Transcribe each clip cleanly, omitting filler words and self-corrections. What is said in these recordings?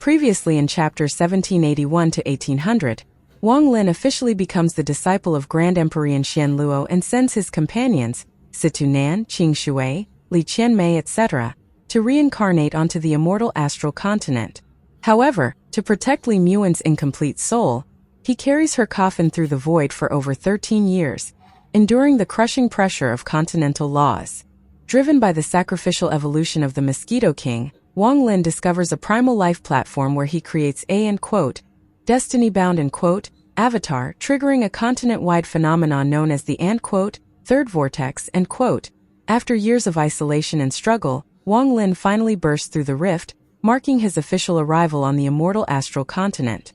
Previously in chapter 1781 to 1800, Wang Lin officially becomes the disciple of Grand Emperor Xian Luo and sends his companions, Situ Nan, Qing Shui, Li Qianmei, etc., to reincarnate onto the immortal astral continent. However, to protect Li Muan's incomplete soul, he carries her coffin through the void for over 13 years, enduring the crushing pressure of continental laws. Driven by the sacrificial evolution of the Mosquito King, Wang Lin discovers a primal life platform where he creates a destiny-bound avatar, triggering a continent-wide phenomenon known as the third vortex. After years of isolation and struggle, Wang Lin finally bursts through the rift, marking his official arrival on the immortal astral continent.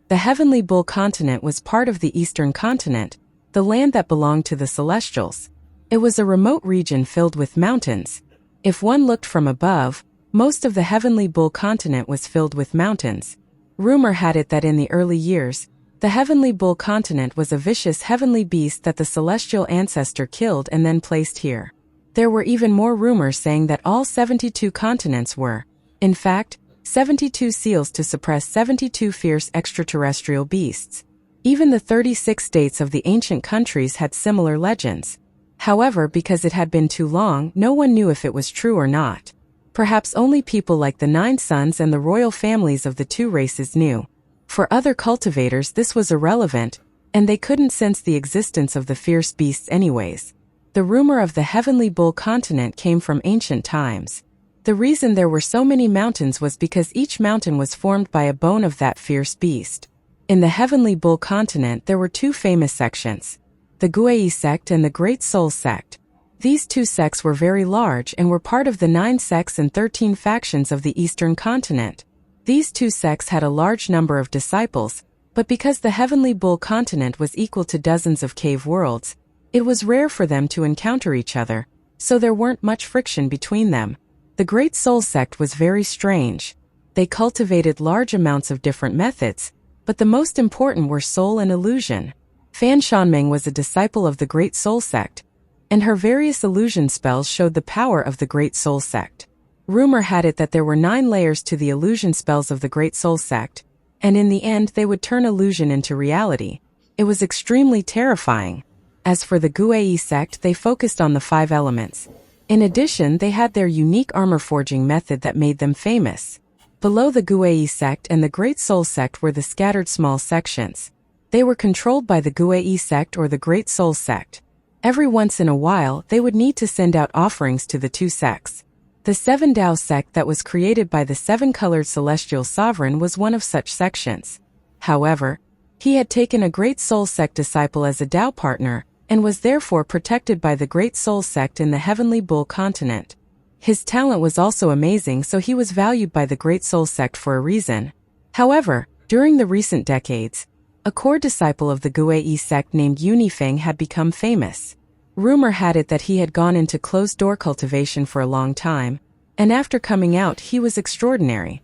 The Heavenly Bull continent was part of the Eastern continent, the land that belonged to the Celestials. It was a remote region filled with mountains. If one looked from above, most of the Heavenly Bull continent was filled with mountains. Rumor had it that in the early years, the Heavenly Bull continent was a vicious heavenly beast that the celestial ancestor killed and then placed here. There were even more rumors saying that all 72 continents were, in fact, 72 seals to suppress 72 fierce extraterrestrial beasts. Even the 36 states of the ancient countries had similar legends. However, because it had been too long, no one knew if it was true or not. Perhaps only people like the 9 sons and the royal families of the 2 races knew. For other cultivators this was irrelevant, and they couldn't sense the existence of the fierce beasts anyways. The rumor of the Heavenly Bull continent came from ancient times. The reason there were so many mountains was because each mountain was formed by a bone of that fierce beast. In the Heavenly Bull continent there were 2 famous sections, the Guei sect and the Great Soul sect. These 2 sects were very large and were part of the 9 sects and 13 factions of the Eastern continent. These 2 sects had a large number of disciples, but because the Heavenly Bull continent was equal to dozens of cave worlds, it was rare for them to encounter each other, so there weren't much friction between them. The Great Soul sect was very strange. They cultivated large amounts of different methods, but the most important were soul and illusion. Fan Shanming was a disciple of the Great Soul sect, and her various illusion spells showed the power of the Great Soul sect. Rumor had it that there were 9 layers to the illusion spells of the Great Soul sect, and in the end they would turn illusion into reality. It was extremely terrifying. As for the Guei sect, they focused on the 5 elements. In addition, they had their unique armor forging method that made them famous. Below the Guei sect and the Great Soul sect were the scattered small sections. They were controlled by the Guei sect or the Great Soul sect. Every once in a while, they would need to send out offerings to the 2 sects. The 7 Dao sect that was created by the 7-colored celestial sovereign was one of such sections. However, he had taken a Great Soul sect disciple as a Dao partner, and was therefore protected by the Great Soul sect in the Heavenly Bull continent. His talent was also amazing, so he was valued by the Great Soul sect for a reason. However, during the recent decades, a core disciple of the Guei sect named Yunifeng had become famous. Rumor had it that he had gone into closed-door cultivation for a long time, and after coming out he was extraordinary.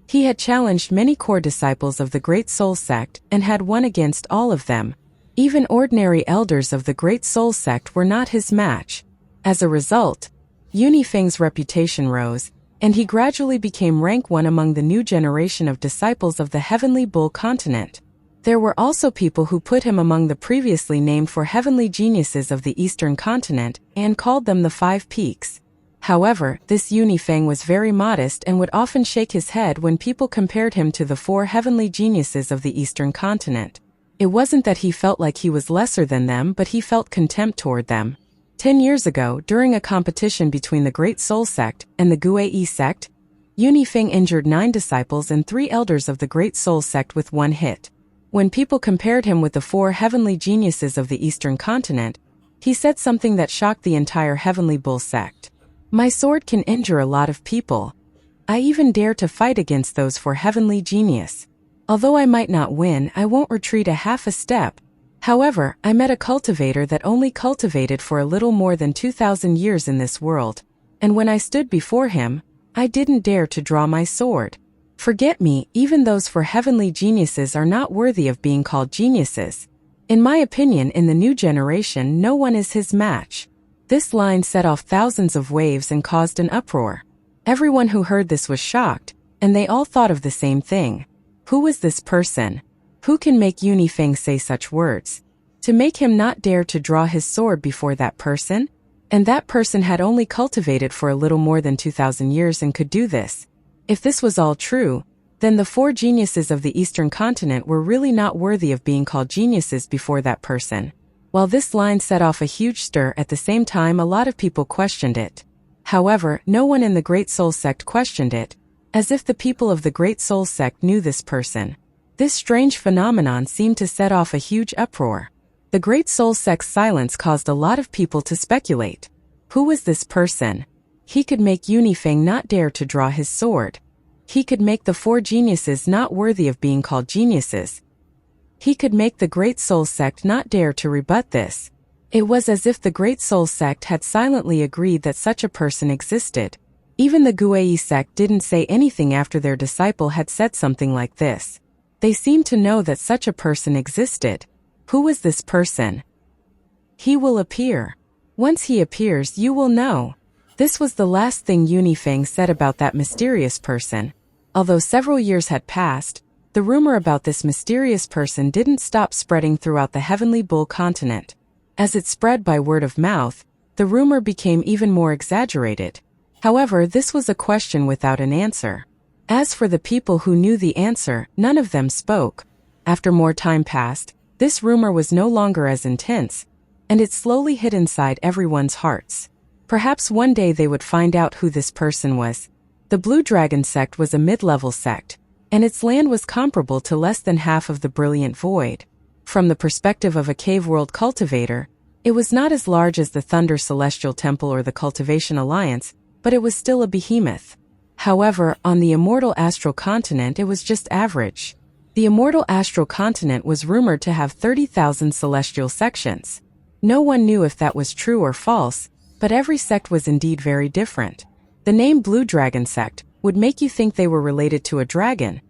He had challenged many core disciples of the Great Soul sect and had won against all of them. Even ordinary elders of the Great Soul sect were not his match. As a result, Yunifeng's reputation rose, and he gradually became rank 1 among the new generation of disciples of the Heavenly Bull continent. There were also people who put him among the previously named 4 heavenly geniuses of the Eastern continent and called them the 5 Peaks. However, this Yunifeng was very modest and would often shake his head when people compared him to the 4 heavenly geniuses of the Eastern continent. It wasn't that he felt like he was lesser than them, but he felt contempt toward them. 10 years ago, during a competition between the Great Soul sect and the Guei sect, Yunifeng injured 9 disciples and 3 elders of the Great Soul sect with 1 hit. When people compared him with the 4 heavenly geniuses of the Eastern continent, he said something that shocked the entire Heavenly Bull sect. "My sword can injure a lot of people. I even dare to fight against those 4 heavenly genius. Although I might not win, I won't retreat a half a step. However, I met a cultivator that only cultivated for a little more than 2,000 years in this world, and when I stood before him, I didn't dare to draw my sword. Forget me, even those four heavenly geniuses are not worthy of being called geniuses. In my opinion, in the new generation, no one is his match. This line set off thousands of waves and caused an uproar. Everyone who heard this was shocked, and they all thought of the same thing. Who was this person? Who can make Yunifeng say such words? To make him not dare to draw his sword before that person? And that person had only cultivated for a little more than 2,000 years and could do this. If this was all true, then the four geniuses of the Eastern continent were really not worthy of being called geniuses before that person. While this line set off a huge stir, at the same time a lot of people questioned it. However, no one in the Great Soul Sect questioned it, as if the people of the Great Soul Sect knew this person. This strange phenomenon seemed to set off a huge uproar. The Great Soul Sect's silence caused a lot of people to speculate. Who was this person? He could make Yunifeng not dare to draw his sword. He could make the four geniuses not worthy of being called geniuses. He could make the Great Soul Sect not dare to rebut this. It was as if the Great Soul Sect had silently agreed that such a person existed. Even the Guei sect didn't say anything after their disciple had said something like this. They seemed to know that such a person existed. Who was this person? He will appear. Once he appears, you will know. This was the last thing Yunifeng said about that mysterious person. Although several years had passed, the rumor about this mysterious person didn't stop spreading throughout the Heavenly Bull continent. As it spread by word of mouth, the rumor became even more exaggerated. However, this was a question without an answer. As for the people who knew the answer, none of them spoke. After more time passed, this rumor was no longer as intense, and it slowly hid inside everyone's hearts. Perhaps one day they would find out who this person was. The Blue Dragon sect was a mid-level sect, and its land was comparable to less than half of the Brilliant Void. From the perspective of a cave world cultivator, it was not as large as the Thunder Celestial Temple or the Cultivation Alliance, but it was still a behemoth. However, on the Immortal Astral Continent it was just average. The Immortal Astral Continent was rumored to have 30,000 celestial sections. No one knew if that was true or false, but every sect was indeed very different. The name Blue Dragon Sect would make you think they were related to a dragon,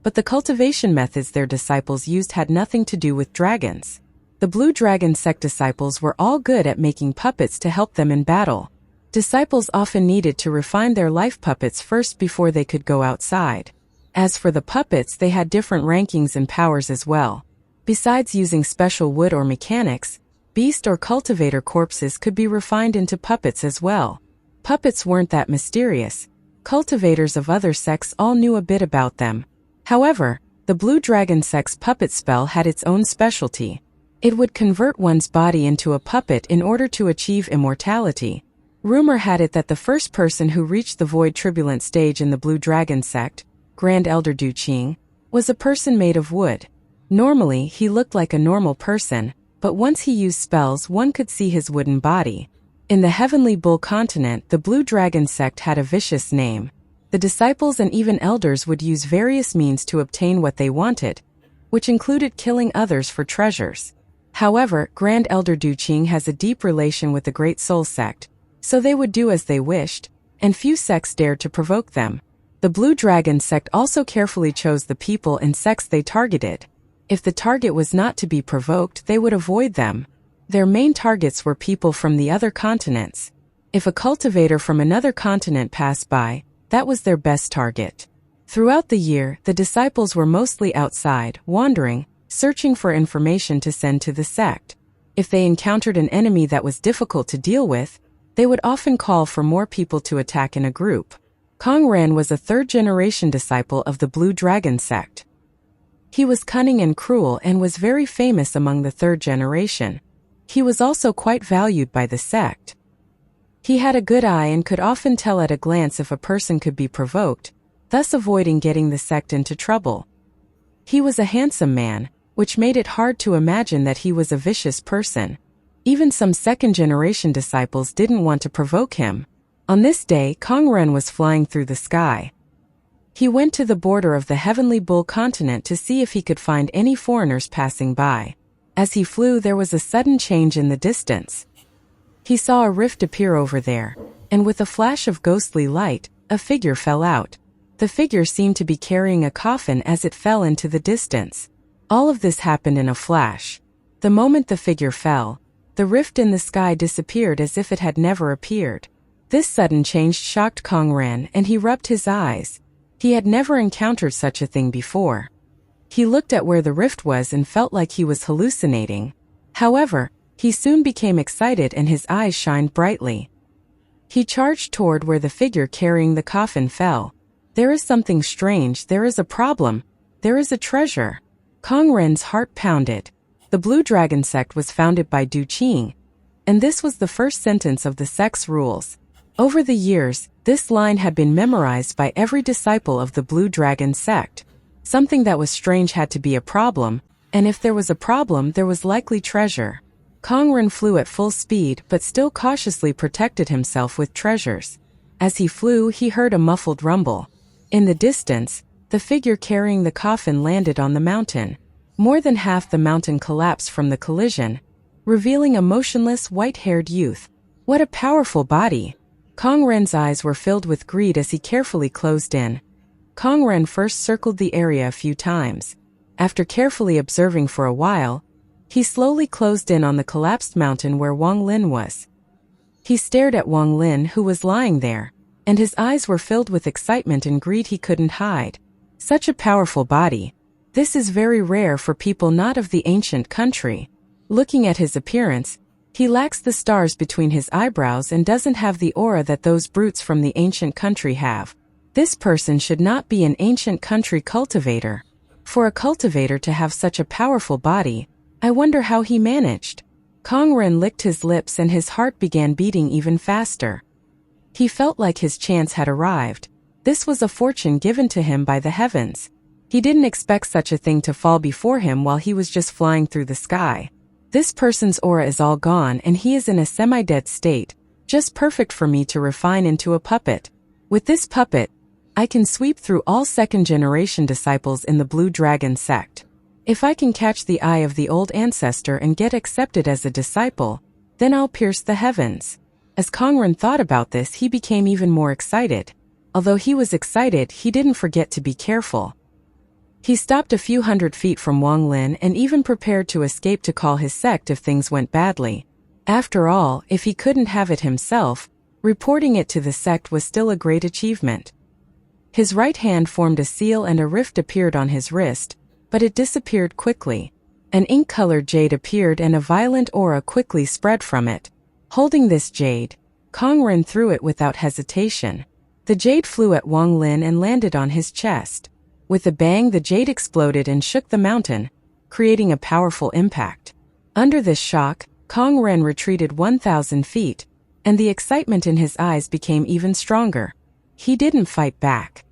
but the cultivation methods their disciples used had nothing to do with dragons. The Blue Dragon Sect disciples were all good at making puppets to help them in battle. Disciples often needed to refine their life puppets first before they could go outside. As for the puppets, they had different rankings and powers as well. Besides using special wood or mechanics, beast or cultivator corpses could be refined into puppets as well. Puppets weren't that mysterious. Cultivators of other sects all knew a bit about them. However, the Blue Dragon sect's puppet spell had its own specialty. It would convert one's body into a puppet in order to achieve immortality. Rumor had it that the first person who reached the Void Turbulent stage in the Blue Dragon sect, Grand Elder Du Qing, was a person made of wood. Normally, he looked like a normal person, but once he used spells one could see his wooden body. In the Heavenly Bull continent, the Blue Dragon sect had a vicious name. The disciples and even elders would use various means to obtain what they wanted, which included killing others for treasures. However, Grand Elder Du Qing has a deep relation with the Great Soul Sect, so they would do as they wished, and few sects dared to provoke them. The Blue Dragon sect also carefully chose the people and sects they targeted. If the target was not to be provoked, they would avoid them. Their main targets were people from the other continents. If a cultivator from another continent passed by, that was their best target. Throughout the year, the disciples were mostly outside, wandering, searching for information to send to the sect. If they encountered an enemy that was difficult to deal with, they would often call for more people to attack in a group. Kong Ren was a third-generation disciple of the Blue Dragon sect. He was cunning and cruel and was very famous among the third generation. He was also quite valued by the sect. He had a good eye and could often tell at a glance if a person could be provoked, thus avoiding getting the sect into trouble. He was a handsome man, which made it hard to imagine that he was a vicious person. Even some second-generation disciples didn't want to provoke him. On this day, Kong Ren was flying through the sky. He went to the border of the Heavenly Bull continent to see if he could find any foreigners passing by. As he flew, there was a sudden change in the distance. He saw a rift appear over there, and with a flash of ghostly light, a figure fell out. The figure seemed to be carrying a coffin as it fell into the distance. All of this happened in a flash. The moment the figure fell, the rift in the sky disappeared as if it had never appeared. This sudden change shocked Kong Ren, and he rubbed his eyes. He had never encountered such a thing before. He looked at where the rift was and felt like he was hallucinating. However, he soon became excited and his eyes shined brightly. He charged toward where the figure carrying the coffin fell. There is something strange, there is a problem, there is a treasure. Kong Ren's heart pounded. The Blue Dragon sect was founded by Du Qing, and this was the first sentence of the sect's rules. Over the years, this line had been memorized by every disciple of the Blue Dragon sect. Something that was strange had to be a problem, and if there was a problem, there was likely treasure. Kong Ren flew at full speed but still cautiously protected himself with treasures. As he flew, he heard a muffled rumble. In the distance, the figure carrying the coffin landed on the mountain. More than half the mountain collapsed from the collision, revealing a motionless, white-haired youth. What a powerful body! Kong Ren's eyes were filled with greed as he carefully closed in. Kong Ren first circled the area a few times. After carefully observing for a while, he slowly closed in on the collapsed mountain where Wang Lin was. He stared at Wang Lin, who was lying there, and his eyes were filled with excitement and greed he couldn't hide. Such a powerful body. This is very rare for people not of the ancient country. Looking at his appearance, he lacks the stars between his eyebrows and doesn't have the aura that those brutes from the ancient country have. This person should not be an ancient country cultivator. For a cultivator to have such a powerful body, I wonder how he managed. Kong Ren licked his lips and his heart began beating even faster. He felt like his chance had arrived. This was a fortune given to him by the heavens. He didn't expect such a thing to fall before him while he was just flying through the sky. This person's aura is all gone and he is in a semi-dead state, just perfect for me to refine into a puppet. With this puppet, I can sweep through all second-generation disciples in the Blue Dragon sect. If I can catch the eye of the old ancestor and get accepted as a disciple, then I'll pierce the heavens. As Kong Ren thought about this, he became even more excited. Although he was excited, he didn't forget to be careful. He stopped a few hundred feet from Wang Lin and even prepared to escape to call his sect if things went badly. After all, if he couldn't have it himself, reporting it to the sect was still a great achievement. His right hand formed a seal and a rift appeared on his wrist, but it disappeared quickly. An ink-colored jade appeared and a violent aura quickly spread from it. Holding this jade, Kong Ren threw it without hesitation. The jade flew at Wang Lin and landed on his chest. With a bang, the jade exploded and shook the mountain, creating a powerful impact. Under this shock, Kong Ren retreated 1,000 feet, and the excitement in his eyes became even stronger. He didn't fight back.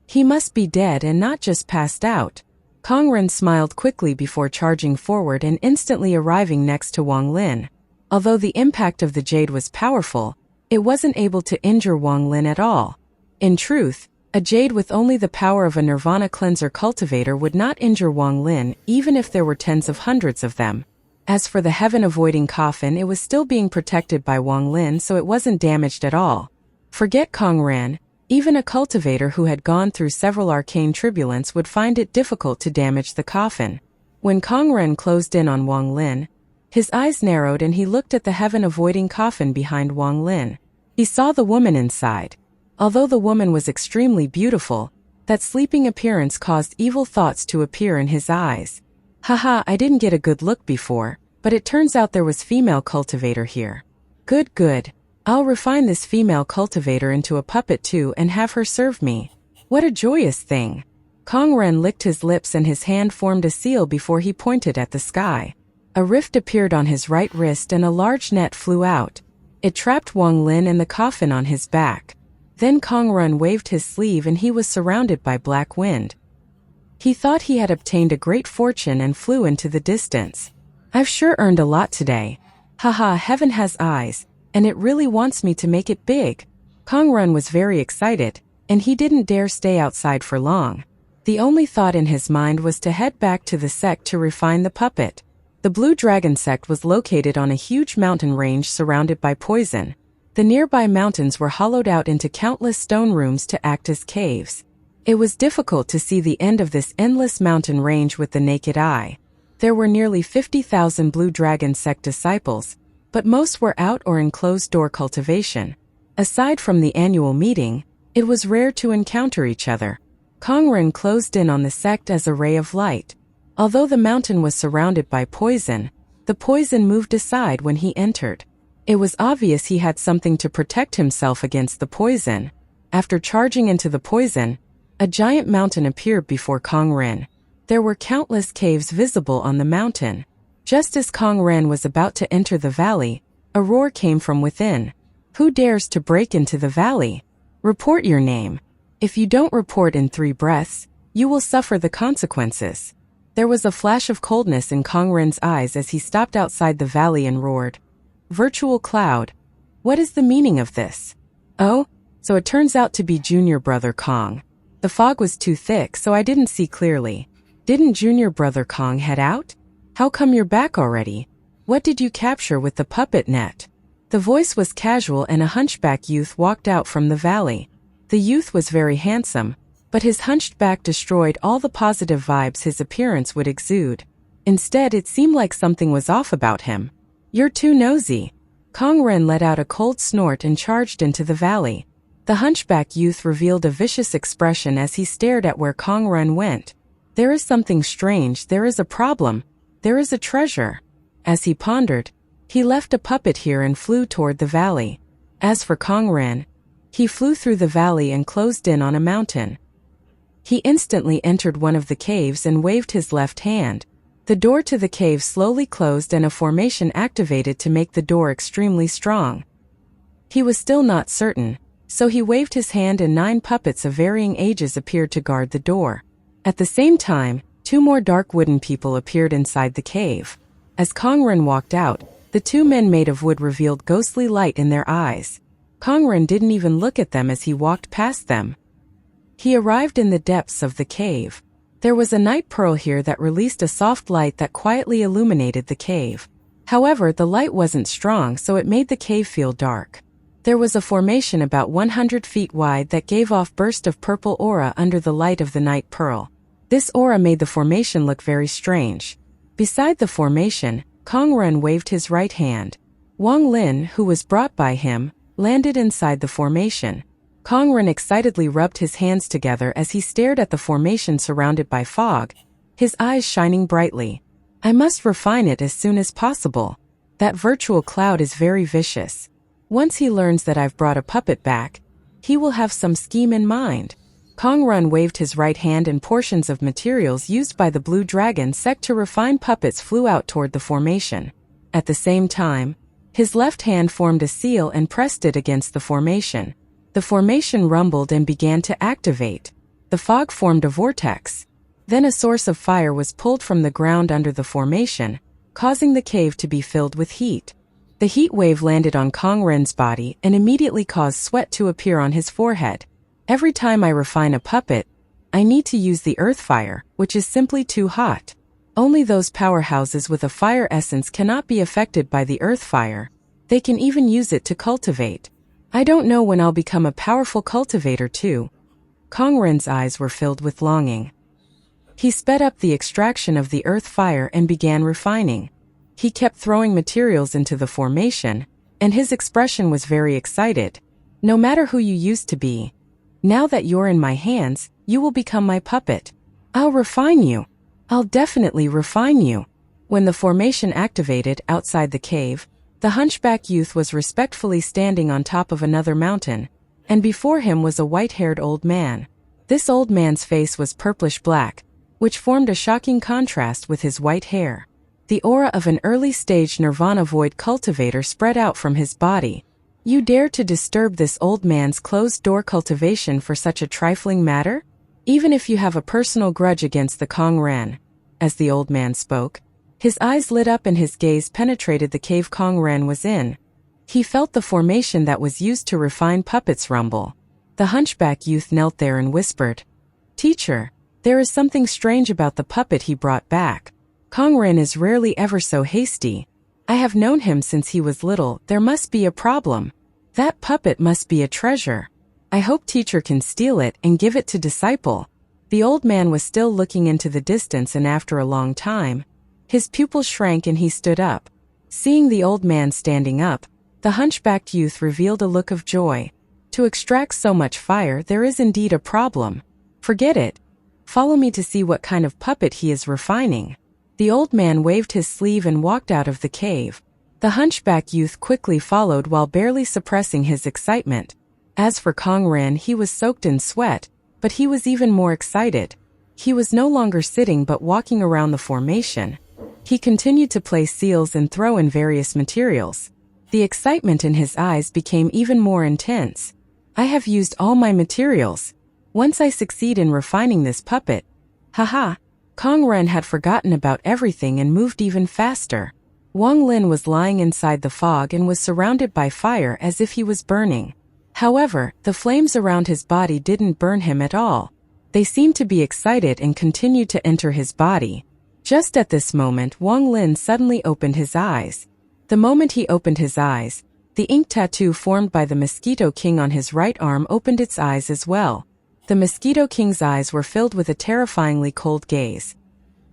He must be dead and not just passed out. Kong Ren smiled quickly before charging forward and instantly arriving next to Wang Lin. Although the impact of the jade was powerful, it wasn't able to injure Wang Lin at all. In truth, a jade with only the power of a Nirvana cleanser cultivator would not injure Wang Lin, even if there were tens of hundreds of them. As for the heaven-avoiding coffin, it was still being protected by Wang Lin, so it wasn't damaged at all. Forget Kong Ren, even a cultivator who had gone through several arcane tribulence would find it difficult to damage the coffin. When Kong Ren closed in on Wang Lin, his eyes narrowed and he looked at the heaven-avoiding coffin behind Wang Lin. He saw the woman inside. Although the woman was extremely beautiful, that sleeping appearance caused evil thoughts to appear in his eyes. Haha, I didn't get a good look before, but it turns out there was female cultivator here. Good. I'll refine this female cultivator into a puppet too and have her serve me. What a joyous thing. Kong Ren licked his lips and his hand formed a seal before he pointed at the sky. A rift appeared on his right wrist and a large net flew out. It trapped Wang Lin and the coffin on his back. Then Kong Ren waved his sleeve and he was surrounded by black wind. He thought he had obtained a great fortune and flew into the distance. I've sure earned a lot today. Haha, heaven has eyes, and it really wants me to make it big. Kong Ren was very excited, and he didn't dare stay outside for long. The only thought in his mind was to head back to the sect to refine the puppet. The Blue Dragon sect was located on a huge mountain range surrounded by poison. The nearby mountains were hollowed out into countless stone rooms to act as caves. It was difficult to see the end of this endless mountain range with the naked eye. There were nearly 50,000 Blue Dragon sect disciples, but most were out or in closed-door cultivation. Aside from the annual meeting, it was rare to encounter each other. Kongren closed in on the sect as a ray of light. Although the mountain was surrounded by poison, the poison moved aside when he entered. It was obvious he had something to protect himself against the poison. After charging into the poison, a giant mountain appeared before Kongren. There were countless caves visible on the mountain. Just as Kongren was about to enter the valley, a roar came from within. Who dares to break into the valley? Report your name. If you don't report in 3 breaths, you will suffer the consequences. There was a flash of coldness in Kongren's eyes as he stopped outside the valley and roared. Virtual cloud. What is the meaning of this? Oh, so it turns out to be Junior Brother Kong. The fog was too thick, so I didn't see clearly. Didn't Junior Brother Kong head out? How come you're back already? What did you capture with the puppet net? The voice was casual and a hunchback youth walked out from the valley. The youth was very handsome, but his hunched back destroyed all the positive vibes his appearance would exude. Instead, it seemed like something was off about him. You're too nosy. Kongren let out a cold snort and charged into the valley. The hunchback youth revealed a vicious expression as he stared at where Kongren went. There is something strange, there is a problem, there is a treasure. As he pondered, he left a puppet here and flew toward the valley. As for Kongren, he flew through the valley and closed in on a mountain. He instantly entered one of the caves and waved his left hand. The door to the cave slowly closed and a formation activated to make the door extremely strong. He was still not certain, so he waved his hand and 9 puppets of varying ages appeared to guard the door. At the same time, 2 more dark wooden people appeared inside the cave. As Kongren walked out, the 2 men made of wood revealed ghostly light in their eyes. Kongren didn't even look at them as he walked past them. He arrived in the depths of the cave. There was a night pearl here that released a soft light that quietly illuminated the cave. However, the light wasn't strong, so it made the cave feel dark. There was a formation about 100 feet wide that gave off burst of purple aura under the light of the night pearl. This aura made the formation look very strange. Beside the formation, Kongren waved his right hand. Wang Lin, who was brought by him, landed inside the formation. Kongren excitedly rubbed his hands together as he stared at the formation surrounded by fog, his eyes shining brightly. I must refine it as soon as possible. That virtual cloud is very vicious. Once he learns that I've brought a puppet back, he will have some scheme in mind. Kongren waved his right hand and portions of materials used by the Blue Dragon sect to refine puppets flew out toward the formation. At the same time, his left hand formed a seal and pressed it against the formation. The formation rumbled and began to activate. The fog formed a vortex. Then a source of fire was pulled from the ground under the formation, causing the cave to be filled with heat. The heat wave landed on Kongren's body and immediately caused sweat to appear on his forehead. Every time I refine a puppet, I need to use the earth fire, which is simply too hot. Only those powerhouses with a fire essence cannot be affected by the earth fire. They can even use it to cultivate. I don't know when I'll become a powerful cultivator too. Kongren's eyes were filled with longing. He sped up the extraction of the earth fire and began refining. He kept throwing materials into the formation, and his expression was very excited. No matter who you used to be, now that you're in my hands, you will become my puppet. I'll refine you. I'll definitely refine you. When the formation activated outside the cave, the hunchback youth was respectfully standing on top of another mountain, and before him was a white-haired old man. This old man's face was purplish-black, which formed a shocking contrast with his white hair. The aura of an early-stage nirvana void cultivator spread out from his body. You dare to disturb this old man's closed-door cultivation for such a trifling matter? Even if you have a personal grudge against the Kongren. As the old man spoke, his eyes lit up and his gaze penetrated the cave Kongren was in. He felt the formation that was used to refine puppets rumble. The hunchback youth knelt there and whispered, "Teacher, there is something strange about the puppet he brought back. Kongren is rarely ever so hasty. I have known him since he was little. There must be a problem. That puppet must be a treasure." I hope teacher can steal it and give it to disciple. The old man was still looking into the distance, and after a long time, his pupils shrank and he stood up. Seeing the old man standing up, the hunchbacked youth revealed a look of joy. To extract so much fire, there is indeed a problem. Forget it. Follow me to see what kind of puppet he is refining. The old man waved his sleeve and walked out of the cave. The hunchback youth quickly followed while barely suppressing his excitement. As for Kong Ren, he was soaked in sweat, but he was even more excited. He was no longer sitting but walking around the formation. He continued to place seals and throw in various materials. The excitement in his eyes became even more intense. I have used all my materials. Once I succeed in refining this puppet. Haha. Kong Ren had forgotten about everything and moved even faster. Wang Lin was lying inside the fog and was surrounded by fire as if he was burning. However, the flames around his body didn't burn him at all. They seemed to be excited and continued to enter his body. Just at this moment, Wang Lin suddenly opened his eyes. The moment he opened his eyes, the ink tattoo formed by the Mosquito King on his right arm opened its eyes as well. The Mosquito King's eyes were filled with a terrifyingly cold gaze.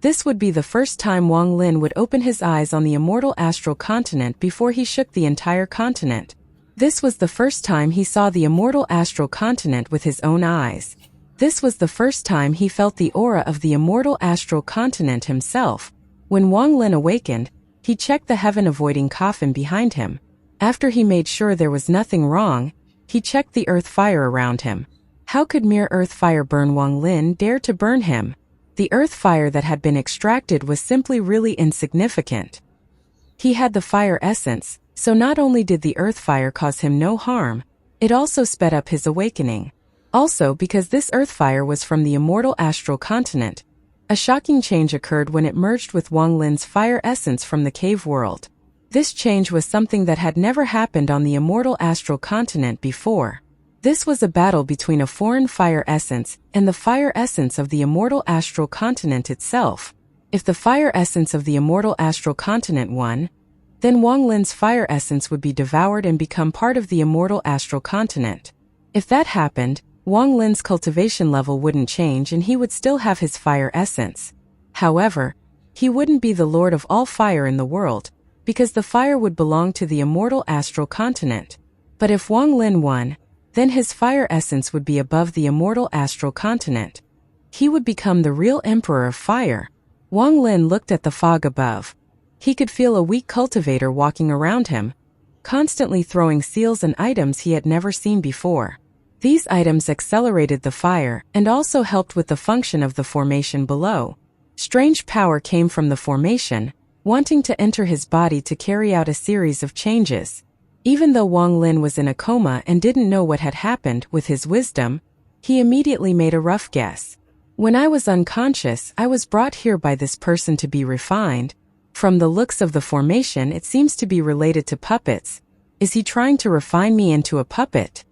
This would be the first time Wang Lin would open his eyes on the immortal astral continent before he shook the entire continent. This was the first time he saw the immortal astral continent with his own eyes. This was the first time he felt the aura of the immortal astral continent himself. When Wang Lin awakened, he checked the heaven-avoiding coffin behind him. After he made sure there was nothing wrong, he checked the earth fire around him. How could mere earth fire burn Wang Lin dare to burn him? The earth fire that had been extracted was simply really insignificant. He had the fire essence, so not only did the earth fire cause him no harm, it also sped up his awakening. Also, because this earth fire was from the immortal astral continent, a shocking change occurred when it merged with Wang Lin's fire essence from the cave world. This change was something that had never happened on the immortal astral continent before. This was a battle between a foreign fire essence and the fire essence of the immortal astral continent itself. If the fire essence of the immortal astral continent won, then Wang Lin's fire essence would be devoured and become part of the immortal astral continent. If that happened, Wang Lin's cultivation level wouldn't change and he would still have his fire essence. However, he wouldn't be the lord of all fire in the world, because the fire would belong to the immortal astral continent. But if Wang Lin won, then his fire essence would be above the immortal astral continent. He would become the real emperor of fire. Wang Lin looked at the fog above. He could feel a weak cultivator walking around him, constantly throwing seals and items he had never seen before. These items accelerated the fire and also helped with the function of the formation below. Strange power came from the formation, wanting to enter his body to carry out a series of changes. Even though Wang Lin was in a coma and didn't know what had happened, with his wisdom, he immediately made a rough guess. When I was unconscious, I was brought here by this person to be refined. From the looks of the formation, it seems to be related to puppets. Is he trying to refine me into a puppet?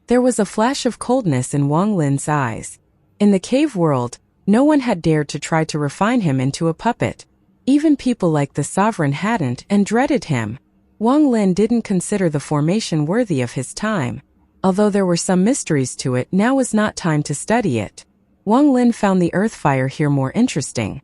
There was a flash of coldness in Wang Lin's eyes. In the cave world, no one had dared to try to refine him into a puppet. Even people like the sovereign hadn't and dreaded him. Wang Lin didn't consider the formation worthy of his time. Although there were some mysteries to it, now was not time to study it. Wang Lin found the earth fire here more interesting.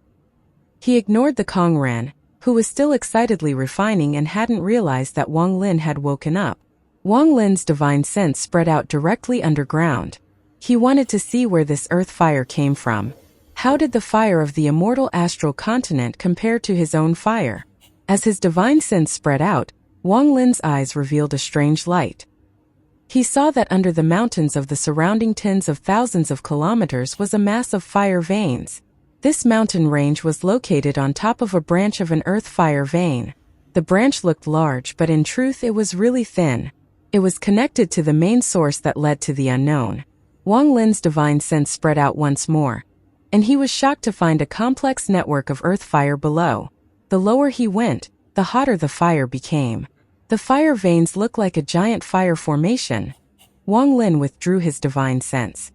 He ignored the Kong Ren, who was still excitedly refining and hadn't realized that Wang Lin had woken up. Wang Lin's divine sense spread out directly underground. He wanted to see where this earth fire came from. How did the fire of the immortal astral continent compare to his own fire? As his divine sense spread out, Wang Lin's eyes revealed a strange light. He saw that under the mountains of the surrounding tens of thousands of kilometers was a mass of fire veins. This mountain range was located on top of a branch of an earth fire vein. The branch looked large, but in truth it was really thin. It was connected to the main source that led to the unknown. Wang Lin's divine sense spread out once more, and he was shocked to find a complex network of earth fire below. The lower he went, the hotter the fire became. The fire veins looked like a giant fire formation. Wang Lin withdrew his divine sense.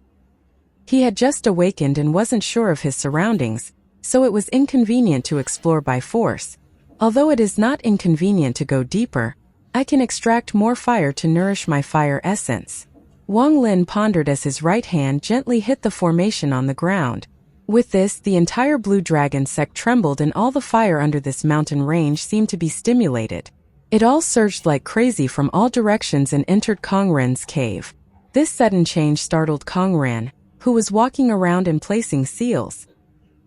He had just awakened and wasn't sure of his surroundings, so it was inconvenient to explore by force. Although it is not inconvenient to go deeper, I can extract more fire to nourish my fire essence. Wang Lin pondered as his right hand gently hit the formation on the ground. With this, the entire blue dragon sect trembled and all the fire under this mountain range seemed to be stimulated. It all surged like crazy from all directions and entered Kongren's cave. This sudden change startled Kongren, who was walking around and placing seals.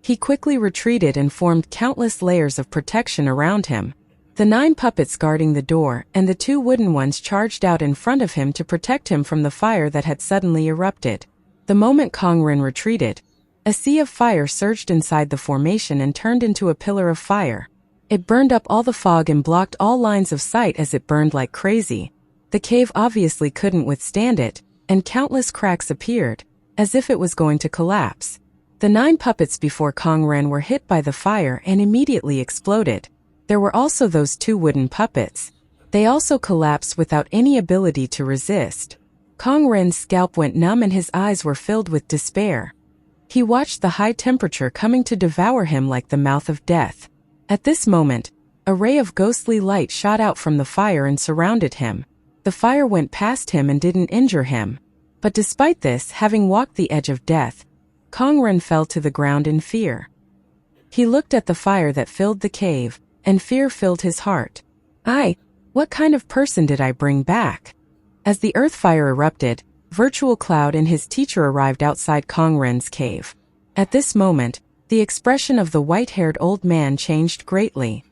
He quickly retreated and formed countless layers of protection around him. The 9 puppets guarding the door and the 2 wooden ones charged out in front of him to protect him from the fire that had suddenly erupted. The moment Kongren retreated, a sea of fire surged inside the formation and turned into a pillar of fire. It burned up all the fog and blocked all lines of sight as it burned like crazy. The cave obviously couldn't withstand it, and countless cracks appeared, as if it was going to collapse. The 9 puppets before Kongren were hit by the fire and immediately exploded. There were also those 2 wooden puppets. They also collapsed without any ability to resist. Kongren's scalp went numb and his eyes were filled with despair. He watched the high temperature coming to devour him like the mouth of death. At this moment, a ray of ghostly light shot out from the fire and surrounded him. The fire went past him and didn't injure him. But despite this, having walked the edge of death, Kongren fell to the ground in fear. He looked at the fire that filled the cave, and fear filled his heart. What kind of person did I bring back? As the earth fire erupted, Virtual Cloud and his teacher arrived outside Kongren's cave. At this moment, the expression of the white-haired old man changed greatly.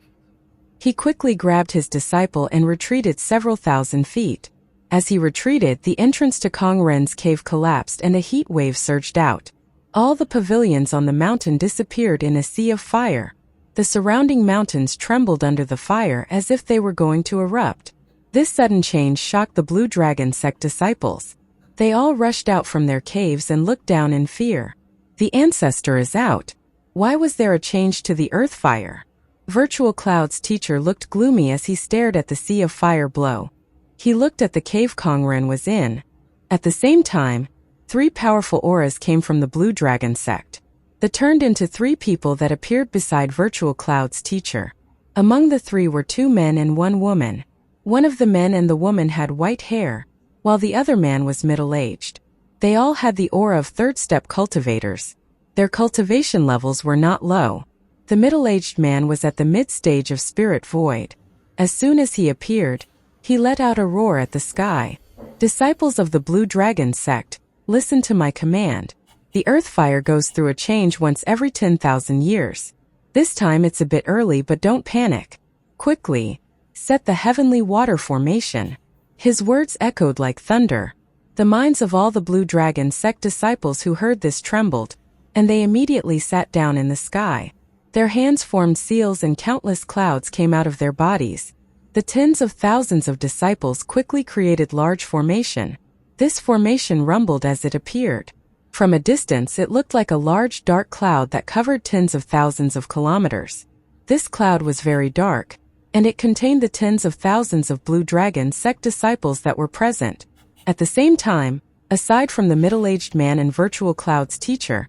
He quickly grabbed his disciple and retreated several thousand feet. As he retreated, the entrance to Kongren's cave collapsed and a heat wave surged out. All the pavilions on the mountain disappeared in a sea of fire. The surrounding mountains trembled under the fire as if they were going to erupt. This sudden change shocked the Blue Dragon sect disciples. They all rushed out from their caves and looked down in fear. The ancestor is out. Why was there a change to the earth fire? Virtual Cloud's teacher looked gloomy as he stared at the sea of fire below. He looked at the cave Kongren was in. At the same time, 3 powerful auras came from the Blue Dragon sect. They turned into 3 people that appeared beside Virtual Cloud's teacher. Among the 3 were 2 men and 1 woman. One of the men and the woman had white hair, while the other man was middle-aged. They all had the aura of third-step cultivators. Their cultivation levels were not low. The middle-aged man was at the mid-stage of spirit void. As soon as he appeared, he let out a roar at the sky. Disciples of the Blue Dragon sect, listen to my command. The earth fire goes through a change once every 10,000 years. This time it's a bit early, but don't panic. Quickly, set the heavenly water formation. His words echoed like thunder. The minds of all the Blue Dragon sect disciples who heard this trembled, and they immediately sat down in the sky. Their hands formed seals and countless clouds came out of their bodies. The tens of thousands of disciples quickly created large formation. This formation rumbled as it appeared. From a distance it looked like a large dark cloud that covered tens of thousands of kilometers. This cloud was very dark, and it contained the tens of thousands of Blue Dragon sect disciples that were present. At the same time, aside from the middle-aged man and Virtual Cloud's teacher,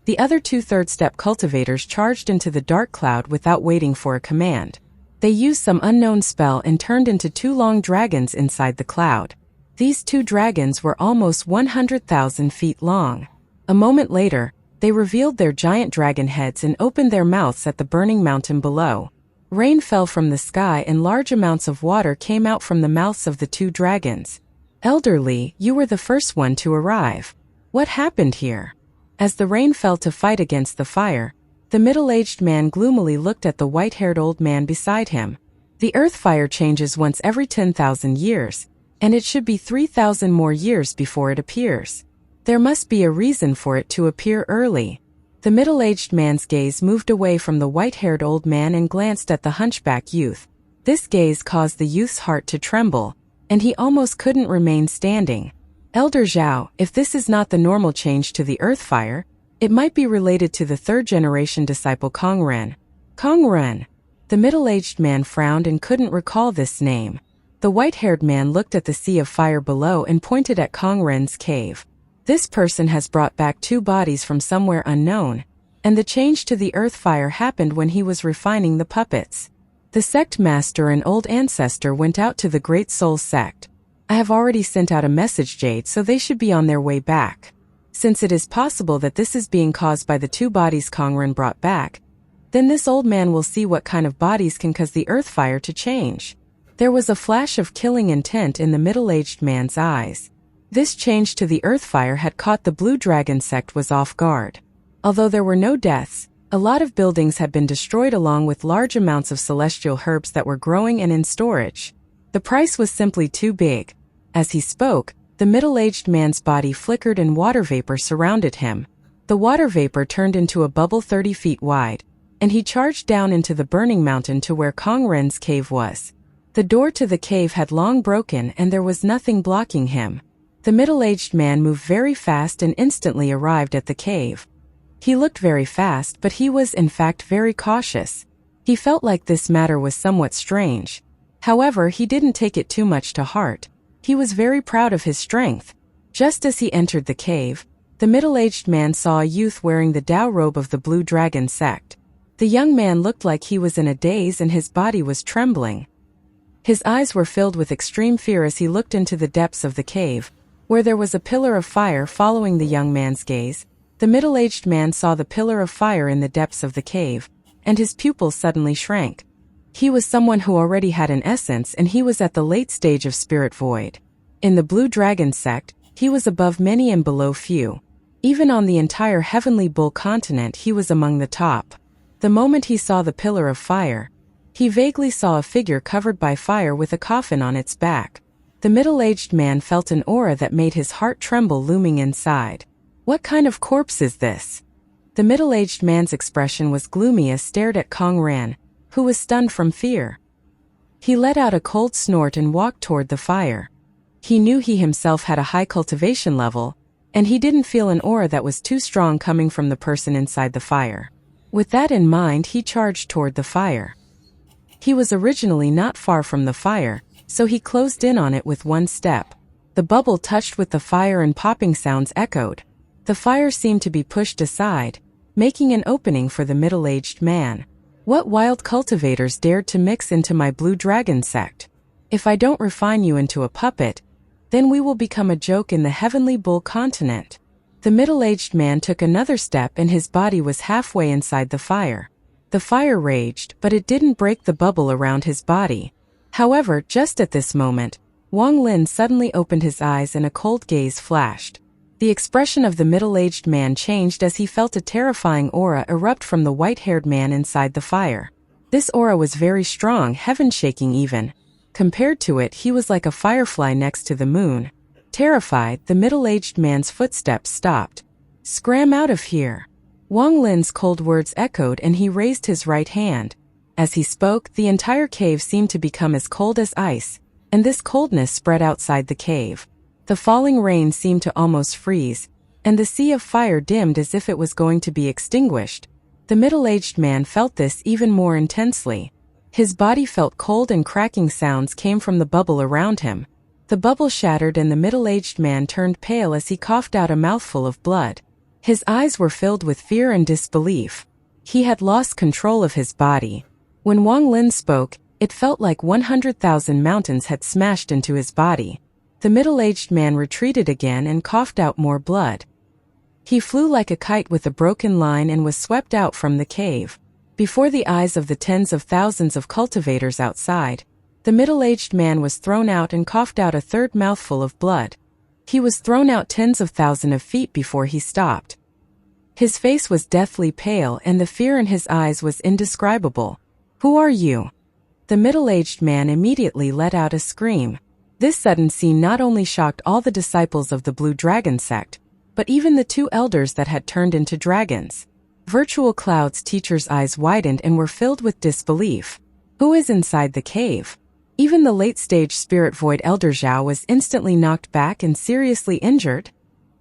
the other 2 third-step cultivators charged into the dark cloud without waiting for a command. They used some unknown spell and turned into 2 long dragons inside the cloud. These 2 dragons were almost 100,000 feet long. A moment later, they revealed their giant dragon heads and opened their mouths at the burning mountain below. Rain fell from the sky and large amounts of water came out from the mouths of the 2 dragons. Elderly, you were the first one to arrive. What happened here? As the rain fell to fight against the fire, the middle-aged man gloomily looked at the white-haired old man beside him. The earth fire changes once every 10,000 years, and it should be 3,000 more years before it appears. There must be a reason for it to appear early. The middle-aged man's gaze moved away from the white-haired old man and glanced at the hunchback youth. This gaze caused the youth's heart to tremble, and he almost couldn't remain standing. Elder Zhao, if this is not the normal change to the earth fire, it might be related to the 3rd-generation disciple Kongren. Kongren! The middle-aged man frowned and couldn't recall this name. The white-haired man looked at the sea of fire below and pointed at Kongren's cave. This person has brought back 2 bodies from somewhere unknown, and the change to the earth fire happened when he was refining the puppets. The sect master and old ancestor went out to the Great Soul sect. I have already sent out a message, Jade, so they should be on their way back. Since it is possible that this is being caused by the two bodies Kongren brought back, then this old man will see what kind of bodies can cause the earth fire to change. There was a flash of killing intent in the middle-aged man's eyes. This change to the earth fire had caught the blue dragon sect was off guard. Although there were no deaths, a lot of buildings had been destroyed along with large amounts of celestial herbs that were growing and in storage. The price was simply too big. As he spoke, the middle-aged man's body flickered and water vapor surrounded him. The water vapor turned into a bubble 30 feet wide, and he charged down into the burning mountain to where Kongren's cave was. The door to the cave had long broken and there was nothing blocking him. The middle-aged man moved very fast and instantly arrived at the cave. He looked very fast, but he was in fact very cautious. He felt like this matter was somewhat strange. However, he didn't take it too much to heart. He was very proud of his strength. Just as he entered the cave, the middle-aged man saw a youth wearing the Tao robe of the Blue Dragon sect. The young man looked like he was in a daze and his body was trembling. His eyes were filled with extreme fear as he looked into the depths of the cave, where there was a pillar of fire following the young man's gaze. The middle-aged man saw the pillar of fire in the depths of the cave, and his pupils suddenly shrank. He was someone who already had an essence and he was at the late stage of spirit void. In the Blue Dragon sect, he was above many and below few. Even on the entire Heavenly Bull continent he was among the top. The moment he saw the pillar of fire, he vaguely saw a figure covered by fire with a coffin on its back. The middle-aged man felt an aura that made his heart tremble looming inside. What kind of corpse is this? The middle-aged man's expression was gloomy as stared at Kongren, who was stunned from fear. He let out a cold snort and walked toward the fire. He knew he himself had a high cultivation level, and he didn't feel an aura that was too strong coming from the person inside the fire. With that in mind, he charged toward the fire. He was originally not far from the fire, so he closed in on it with one step. The bubble touched with the fire and popping sounds echoed. The fire seemed to be pushed aside, making an opening for the middle-aged man. What wild cultivators dared to mix into my Blue Dragon sect? If I don't refine you into a puppet, then we will become a joke in the Heavenly Bull continent. The middle-aged man took another step and his body was halfway inside the fire. The fire raged, but it didn't break the bubble around his body. However, just at this moment, Wang Lin suddenly opened his eyes and a cold gaze flashed. The expression of the middle-aged man changed as he felt a terrifying aura erupt from the white-haired man inside the fire. This aura was very strong, heaven-shaking even. Compared to it, he was like a firefly next to the moon. Terrified, the middle-aged man's footsteps stopped. "Scram out of here." Wang Lin's cold words echoed and he raised his right hand. As he spoke, the entire cave seemed to become as cold as ice, and this coldness spread outside the cave. The falling rain seemed to almost freeze, and the sea of fire dimmed as if it was going to be extinguished. The middle-aged man felt this even more intensely. His body felt cold and cracking sounds came from the bubble around him. The bubble shattered and the middle-aged man turned pale as he coughed out a mouthful of blood. His eyes were filled with fear and disbelief. He had lost control of his body. When Wang Lin spoke, it felt like 100,000 mountains had smashed into his body. The middle-aged man retreated again and coughed out more blood. He flew like a kite with a broken line and was swept out from the cave. Before the eyes of the tens of thousands of cultivators outside, the middle-aged man was thrown out and coughed out a third mouthful of blood. He was thrown out tens of thousands of feet before he stopped. His face was deathly pale and the fear in his eyes was indescribable. "Who are you?" The middle-aged man immediately let out a scream. This sudden scene not only shocked all the disciples of the Blue Dragon sect, but even the two elders that had turned into dragons. Virtual Cloud's teacher's eyes widened and were filled with disbelief. Who is inside the cave? Even the late-stage spirit void Elder Zhao was instantly knocked back and seriously injured.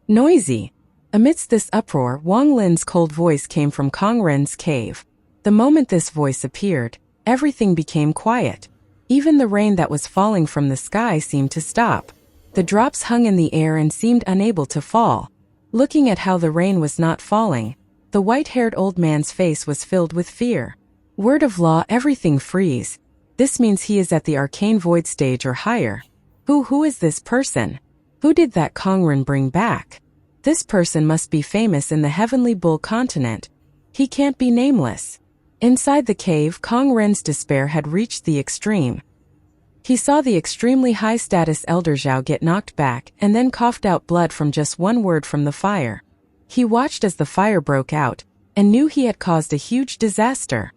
Noisy. Amidst this uproar, Wang Lin's cold voice came from Kongren's cave. The moment this voice appeared, everything became quiet. Even the rain that was falling from the sky seemed to stop. The drops hung in the air and seemed unable to fall. Looking at how the rain was not falling, the white-haired old man's face was filled with fear. Word of law, everything freeze. This means he is at the arcane void stage or higher. Who is this person? Who did that Kongren bring back? This person must be famous in the Heavenly Bull continent. He can't be nameless. Inside the cave, Kongren's despair had reached the extreme. He saw the extremely high-status Elder Zhao get knocked back and then coughed out blood from just one word from the fire. He watched as the fire broke out and knew he had caused a huge disaster.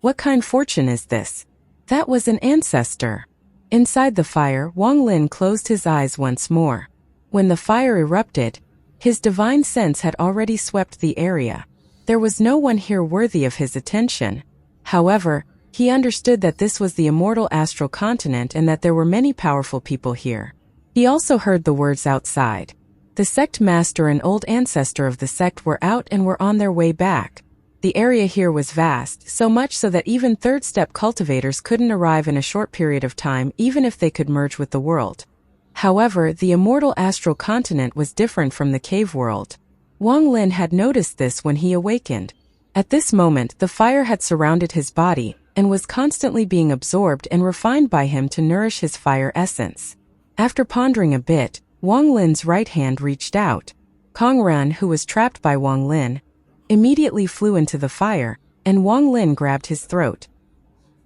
What kind fortune is this? That was an ancestor. Inside the fire, Wang Lin closed his eyes once more. When the fire erupted, his divine sense had already swept the area. There was no one here worthy of his attention. However, he understood that this was the immortal astral continent and that there were many powerful people here. He also heard the words outside. The sect master and old ancestor of the sect were out and were on their way back. The area here was vast, so much so that even third-step cultivators couldn't arrive in a short period of time even if they could merge with the world. However, the immortal astral continent was different from the cave world. Wang Lin had noticed this when he awakened. At this moment, the fire had surrounded his body and was constantly being absorbed and refined by him to nourish his fire essence. After pondering a bit, Wang Lin's right hand reached out. Kongren, who was trapped by Wang Lin, immediately flew into the fire, and Wang Lin grabbed his throat.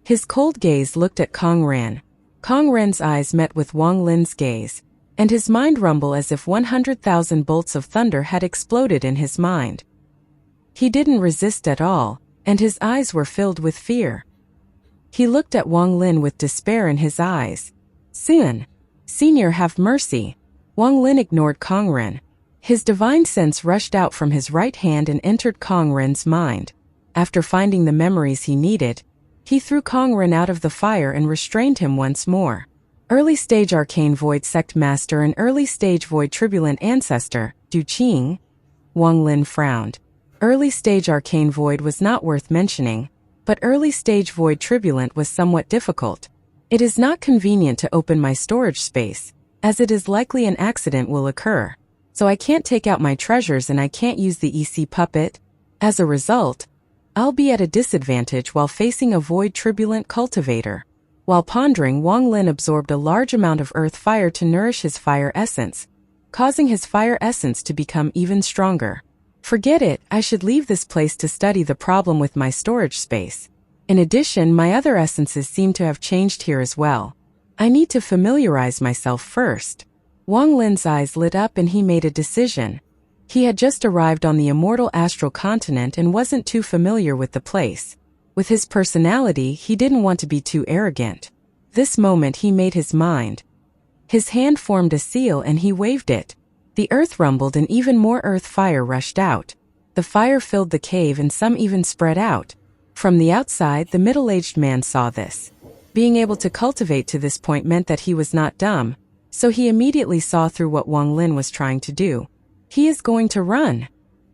His cold gaze looked at Kongren. Kongren's eyes met with Wang Lin's gaze, and his mind rumbled as if 100,000 bolts of thunder had exploded in his mind. He didn't resist at all, and his eyes were filled with fear. He looked at Wang Lin with despair in his eyes. "Xian, Senior, have mercy." Wang Lin ignored Kongren. His divine sense rushed out from his right hand and entered Kongren's mind. After finding the memories he needed, he threw Kongren out of the fire and restrained him once more. Early-stage Arcane Void Sect Master and Early-stage Void Turbulent Ancestor, Du Qing? Wang Lin frowned. Early-stage Arcane Void was not worth mentioning, but early-stage Void Turbulent was somewhat difficult. It is not convenient to open my storage space, as it is likely an accident will occur. So I can't take out my treasures and I can't use the EC puppet. As a result, I'll be at a disadvantage while facing a Void Turbulent cultivator. While pondering, Wang Lin absorbed a large amount of earth fire to nourish his fire essence, causing his fire essence to become even stronger. Forget it, I should leave this place to study the problem with my storage space. In addition, my other essences seem to have changed here as well. I need to familiarize myself first. Wang Lin's eyes lit up and he made a decision. He had just arrived on the immortal astral continent and wasn't too familiar with the place. With his personality, he didn't want to be too arrogant. This moment he made his mind. His hand formed a seal and he waved it. The earth rumbled and even more earth fire rushed out. The fire filled the cave and some even spread out. From the outside, the middle-aged man saw this. Being able to cultivate to this point meant that he was not dumb, so he immediately saw through what Wang Lin was trying to do. He is going to run.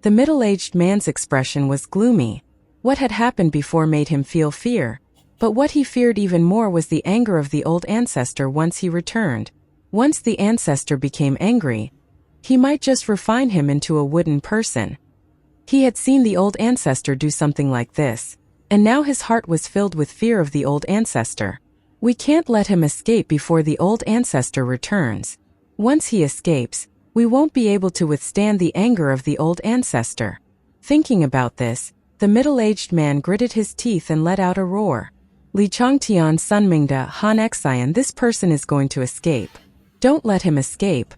The middle-aged man's expression was gloomy. What had happened before made him feel fear, but what he feared even more was the anger of the old ancestor once he returned. Once the ancestor became angry, he might just refine him into a wooden person. He had seen the old ancestor do something like this, and now his heart was filled with fear of the old ancestor. We can't let him escape before the old ancestor returns. Once he escapes, we won't be able to withstand the anger of the old ancestor. Thinking about this, the middle-aged man gritted his teeth and let out a roar. Li Changtian Sunmingda Han Xian, this person is going to escape. Don't let him escape.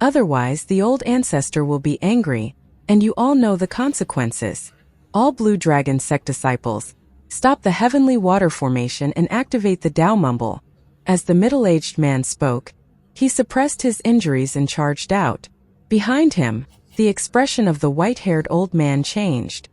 Otherwise, the old ancestor will be angry, and you all know the consequences. All Blue Dragon sect disciples, stop the heavenly water formation and activate the Dao Mumble. As the middle-aged man spoke, he suppressed his injuries and charged out. Behind him, the expression of the white-haired old man changed.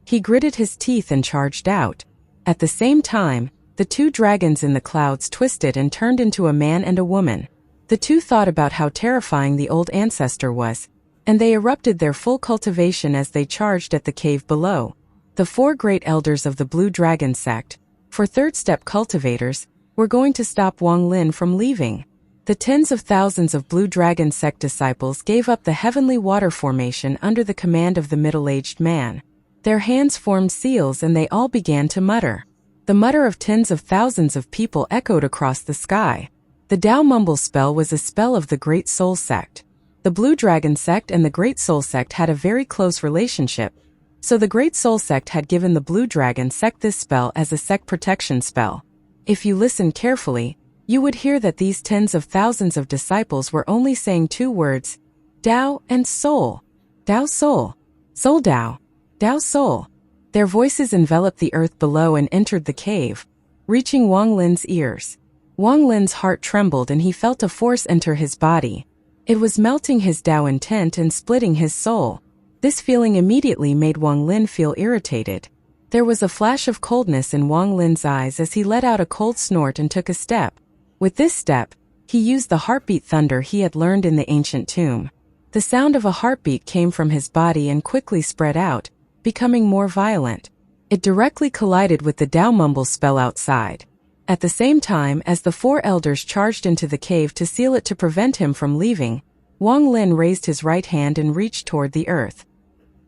He gritted his teeth and charged out. At the same time, the two dragons in the clouds twisted and turned into a man and a woman. The two thought about how terrifying the old ancestor was, and they erupted their full cultivation as they charged at the cave below. The four great elders of the Blue Dragon sect, for third-step cultivators, were going to stop Wang Lin from leaving. The tens of thousands of Blue Dragon sect disciples gave up the heavenly water formation under the command of the middle-aged man. Their hands formed seals and they all began to mutter. The mutter of tens of thousands of people echoed across the sky. The Tao Mumble spell was a spell of the Great Soul Sect. The Blue Dragon Sect and the Great Soul Sect had a very close relationship, so the Great Soul Sect had given the Blue Dragon Sect this spell as a sect protection spell. If you listen carefully, you would hear that these tens of thousands of disciples were only saying two words, Tao and Soul. Tao Soul. Soul Tao. Tao Soul. Their voices enveloped the earth below and entered the cave, reaching Wang Lin's ears. Wang Lin's heart trembled and he felt a force enter his body. It was melting his Tao intent and splitting his soul. This feeling immediately made Wang Lin feel irritated. There was a flash of coldness in Wang Lin's eyes as he let out a cold snort and took a step. With this step, he used the heartbeat thunder he had learned in the ancient tomb. The sound of a heartbeat came from his body and quickly spread out, becoming more violent. It directly collided with the Tao Mumble spell outside. At the same time as the four elders charged into the cave to seal it to prevent him from leaving, Wang Lin raised his right hand and reached toward the earth.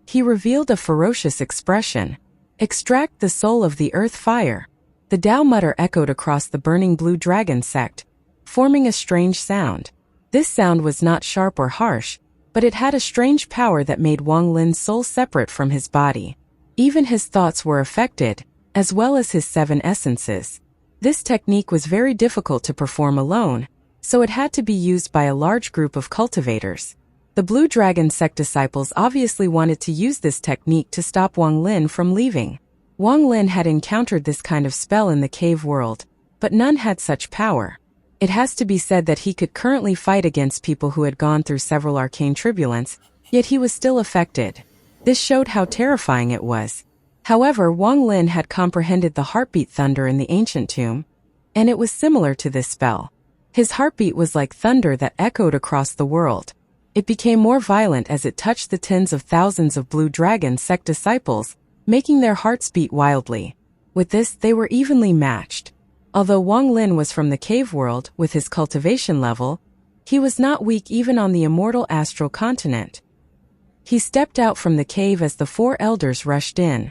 He revealed a ferocious expression. Extract the soul of the earth fire. The Tao mutter echoed across the burning Blue Dragon Sect, forming a strange sound. This sound was not sharp or harsh, but it had a strange power that made Wang Lin's soul separate from his body. Even his thoughts were affected, as well as his seven essences. This technique was very difficult to perform alone, so it had to be used by a large group of cultivators. The Blue Dragon Sect disciples obviously wanted to use this technique to stop Wang Lin from leaving. Wang Lin had encountered this kind of spell in the cave world, but none had such power. It has to be said that he could currently fight against people who had gone through several arcane turbulence, yet he was still affected. This showed how terrifying it was. However, Wang Lin had comprehended the heartbeat thunder in the ancient tomb, and it was similar to this spell. His heartbeat was like thunder that echoed across the world. It became more violent as it touched the tens of thousands of Blue Dragon Sect disciples, making their hearts beat wildly. With this, they were evenly matched. Although Wang Lin was from the cave world with his cultivation level, he was not weak even on the immortal astral continent. He stepped out from the cave as the four elders rushed in.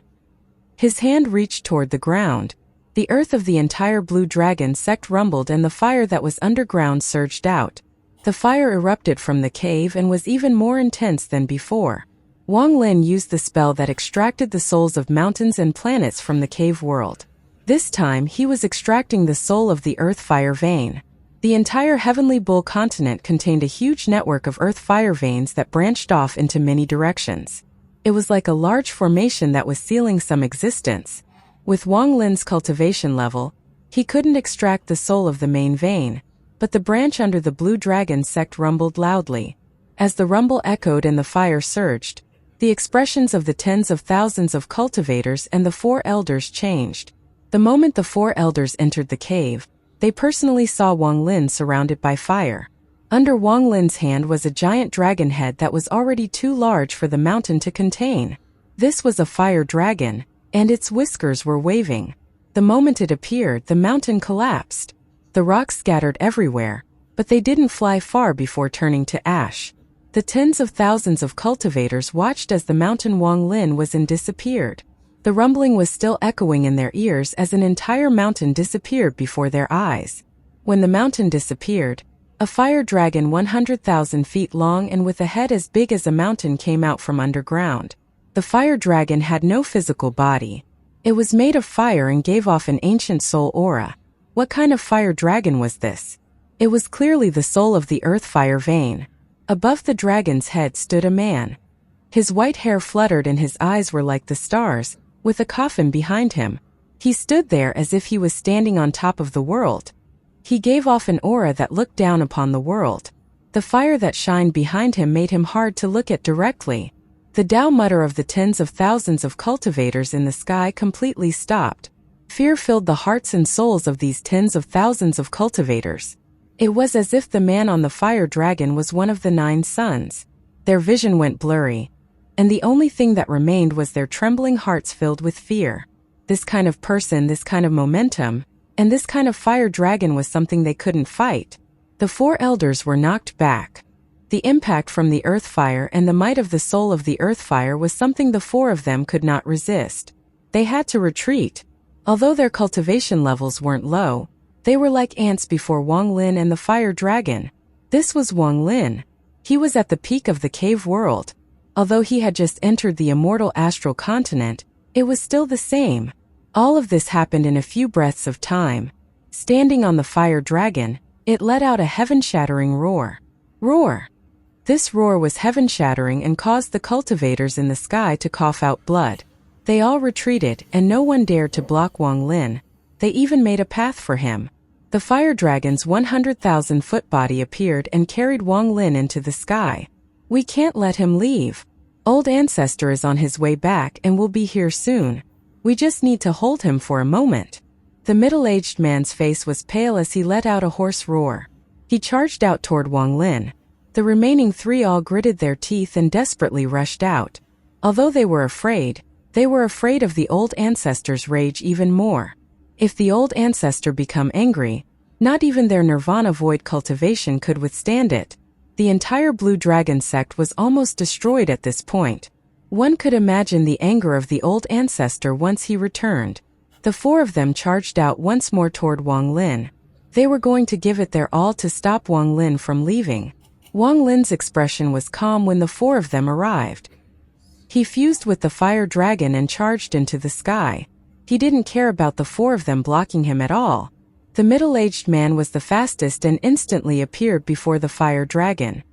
His hand reached toward the ground. The earth of the entire Blue Dragon Sect rumbled and the fire that was underground surged out. The fire erupted from the cave and was even more intense than before. Wang Lin used the spell that extracted the souls of mountains and planets from the cave world. This time, he was extracting the soul of the earth fire vein. The entire Heavenly Bull continent contained a huge network of earth fire veins that branched off into many directions. It was like a large formation that was sealing some existence. With Wang Lin's cultivation level, he couldn't extract the soul of the main vein, but the branch under the Blue Dragon Sect rumbled loudly. As the rumble echoed and the fire surged, the expressions of the tens of thousands of cultivators and the four elders changed. The moment the four elders entered the cave, they personally saw Wang Lin surrounded by fire. Under Wang Lin's hand was a giant dragon head that was already too large for the mountain to contain. This was a fire dragon, and its whiskers were waving. The moment it appeared, the mountain collapsed. The rocks scattered everywhere, but they didn't fly far before turning to ash. The tens of thousands of cultivators watched as the mountain Wang Lin was in disappeared. The rumbling was still echoing in their ears as an entire mountain disappeared before their eyes. When the mountain disappeared, a fire dragon 100,000 feet long and with a head as big as a mountain came out from underground. The fire dragon had no physical body. It was made of fire and gave off an ancient soul aura. What kind of fire dragon was this? It was clearly the soul of the earth fire vein. Above the dragon's head stood a man. His white hair fluttered and his eyes were like the stars, with a coffin behind him. He stood there as if he was standing on top of the world. He gave off an aura that looked down upon the world. The fire that shined behind him made him hard to look at directly. The Tao mutter of the tens of thousands of cultivators in the sky completely stopped. Fear filled the hearts and souls of these tens of thousands of cultivators. It was as if the man on the fire dragon was one of the 9 sons. Their vision went blurry, and the only thing that remained was their trembling hearts filled with fear. This kind of person, this kind of momentum, and this kind of fire dragon was something they couldn't fight. The 4 elders were knocked back. The impact from the earth fire and the might of the soul of the earth fire was something the 4 of them could not resist. They had to retreat. Although their cultivation levels weren't low, They were like ants before Wang Lin and the fire dragon. This was Wang Lin. He was at the peak of the cave world. Although he had just entered the immortal astral continent, it was still the same. All of this happened in a few breaths of time. Standing on the fire dragon, it let out a heaven-shattering roar. Roar! This roar was heaven-shattering and caused the cultivators in the sky to cough out blood. They all retreated, and no one dared to block Wang Lin. They even made a path for him. The fire dragon's 100,000-foot body appeared and carried Wang Lin into the sky. We can't let him leave. Old Ancestor is on his way back and will be here soon. We just need to hold him for a moment. The middle-aged man's face was pale as he let out a hoarse roar. He charged out toward Wang Lin. The remaining three all gritted their teeth and desperately rushed out. Although they were afraid of the old ancestor's rage even more. If the old ancestor become angry, not even their nirvana void cultivation could withstand it. The entire Blue Dragon sect was almost destroyed at this point. One could imagine the anger of the old ancestor once he returned. The four of them charged out once more toward Wang Lin. They were going to give it their all to stop Wang Lin from leaving. Wang Lin's expression was calm when the four of them arrived. He fused with the fire dragon and charged into the sky. He didn't care about the four of them blocking him at all. The middle-aged man was the fastest and instantly appeared before the fire dragon.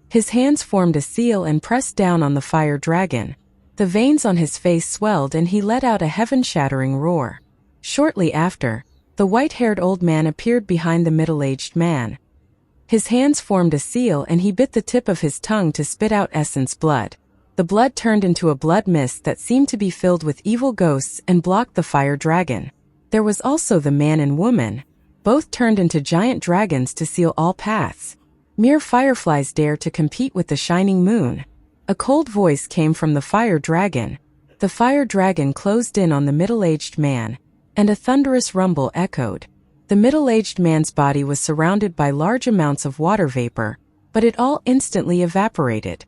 His hands formed a seal and pressed down on the fire dragon. The veins on his face swelled and he let out a heaven-shattering roar. Shortly after, the white-haired old man appeared behind the middle-aged man. His hands formed a seal and he bit the tip of his tongue to spit out essence blood. The blood turned into a blood mist that seemed to be filled with evil ghosts and blocked the fire dragon. There was also the man and woman. Both turned into giant dragons to seal all paths. Mere fireflies dare to compete with the shining moon. A cold voice came from the fire dragon. The fire dragon closed in on the middle-aged man, and a thunderous rumble echoed. The middle-aged man's body was surrounded by large amounts of water vapor, but it all instantly evaporated.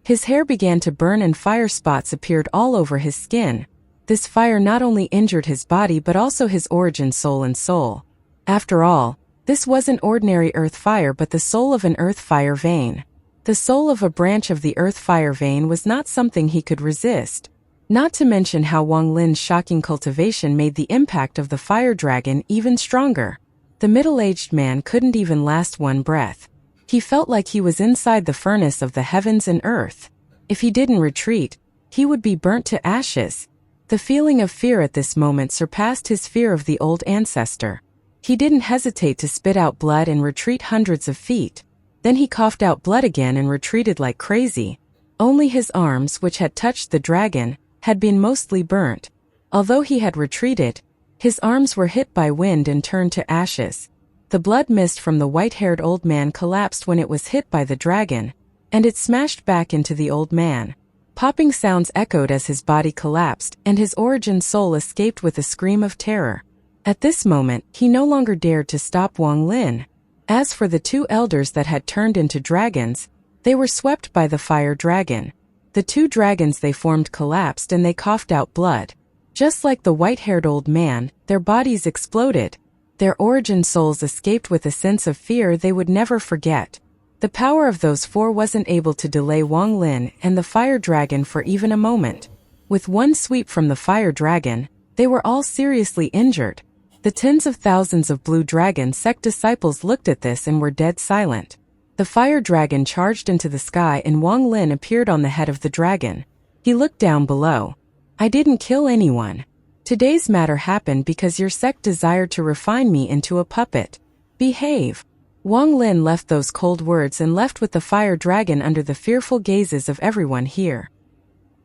His hair began to burn and fire spots appeared all over his skin. This fire not only injured his body but also his origin soul and soul. After all, this wasn't ordinary earth fire but the soul of an earth fire vein. The soul of a branch of the earth fire vein was not something he could resist. Not to mention how Wang Lin's shocking cultivation made the impact of the fire dragon even stronger. The middle-aged man couldn't even last one breath. He felt like he was inside the furnace of the heavens and earth. If he didn't retreat, he would be burnt to ashes. The feeling of fear at this moment surpassed his fear of the old ancestor. He didn't hesitate to spit out blood and retreat hundreds of feet. Then he coughed out blood again and retreated like crazy. Only his arms, which had touched the dragon, had been mostly burnt. Although he had retreated, his arms were hit by wind and turned to ashes. The blood mist from the white-haired old man collapsed when it was hit by the dragon, and it smashed back into the old man. Popping sounds echoed as his body collapsed, and his origin soul escaped with a scream of terror. At this moment, he no longer dared to stop Wang Lin. As for the two elders that had turned into dragons, they were swept by the fire dragon. The two dragons they formed collapsed and they coughed out blood. Just like the white-haired old man, their bodies exploded. Their origin souls escaped with a sense of fear they would never forget. The power of those four wasn't able to delay Wang Lin and the fire dragon for even a moment. With one sweep from the fire dragon, they were all seriously injured. The tens of thousands of Blue Dragon sect disciples looked at this and were dead silent. The fire dragon charged into the sky and Wang Lin appeared on the head of the dragon. He looked down below. I didn't kill anyone. Today's matter happened because your sect desired to refine me into a puppet. Behave. Wang Lin left those cold words and left with the fire dragon under the fearful gazes of everyone here.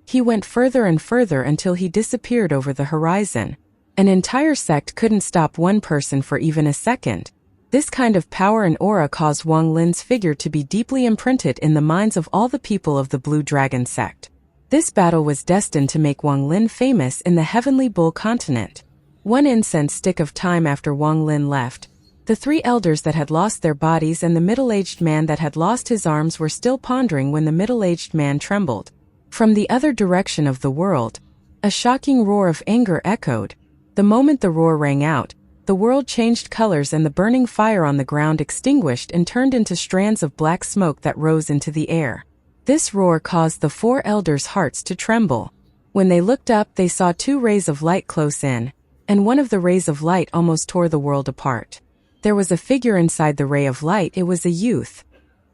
He went further and further until he disappeared over the horizon. An entire sect couldn't stop one person for even a second. This kind of power and aura caused Wang Lin's figure to be deeply imprinted in the minds of all the people of the Blue Dragon sect. This battle was destined to make Wang Lin famous in the Heavenly Bull continent. One incense stick of time after Wang Lin left, the three elders that had lost their bodies and the middle-aged man that had lost his arms were still pondering when the middle-aged man trembled. From the other direction of the world, a shocking roar of anger echoed. The moment the roar rang out, the world changed colors and the burning fire on the ground extinguished and turned into strands of black smoke that rose into the air. This roar caused the 4 elders' hearts to tremble. When they looked up, they saw 2 rays of light close in, and one of the rays of light almost tore the world apart. There was a figure inside the ray of light. It was a youth.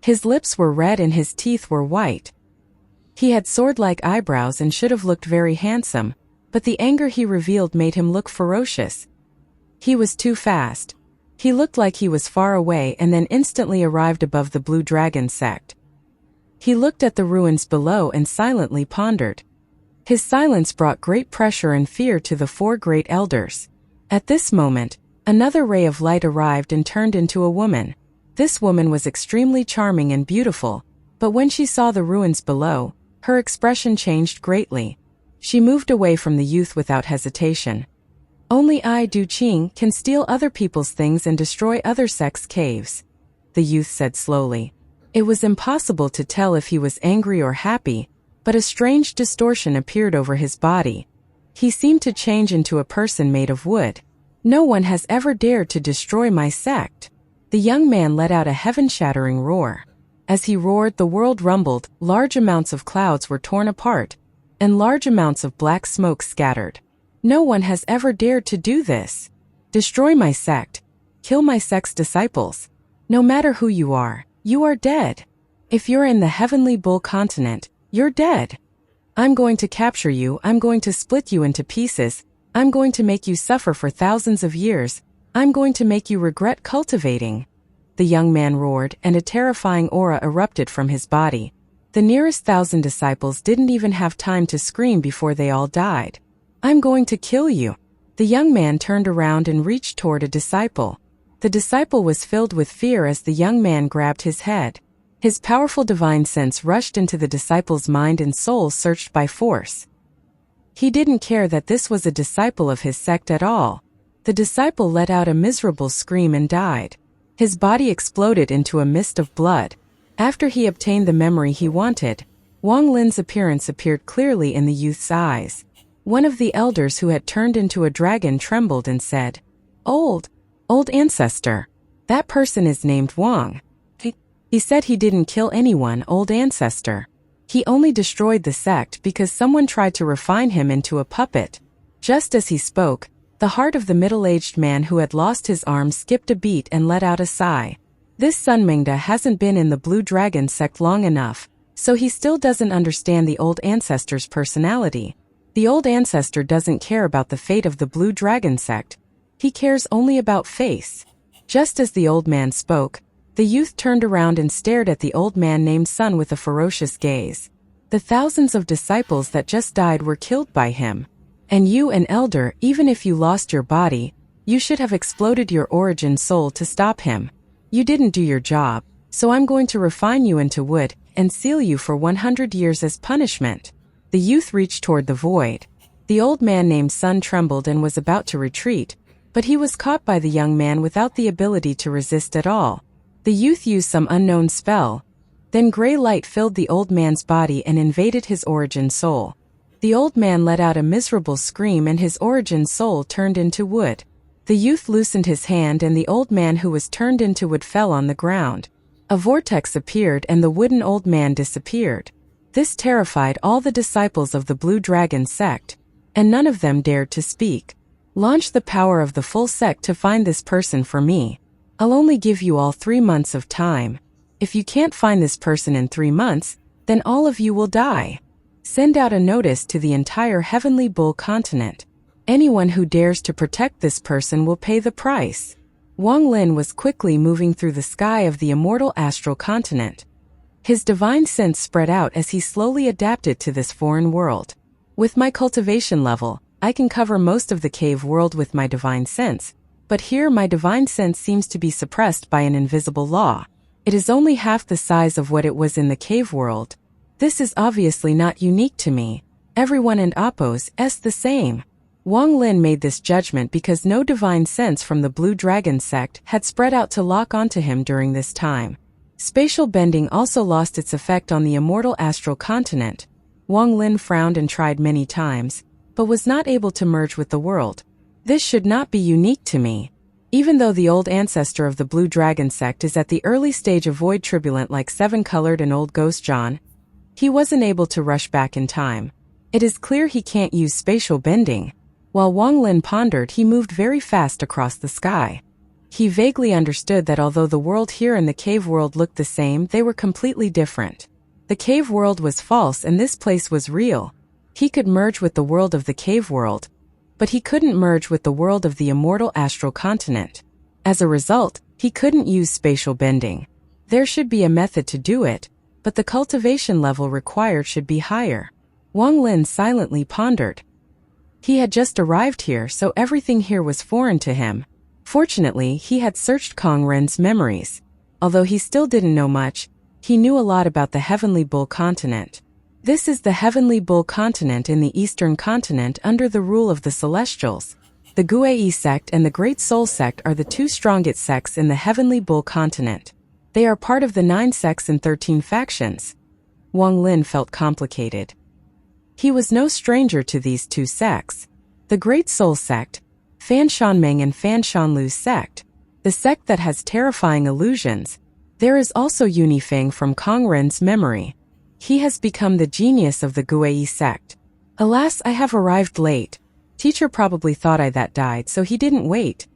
His lips were red and his teeth were white. He had sword-like eyebrows and should have looked very handsome, but the anger he revealed made him look ferocious. He was too fast. He looked like he was far away and then instantly arrived above the Blue Dragon sect. He looked at the ruins below and silently pondered. His silence brought great pressure and fear to the 4 great elders. At this moment, another ray of light arrived and turned into a woman. This woman was extremely charming and beautiful, but when she saw the ruins below, her expression changed greatly. She moved away from the youth without hesitation. Only I, Du Qing, can steal other people's things and destroy other sects' caves, the youth said slowly. It was impossible to tell if he was angry or happy, but a strange distortion appeared over his body. He seemed to change into a person made of wood. No one has ever dared to destroy my sect. The young man let out a heaven-shattering roar. As he roared, the world rumbled, large amounts of clouds were torn apart, and large amounts of black smoke scattered. No one has ever dared to do this. Destroy my sect. Kill my sect's disciples. No matter who you are dead. If you're in the Heavenly Bull continent, you're dead. I'm going to capture you. I'm going to split you into pieces. I'm going to make you suffer for thousands of years. I'm going to make you regret cultivating. The young man roared, and a terrifying aura erupted from his body. The nearest 1,000 disciples didn't even have time to scream before they all died. I'm going to kill you. The young man turned around and reached toward a disciple. The disciple was filled with fear as the young man grabbed his head. His powerful divine sense rushed into the disciple's mind and soul, searched by force. He didn't care that this was a disciple of his sect at all. The disciple let out a miserable scream and died. His body exploded into a mist of blood. After he obtained the memory he wanted, Wang Lin's appearance appeared clearly in the youth's eyes. One of the elders who had turned into a dragon trembled and said, Old ancestor. That person is named Wang. He said he didn't kill anyone, old ancestor. He only destroyed the sect because someone tried to refine him into a puppet. Just as he spoke, the heart of the middle-aged man who had lost his arm skipped a beat and let out a sigh. This Sun Mingda hasn't been in the Blue Dragon sect long enough, so he still doesn't understand the old ancestor's personality. The old ancestor doesn't care about the fate of the Blue Dragon sect. He cares only about face. Just as the old man spoke, the youth turned around and stared at the old man named Sun with a ferocious gaze. The thousands of disciples that just died were killed by him. And you, an elder, even if you lost your body, you should have exploded your origin soul to stop him. You didn't do your job, so I'm going to refine you into wood and seal you for 100 years as punishment. The youth reached toward the void. The old man named Sun trembled and was about to retreat, but he was caught by the young man without the ability to resist at all. The youth used some unknown spell. Then gray light filled the old man's body and invaded his origin soul. The old man let out a miserable scream and his origin soul turned into wood. The youth loosened his hand and the old man who was turned into wood fell on the ground. A vortex appeared and the wooden old man disappeared. This terrified all the disciples of the Blue Dragon sect, and none of them dared to speak. Launch the power of the full sect to find this person for me. I'll only give you all 3 months of time. If you can't find this person in 3 months, then all of you will die. Send out a notice to the entire Heavenly Bull continent. Anyone who dares to protect this person will pay the price. Wang Lin was quickly moving through the sky of the immortal astral continent. His divine sense spread out as he slowly adapted to this foreign world. With my cultivation level, I can cover most of the cave world with my divine sense, but here my divine sense seems to be suppressed by an invisible law. It is only half the size of what it was in the cave world. This is obviously not unique to me. Everyone in Appos is the same. Wang Lin made this judgment because no divine sense from the Blue Dragon sect had spread out to lock onto him during this time. Spatial bending also lost its effect on the immortal astral continent. Wang Lin frowned and tried many times, but was not able to merge with the world. This should not be unique to me. Even though the old ancestor of the Blue Dragon sect is at the early stage of void turbulent like Seven-Colored and Old Ghost John, he wasn't able to rush back in time. It is clear he can't use spatial bending. While Wang Lin pondered, he moved very fast across the sky. He vaguely understood that although the world here and the cave world looked the same, they were completely different. The cave world was false and this place was real. He could merge with the world of the cave world, but he couldn't merge with the world of the immortal astral continent. As a result, he couldn't use spatial bending. There should be a method to do it, but the cultivation level required should be higher. Wang Lin silently pondered. He had just arrived here, so everything here was foreign to him. Fortunately, he had searched Kong Ren's memories. Although he still didn't know much, he knew a lot about the Heavenly Bull continent. This is the Heavenly Bull continent in the Eastern continent under the rule of the Celestials. The Guei sect and the Great Soul sect are the two strongest sects in the Heavenly Bull continent. They are part of the 9 sects and 13 factions. Wang Lin felt complicated. He was no stranger to these two sects. The Great Soul sect, Fan Shanmeng and Fan Shanlu's sect, the sect that has terrifying illusions. There is also Yunifeng from Kong Ren's memory. He has become the genius of the Guei sect. Alas, I have arrived late. Teacher probably thought I that died, so he didn't wait.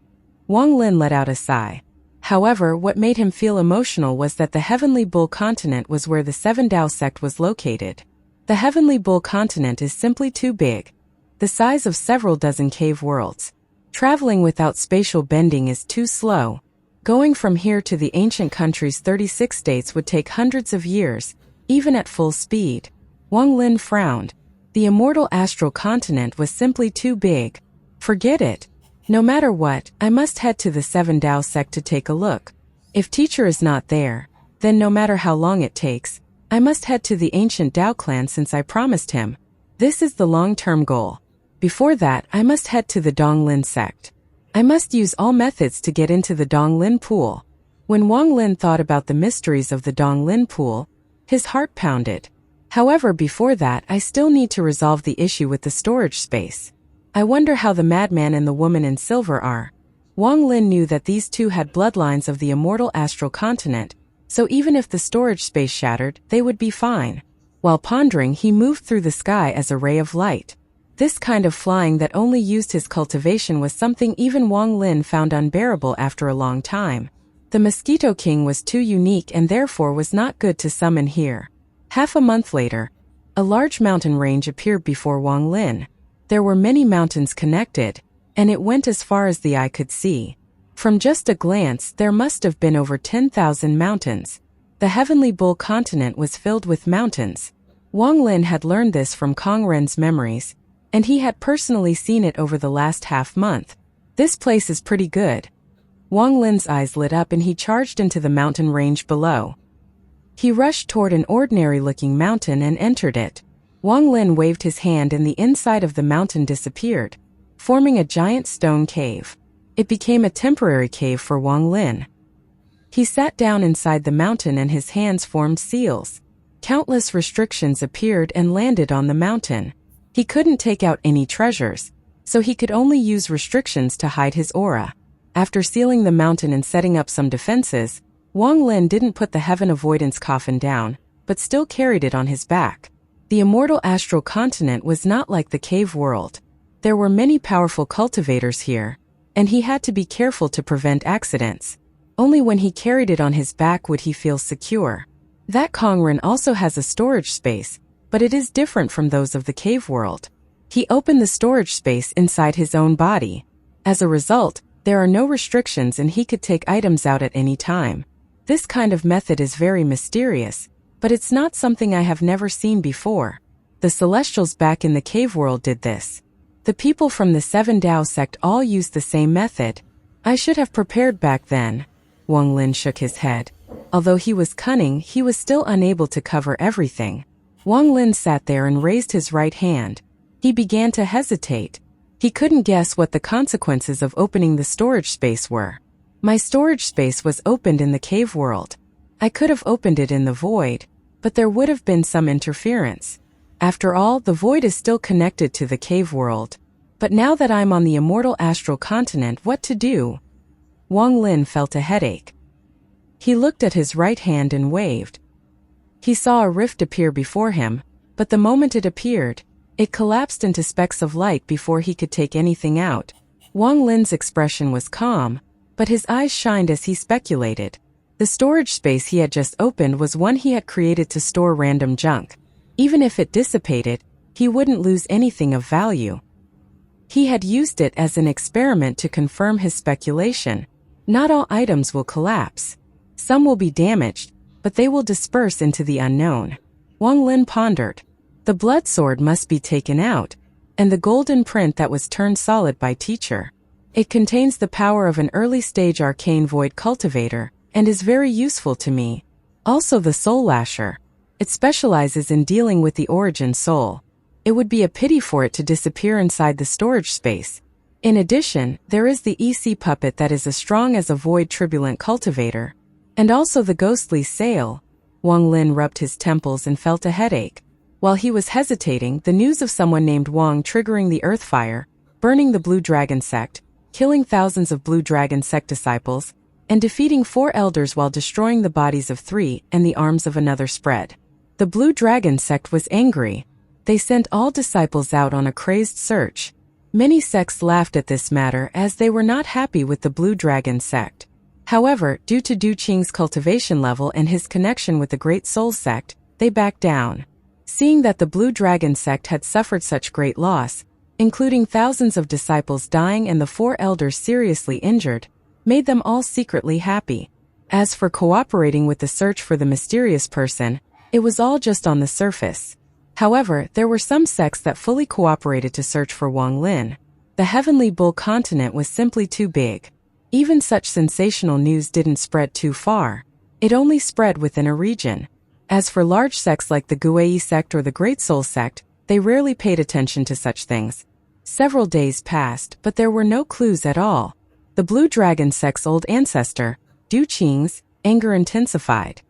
Wang Lin let out a sigh. However, what made him feel emotional was that the Heavenly Bull continent was where the Seven Dao sect was located. The Heavenly Bull continent is simply too big, the size of several dozen cave worlds. Traveling without spatial bending is too slow. Going from here to the ancient country's 36 states would take hundreds of years, even at full speed. Wang Lin frowned. The immortal astral continent was simply too big. Forget it. No matter what, I must head to the Seven Dao sect to take a look. If teacher is not there, then no matter how long it takes, I must head to the ancient Dao clan since I promised him. This is the long-term goal. Before that, I must head to the Donglin sect. I must use all methods to get into the Donglin pool. When Wang Lin thought about the mysteries of the Donglin pool, his heart pounded. However, before that, I still need to resolve the issue with the storage space. I wonder how the madman and the woman in silver are. Wang Lin knew that these two had bloodlines of the immortal astral continent, so even if the storage space shattered, they would be fine. While pondering, he moved through the sky as a ray of light. This kind of flying that only used his cultivation was something even Wang Lin found unbearable after a long time. The Mosquito King was too unique and therefore was not good to summon here. Half a month later, a large mountain range appeared before Wang Lin. There were many mountains connected, and it went as far as the eye could see. From just a glance, there must have been over 10,000 mountains. The Heavenly Bull continent was filled with mountains. Wang Lin had learned this from Kong Ren's memories, and he had personally seen it over the last half-month. This place is pretty good. Wang Lin's eyes lit up and he charged into the mountain range below. He rushed toward an ordinary-looking mountain and entered it. Wang Lin waved his hand and the inside of the mountain disappeared, forming a giant stone cave. It became a temporary cave for Wang Lin. He sat down inside the mountain and his hands formed seals. Countless restrictions appeared and landed on the mountain. He couldn't take out any treasures, so he could only use restrictions to hide his aura. After sealing the mountain and setting up some defenses, Wang Lin didn't put the heaven avoidance coffin down, but still carried it on his back. The immortal astral continent was not like the cave world. There were many powerful cultivators here, and he had to be careful to prevent accidents. Only when he carried it on his back would he feel secure. That Kongren also has a storage space, but it is different from those of the cave world. He opened the storage space inside his own body. As a result, there are no restrictions and he could take items out at any time. This kind of method is very mysterious, but it's not something I have never seen before. The Celestials back in the cave world did this. The people from the Seven Dao sect all used the same method. I should have prepared back then. Wang Lin shook his head. Although he was cunning, he was still unable to cover everything. Wang Lin sat there and raised his right hand. He began to hesitate. He couldn't guess what the consequences of opening the storage space were. My storage space was opened in the cave world. I could have opened it in the void, but there would have been some interference. After all, the void is still connected to the cave world. But now that I'm on the immortal astral continent, what to do? Wang Lin felt a headache. He looked at his right hand and waved. He saw a rift appear before him, but the moment it appeared, it collapsed into specks of light before he could take anything out. Wang Lin's expression was calm, but his eyes shined as he speculated. The storage space he had just opened was one he had created to store random junk. Even if it dissipated, he wouldn't lose anything of value. He had used it as an experiment to confirm his speculation. Not all items will collapse. Some will be damaged, but they will disperse into the unknown. Wang Lin pondered. The blood sword must be taken out, and the golden print that was turned solid by teacher. It contains the power of an early-stage arcane void cultivator, and is very useful to me. Also the soul lasher. It specializes in dealing with the origin soul. It would be a pity for it to disappear inside the storage space. In addition, there is the EC puppet that is as strong as a void turbulent cultivator. And also the ghostly sail. Wang Lin rubbed his temples and felt a headache. While he was hesitating, the news of someone named Wang triggering the earth fire, burning the Blue Dragon sect, killing thousands of Blue Dragon sect disciples, and defeating 4 elders while destroying the bodies of 3 and the arms of another spread. The Blue Dragon sect was angry. They sent all disciples out on a crazed search. Many sects laughed at this matter as they were not happy with the Blue Dragon sect. However, due to Du Qing's cultivation level and his connection with the Great Soul sect, they backed down. Seeing that the Blue Dragon sect had suffered such great loss, including thousands of disciples dying and the 4 elders seriously injured, made them all secretly happy. As for cooperating with the search for the mysterious person, it was all just on the surface. However, there were some sects that fully cooperated to search for Wang Lin. The Heavenly Bull continent was simply too big. Even such sensational news didn't spread too far. It only spread within a region. As for large sects like the Guei sect or the Great Soul sect, they rarely paid attention to such things. Several days passed, but there were no clues at all. The Blue Dragon sect's old ancestor, Du Qing's, anger intensified.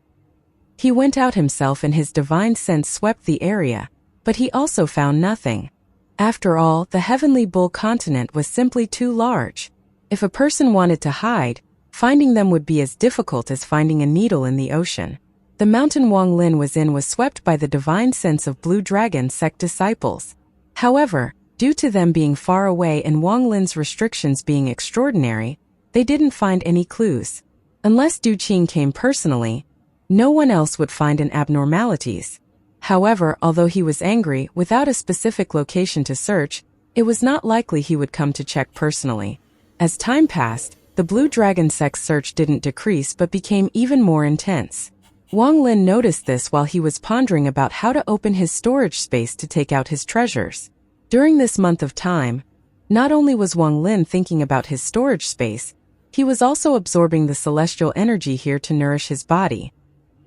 He went out himself and his divine sense swept the area, but he also found nothing. After all, the Heavenly Bull continent was simply too large. If a person wanted to hide, finding them would be as difficult as finding a needle in the ocean. The mountain Wang Lin was in was swept by the divine sense of Blue Dragon sect disciples. However, due to them being far away and Wang Lin's restrictions being extraordinary, they didn't find any clues. Unless Du Qing came personally, no one else would find an abnormalities. However, although he was angry, without a specific location to search, it was not likely he would come to check personally. As time passed, the Blue Dragon sect's search didn't decrease but became even more intense. Wang Lin noticed this while he was pondering about how to open his storage space to take out his treasures. During this month of time, not only was Wang Lin thinking about his storage space, he was also absorbing the celestial energy here to nourish his body.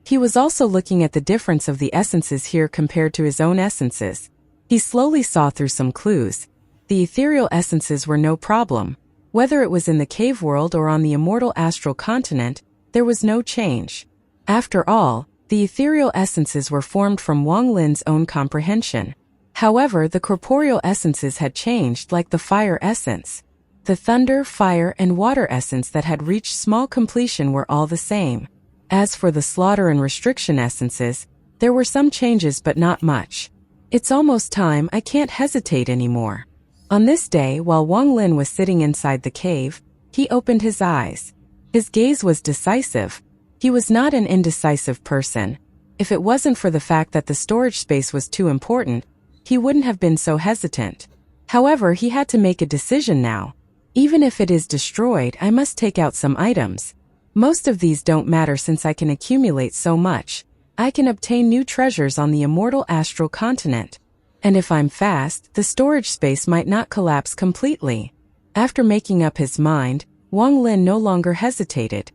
He was also looking at the difference of the essences here compared to his own essences. He slowly saw through some clues. The ethereal essences were no problem. Whether it was in the cave world or on the immortal astral continent, there was no change. After all, the ethereal essences were formed from Wang Lin's own comprehension. However, the corporeal essences had changed, like the fire essence. The thunder, fire, and water essence that had reached small completion were all the same. As for the slaughter and restriction essences, there were some changes but not much. It's almost time, I can't hesitate anymore. On this day, while Wang Lin was sitting inside the cave, he opened his eyes. His gaze was decisive. He was not an indecisive person. If it wasn't for the fact that the storage space was too important, he wouldn't have been so hesitant. However, he had to make a decision now. Even if it is destroyed, I must take out some items. Most of these don't matter since I can accumulate so much. I can obtain new treasures on the immortal astral continent. And if I'm fast, the storage space might not collapse completely. After making up his mind, Wang Lin no longer hesitated.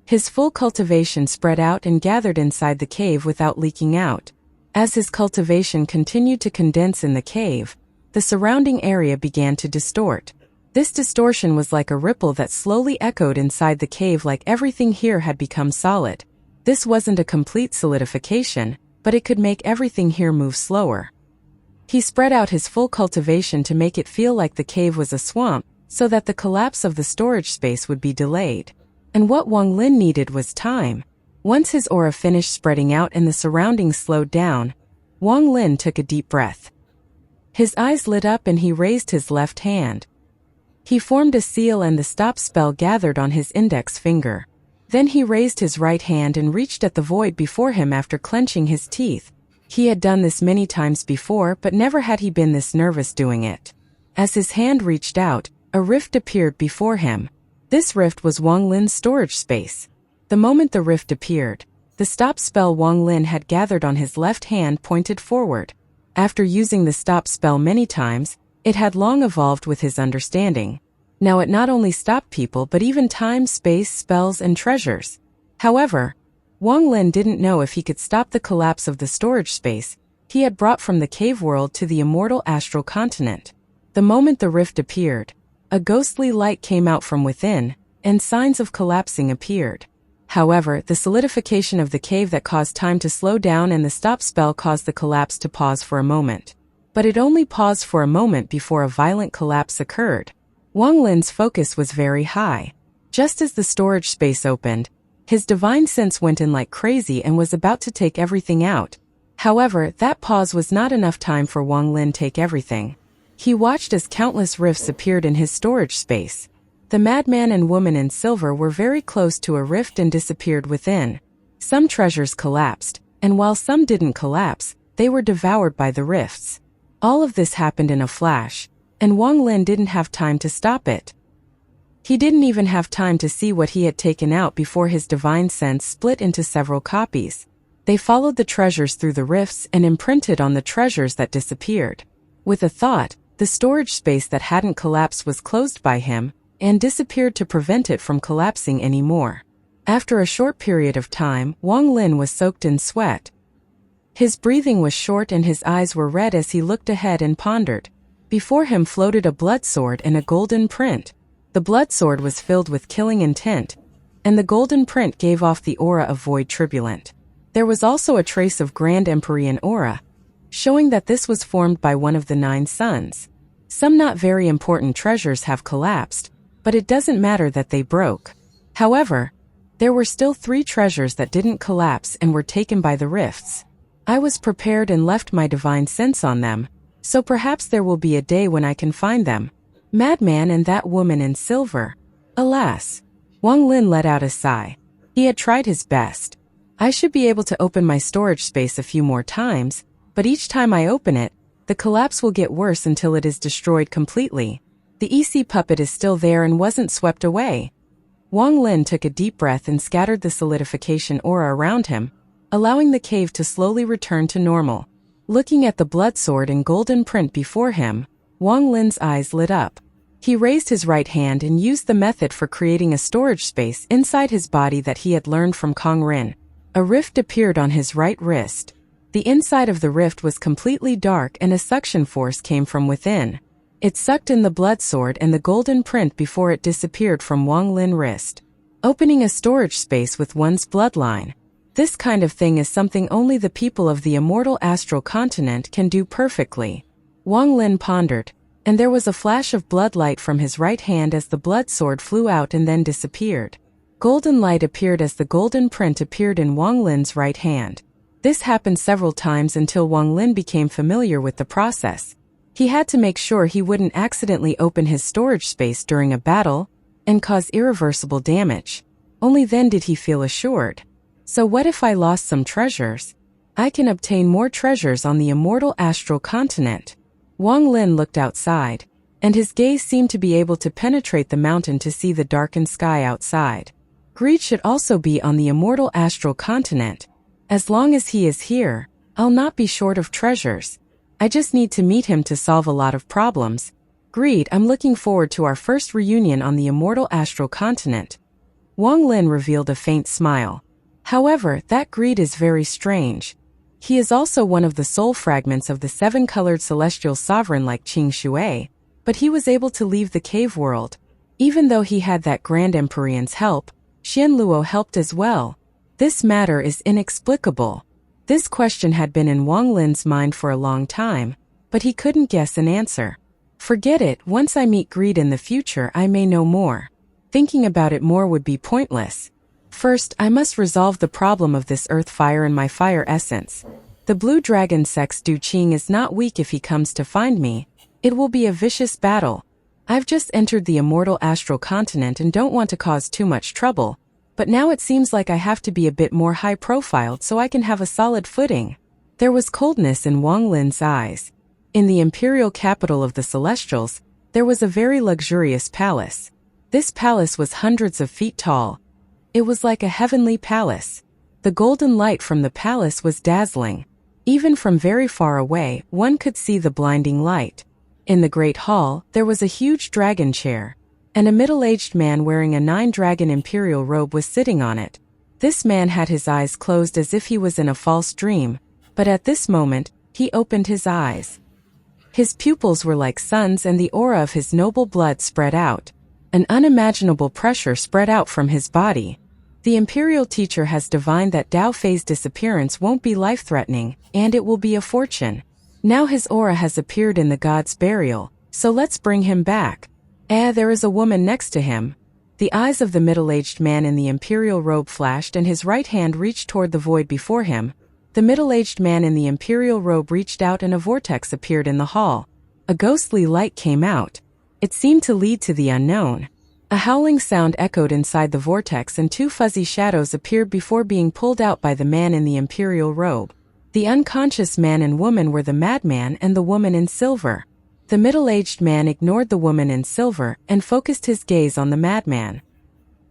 His full cultivation spread out and gathered inside the cave without leaking out. As his cultivation continued to condense in the cave, the surrounding area began to distort. This distortion was like a ripple that slowly echoed inside the cave, like everything here had become solid. This wasn't a complete solidification, but it could make everything here move slower. He spread out his full cultivation to make it feel like the cave was a swamp, so that the collapse of the storage space would be delayed. And what Wang Lin needed was time. Once his aura finished spreading out and the surroundings slowed down, Wang Lin took a deep breath. His eyes lit up and he raised his left hand. He formed a seal and the stop spell gathered on his index finger. Then he raised his right hand and reached at the void before him after clenching his teeth. He had done this many times before, but never had he been this nervous doing it. As his hand reached out, a rift appeared before him. This rift was Wang Lin's storage space. The moment the rift appeared, the stop spell Wang Lin had gathered on his left hand pointed forward. After using the stop spell many times, it had long evolved with his understanding. Now it not only stopped people but even time, space, spells, and treasures. However, Wang Lin didn't know if he could stop the collapse of the storage space he had brought from the cave world to the immortal astral continent. The moment the rift appeared, a ghostly light came out from within, and signs of collapsing appeared. However, the solidification of the cave that caused time to slow down and the stop spell caused the collapse to pause for a moment. But it only paused for a moment before a violent collapse occurred. Wang Lin's focus was very high. Just as the storage space opened, his divine sense went in like crazy and was about to take everything out. However, that pause was not enough time for Wang Lin to take everything. He watched as countless rifts appeared in his storage space. The madman and woman in silver were very close to a rift and disappeared within. Some treasures collapsed, and while some didn't collapse, they were devoured by the rifts. All of this happened in a flash, and Wang Lin didn't have time to stop it. He didn't even have time to see what he had taken out before his divine sense split into several copies. They followed the treasures through the rifts and imprinted on the treasures that disappeared. With a thought, the storage space that hadn't collapsed was closed by him, and disappeared to prevent it from collapsing anymore. After a short period of time, Wang Lin was soaked in sweat. His breathing was short and his eyes were red as he looked ahead and pondered. Before him floated a blood sword and a golden print. The blood sword was filled with killing intent, and the golden print gave off the aura of void turbulent. There was also a trace of grand empyrean aura, showing that this was formed by one of the 9 suns. Some not very important treasures have collapsed, but it doesn't matter that they broke. However, there were still 3 treasures that didn't collapse and were taken by the rifts. I was prepared and left my divine sense on them, so perhaps there will be a day when I can find them. Madman and that woman in silver. Alas! Wang Lin let out a sigh. He had tried his best. I should be able to open my storage space a few more times, but each time I open it, the collapse will get worse until it is destroyed completely. The EC puppet is still there and wasn't swept away. Wang Lin took a deep breath and scattered the solidification aura around him, allowing the cave to slowly return to normal. Looking at the blood sword and golden print before him, Wang Lin's eyes lit up. He raised his right hand and used the method for creating a storage space inside his body that he had learned from Kong Rin. A rift appeared on his right wrist. The inside of the rift was completely dark and a suction force came from within. It sucked in the blood sword and the golden print before it disappeared from Wang Lin's wrist. Opening a storage space with one's bloodline. This kind of thing is something only the people of the immortal astral continent can do perfectly. Wang Lin pondered, and there was a flash of blood light from his right hand as the blood sword flew out and then disappeared. Golden light appeared as the golden print appeared in Wang Lin's right hand. This happened several times until Wang Lin became familiar with the process. He had to make sure he wouldn't accidentally open his storage space during a battle and cause irreversible damage. Only then did he feel assured. So what if I lost some treasures? I can obtain more treasures on the immortal astral continent. Wang Lin looked outside, and his gaze seemed to be able to penetrate the mountain to see the darkened sky outside. Greed should also be on the immortal astral continent. As long as he is here, I'll not be short of treasures. I just need to meet him to solve a lot of problems. Greed, I'm looking forward to our first reunion on the immortal astral continent. Wang Lin revealed a faint smile. However, that Greed is very strange. He is also one of the soul fragments of the 7-colored celestial sovereign like Qing Shui, but he was able to leave the cave world. Even though he had that Grand Empyrean's help, Xian Luo helped as well. This matter is inexplicable. This question had been in Wang Lin's mind for a long time, but he couldn't guess an answer. Forget it, once I meet greed in the future I may know more. Thinking about it more would be pointless. First, I must resolve the problem of this earth fire and my fire essence. The blue dragon Sex Du Qing is not weak if he comes to find me. It will be a vicious battle. I've just entered the immortal astral continent and don't want to cause too much trouble, but now it seems like I have to be a bit more high-profiled so I can have a solid footing. There was coldness in Wang Lin's eyes. In the imperial capital of the Celestials, there was a very luxurious palace. This palace was hundreds of feet tall. It was like a heavenly palace. The golden light from the palace was dazzling. Even from very far away, one could see the blinding light. In the great hall, there was a huge dragon chair, and a middle-aged man wearing a 9-dragon imperial robe was sitting on it. This man had his eyes closed as if he was in a false dream, but at this moment, he opened his eyes. His pupils were like suns and the aura of his noble blood spread out. An unimaginable pressure spread out from his body. The imperial teacher has divined that Dao Fei's disappearance won't be life-threatening, and it will be a fortune. Now his aura has appeared in the god's burial, so let's bring him back. There is a woman next to him. The eyes of the middle-aged man in the imperial robe flashed and his right hand reached toward the void before him. The middle-aged man in the imperial robe reached out and a vortex appeared in the hall. A ghostly light came out. It seemed to lead to the unknown. A howling sound echoed inside the vortex and 2 fuzzy shadows appeared before being pulled out by the man in the imperial robe. The unconscious man and woman were the madman and the woman in silver. The middle-aged man ignored the woman in silver and focused his gaze on the madman.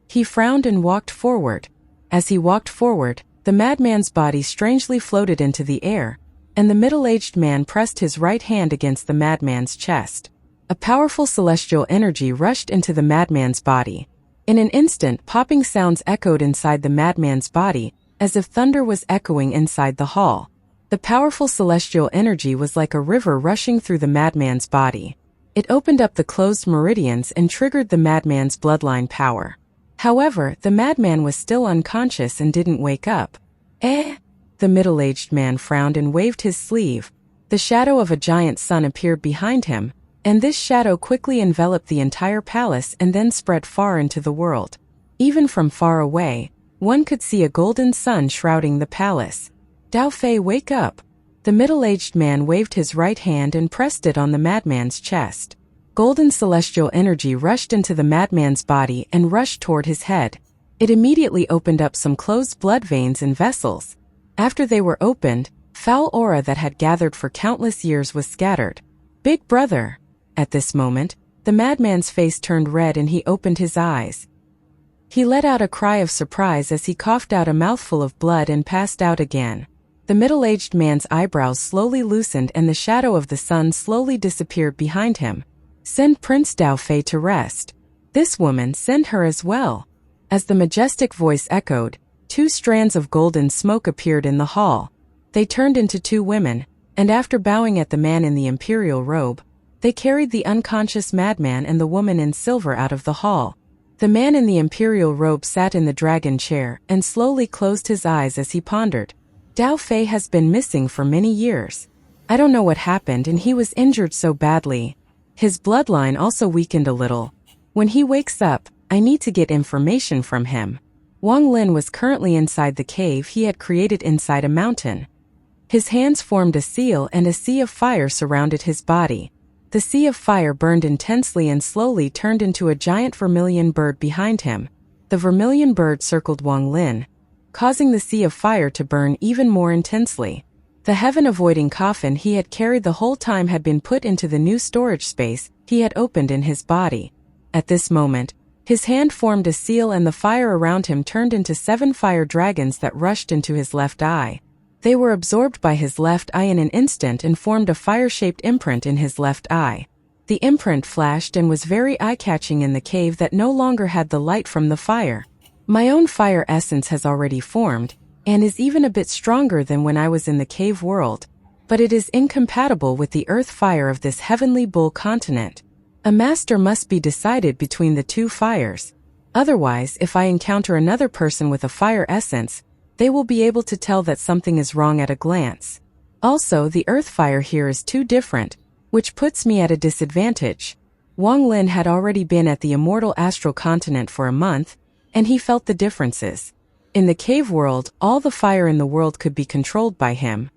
He frowned and walked forward. As he walked forward, the madman's body strangely floated into the air, and the middle-aged man pressed his right hand against the madman's chest. A powerful celestial energy rushed into the madman's body. In an instant, popping sounds echoed inside the madman's body, as if thunder was echoing inside the hall. The powerful celestial energy was like a river rushing through the madman's body. It opened up the closed meridians and triggered the madman's bloodline power. However, the madman was still unconscious and didn't wake up. The middle-aged man frowned and waved his sleeve. The shadow of a giant sun appeared behind him, and this shadow quickly enveloped the entire palace and then spread far into the world. Even from far away, one could see a golden sun shrouding the palace. Dao Fei, wake up! The middle-aged man waved his right hand and pressed it on the madman's chest. Golden celestial energy rushed into the madman's body and rushed toward his head. It immediately opened up some closed blood veins and vessels. After they were opened, foul aura that had gathered for countless years was scattered. Big brother! At this moment, the madman's face turned red and he opened his eyes. He let out a cry of surprise as he coughed out a mouthful of blood and passed out again. The middle-aged man's eyebrows slowly loosened and the shadow of the sun slowly disappeared behind him. Send Prince Dao Fei to rest. This woman, send her as well. As the majestic voice echoed, 2 strands of golden smoke appeared in the hall. They turned into 2 women, and after bowing at the man in the imperial robe, they carried the unconscious madman and the woman in silver out of the hall. The man in the imperial robe sat in the dragon chair and slowly closed his eyes as he pondered. Dao Fei has been missing for many years. I don't know what happened and he was injured so badly. His bloodline also weakened a little. When he wakes up, I need to get information from him. Wang Lin was currently inside the cave he had created inside a mountain. His hands formed a seal and a sea of fire surrounded his body. The sea of fire burned intensely and slowly turned into a giant vermilion bird behind him. The vermilion bird circled Wang Lin, causing the sea of fire to burn even more intensely. The heaven-avoiding coffin he had carried the whole time had been put into the new storage space he had opened in his body. At this moment, his hand formed a seal and the fire around him turned into 7 fire dragons that rushed into his left eye. They were absorbed by his left eye in an instant and formed a fire-shaped imprint in his left eye. The imprint flashed and was very eye-catching in the cave that no longer had the light from the fire. My own fire essence has already formed, and is even a bit stronger than when I was in the cave world, but it is incompatible with the earth fire of this heavenly bull continent. A master must be decided between the 2 fires. Otherwise, if I encounter another person with a fire essence, they will be able to tell that something is wrong at a glance. Also, the earth fire here is too different. which puts me at a disadvantage. Wang Lin had already been at the immortal astral continent for a month, and he felt the differences. In the cave world, all the fire in the world could be controlled by him.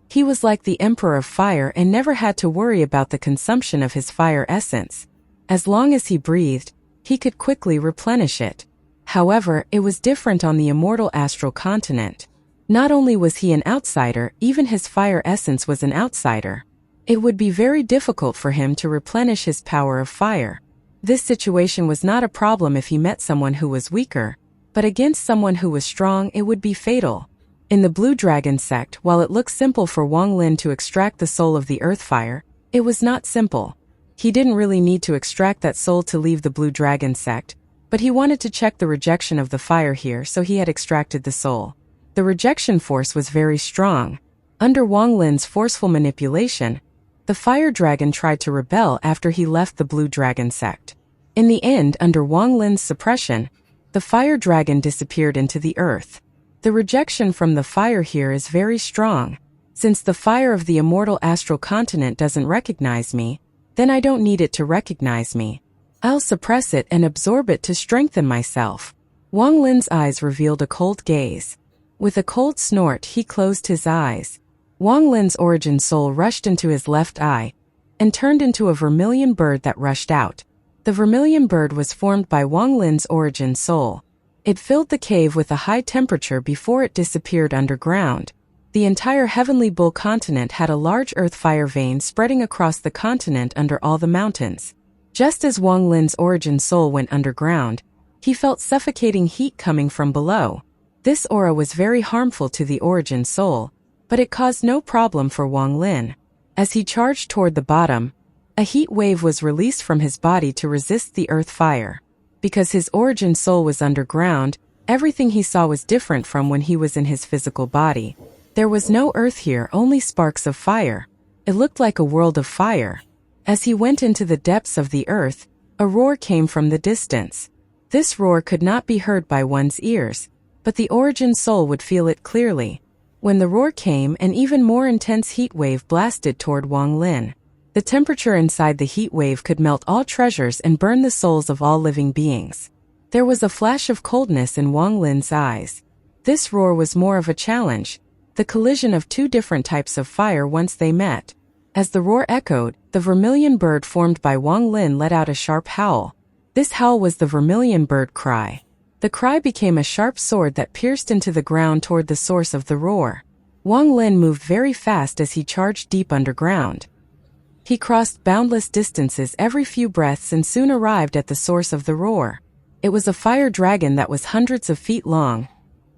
He was like the Emperor of Fire and never had to worry about the consumption of his fire essence. As long as he breathed, he could quickly replenish it. However, it was different on the immortal astral continent. Not only was he an outsider, even his fire essence was an outsider. It would be very difficult for him to replenish his power of fire. This situation was not a problem if he met someone who was weaker, but against someone who was strong it would be fatal. In the Blue Dragon sect, while it looked simple for Wang Lin to extract the soul of the earth fire, it was not simple. He didn't really need to extract that soul to leave the Blue Dragon sect, but he wanted to check the rejection of the fire here, so he had extracted the soul. The rejection force was very strong. Under Wang Lin's forceful manipulation, the fire dragon tried to rebel after he left the Blue Dragon sect. In the end, under Wang Lin's suppression, the fire dragon disappeared into the earth. The rejection from the fire here is very strong. Since the fire of the immortal astral continent doesn't recognize me, then I don't need it to recognize me. I'll suppress it and absorb it to strengthen myself. Wang Lin's eyes revealed a cold gaze. With a cold snort, he closed his eyes. Wang Lin's origin soul rushed into his left eye and turned into a vermilion bird that rushed out. The vermilion bird was formed by Wang Lin's origin soul. It filled the cave with a high temperature before it disappeared underground. The entire Heavenly Bull continent had a large earth fire vein spreading across the continent under all the mountains. Just as Wang Lin's origin soul went underground, he felt suffocating heat coming from below. This aura was very harmful to the origin soul, but it caused no problem for Wang Lin. As he charged toward the bottom, a heat wave was released from his body to resist the earth fire. Because his origin soul was underground, everything he saw was different from when he was in his physical body. There was no earth here, only sparks of fire. It looked like a world of fire. As he went into the depths of the earth, a roar came from the distance. This roar could not be heard by one's ears, but the origin soul would feel it clearly. When the roar came, an even more intense heat wave blasted toward Wang Lin. The temperature inside the heat wave could melt all treasures and burn the souls of all living beings. There was a flash of coldness in Wang Lin's eyes. This roar was more of a challenge, the collision of two different types of fire once they met. As the roar echoed, the vermilion bird formed by Wang Lin let out a sharp howl. This howl was the vermilion bird cry. The cry became a sharp sword that pierced into the ground toward the source of the roar. Wang Lin moved very fast as he charged deep underground. He crossed boundless distances every few breaths and soon arrived at the source of the roar. It was a fire dragon that was hundreds of feet long,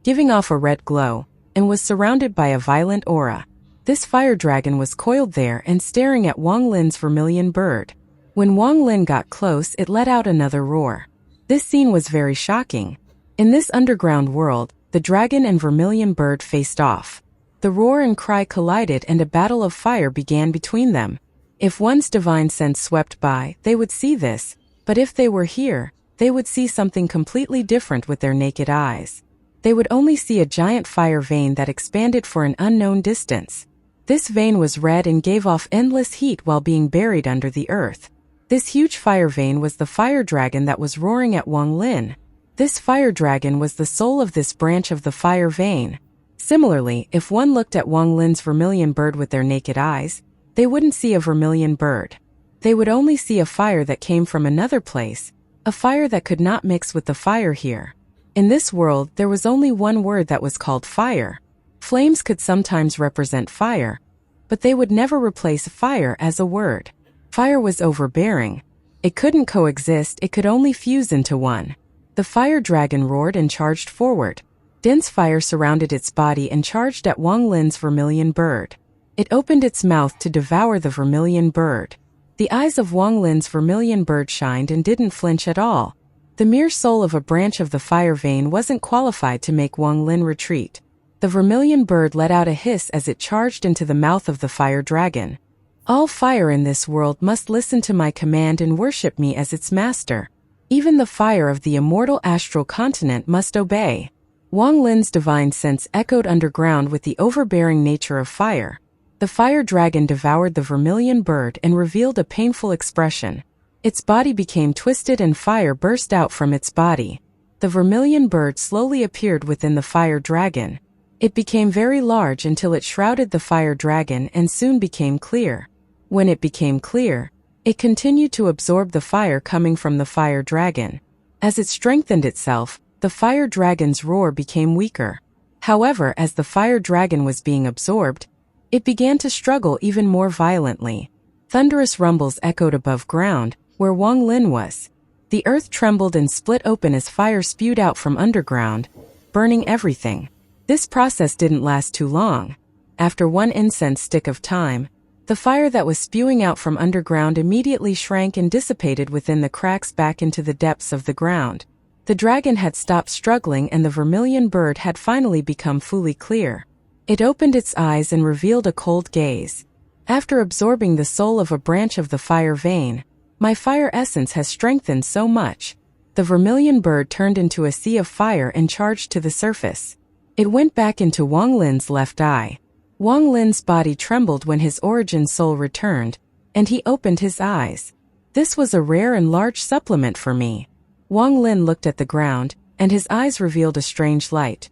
giving off a red glow, and was surrounded by a violent aura. This fire dragon was coiled there and staring at Wang Lin's vermilion bird. When Wang Lin got close, it let out another roar. This scene was very shocking. In this underground world, the dragon and vermilion bird faced off. The roar and cry collided and a battle of fire began between them. If one's divine sense swept by, they would see this, but if they were here, they would see something completely different with their naked eyes. They would only see a giant fire vein that expanded for an unknown distance. This vein was red and gave off endless heat while being buried under the earth. This huge fire vein was the fire dragon that was roaring at Wang Lin. This fire dragon was the soul of this branch of the fire vein. Similarly, if one looked at Wang Lin's vermilion bird with their naked eyes, they wouldn't see a vermilion bird. They would only see a fire that came from another place, a fire that could not mix with the fire here. In this world, there was only one word that was called fire. Flames could sometimes represent fire, but they would never replace fire as a word. Fire was overbearing. It couldn't coexist, it could only fuse into one. The fire dragon roared and charged forward. Dense fire surrounded its body and charged at Wang Lin's vermilion bird. It opened its mouth to devour the vermilion bird. The eyes of Wang Lin's vermilion bird shined and didn't flinch at all. The mere soul of a branch of the fire vein wasn't qualified to make Wang Lin retreat. The vermilion bird let out a hiss as it charged into the mouth of the fire dragon. All fire in this world must listen to my command and worship me as its master. Even the fire of the immortal astral continent must obey. Wang Lin's divine sense echoed underground with the overbearing nature of fire. The fire dragon devoured the vermilion bird and revealed a painful expression. Its body became twisted and fire burst out from its body. The vermilion bird slowly appeared within the fire dragon. It became very large until it shrouded the fire dragon and soon became clear. When it became clear, it continued to absorb the fire coming from the fire dragon. As it strengthened itself, the fire dragon's roar became weaker. However, as the fire dragon was being absorbed, it began to struggle even more violently. Thunderous rumbles echoed above ground, where Wang Lin was. The earth trembled and split open as fire spewed out from underground, burning everything. This process didn't last too long. After one incense stick of time, the fire that was spewing out from underground immediately shrank and dissipated within the cracks back into the depths of the ground. The dragon had stopped struggling and the vermilion bird had finally become fully clear. It opened its eyes and revealed a cold gaze. After absorbing the soul of a branch of the fire vein, my fire essence has strengthened so much. The vermilion bird turned into a sea of fire and charged to the surface. It went back into Wang Lin's left eye. Wang Lin's body trembled when his origin soul returned, and he opened his eyes. This was a rare and large supplement for me. Wang Lin looked at the ground, and his eyes revealed a strange light.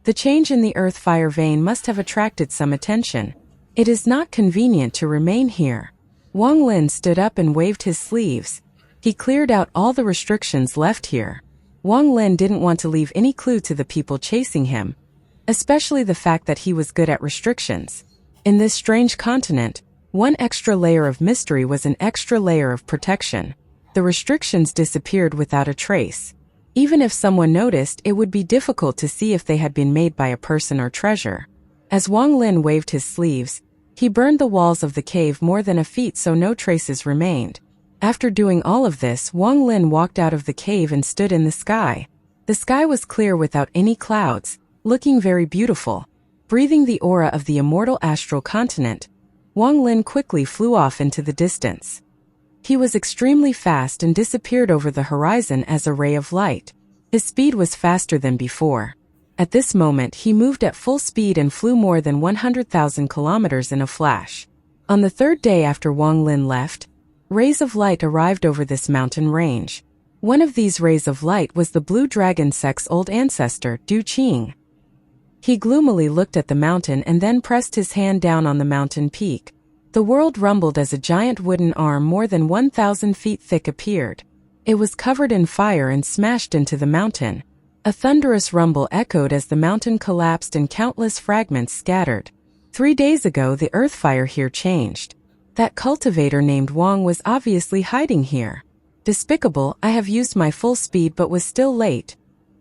The change in the earth fire vein must have attracted some attention. It is not convenient to remain here. Wang Lin stood up and waved his sleeves. He cleared out all the restrictions left here. Wang Lin didn't want to leave any clue to the people chasing him, especially the fact that he was good at restrictions. In this strange continent, one extra layer of mystery was an extra layer of protection. The restrictions disappeared without a trace. Even if someone noticed, it would be difficult to see if they had been made by a person or treasure. As Wang Lin waved his sleeves, he burned the walls of the cave more than a feet so no traces remained. After doing all of this, Wang Lin walked out of the cave and stood in the sky. The sky was clear without any clouds, looking very beautiful. Breathing the aura of the immortal astral continent, Wang Lin quickly flew off into the distance. He was extremely fast and disappeared over the horizon as a ray of light. His speed was faster than before. At this moment, he moved at full speed and flew more than 100,000 kilometers in a flash. On the third day after Wang Lin left, rays of light arrived over this mountain range. One of these rays of light was the blue dragon sect's old ancestor, Du Qing. He gloomily looked at the mountain and then pressed his hand down on the mountain peak. The world rumbled as a giant wooden arm more than 1,000 feet thick appeared. It was covered in fire and smashed into the mountain. A thunderous rumble echoed as the mountain collapsed and countless fragments scattered. 3 days ago, the earth fire here changed. That cultivator named Wang was obviously hiding here. Despicable, I have used my full speed but was still late.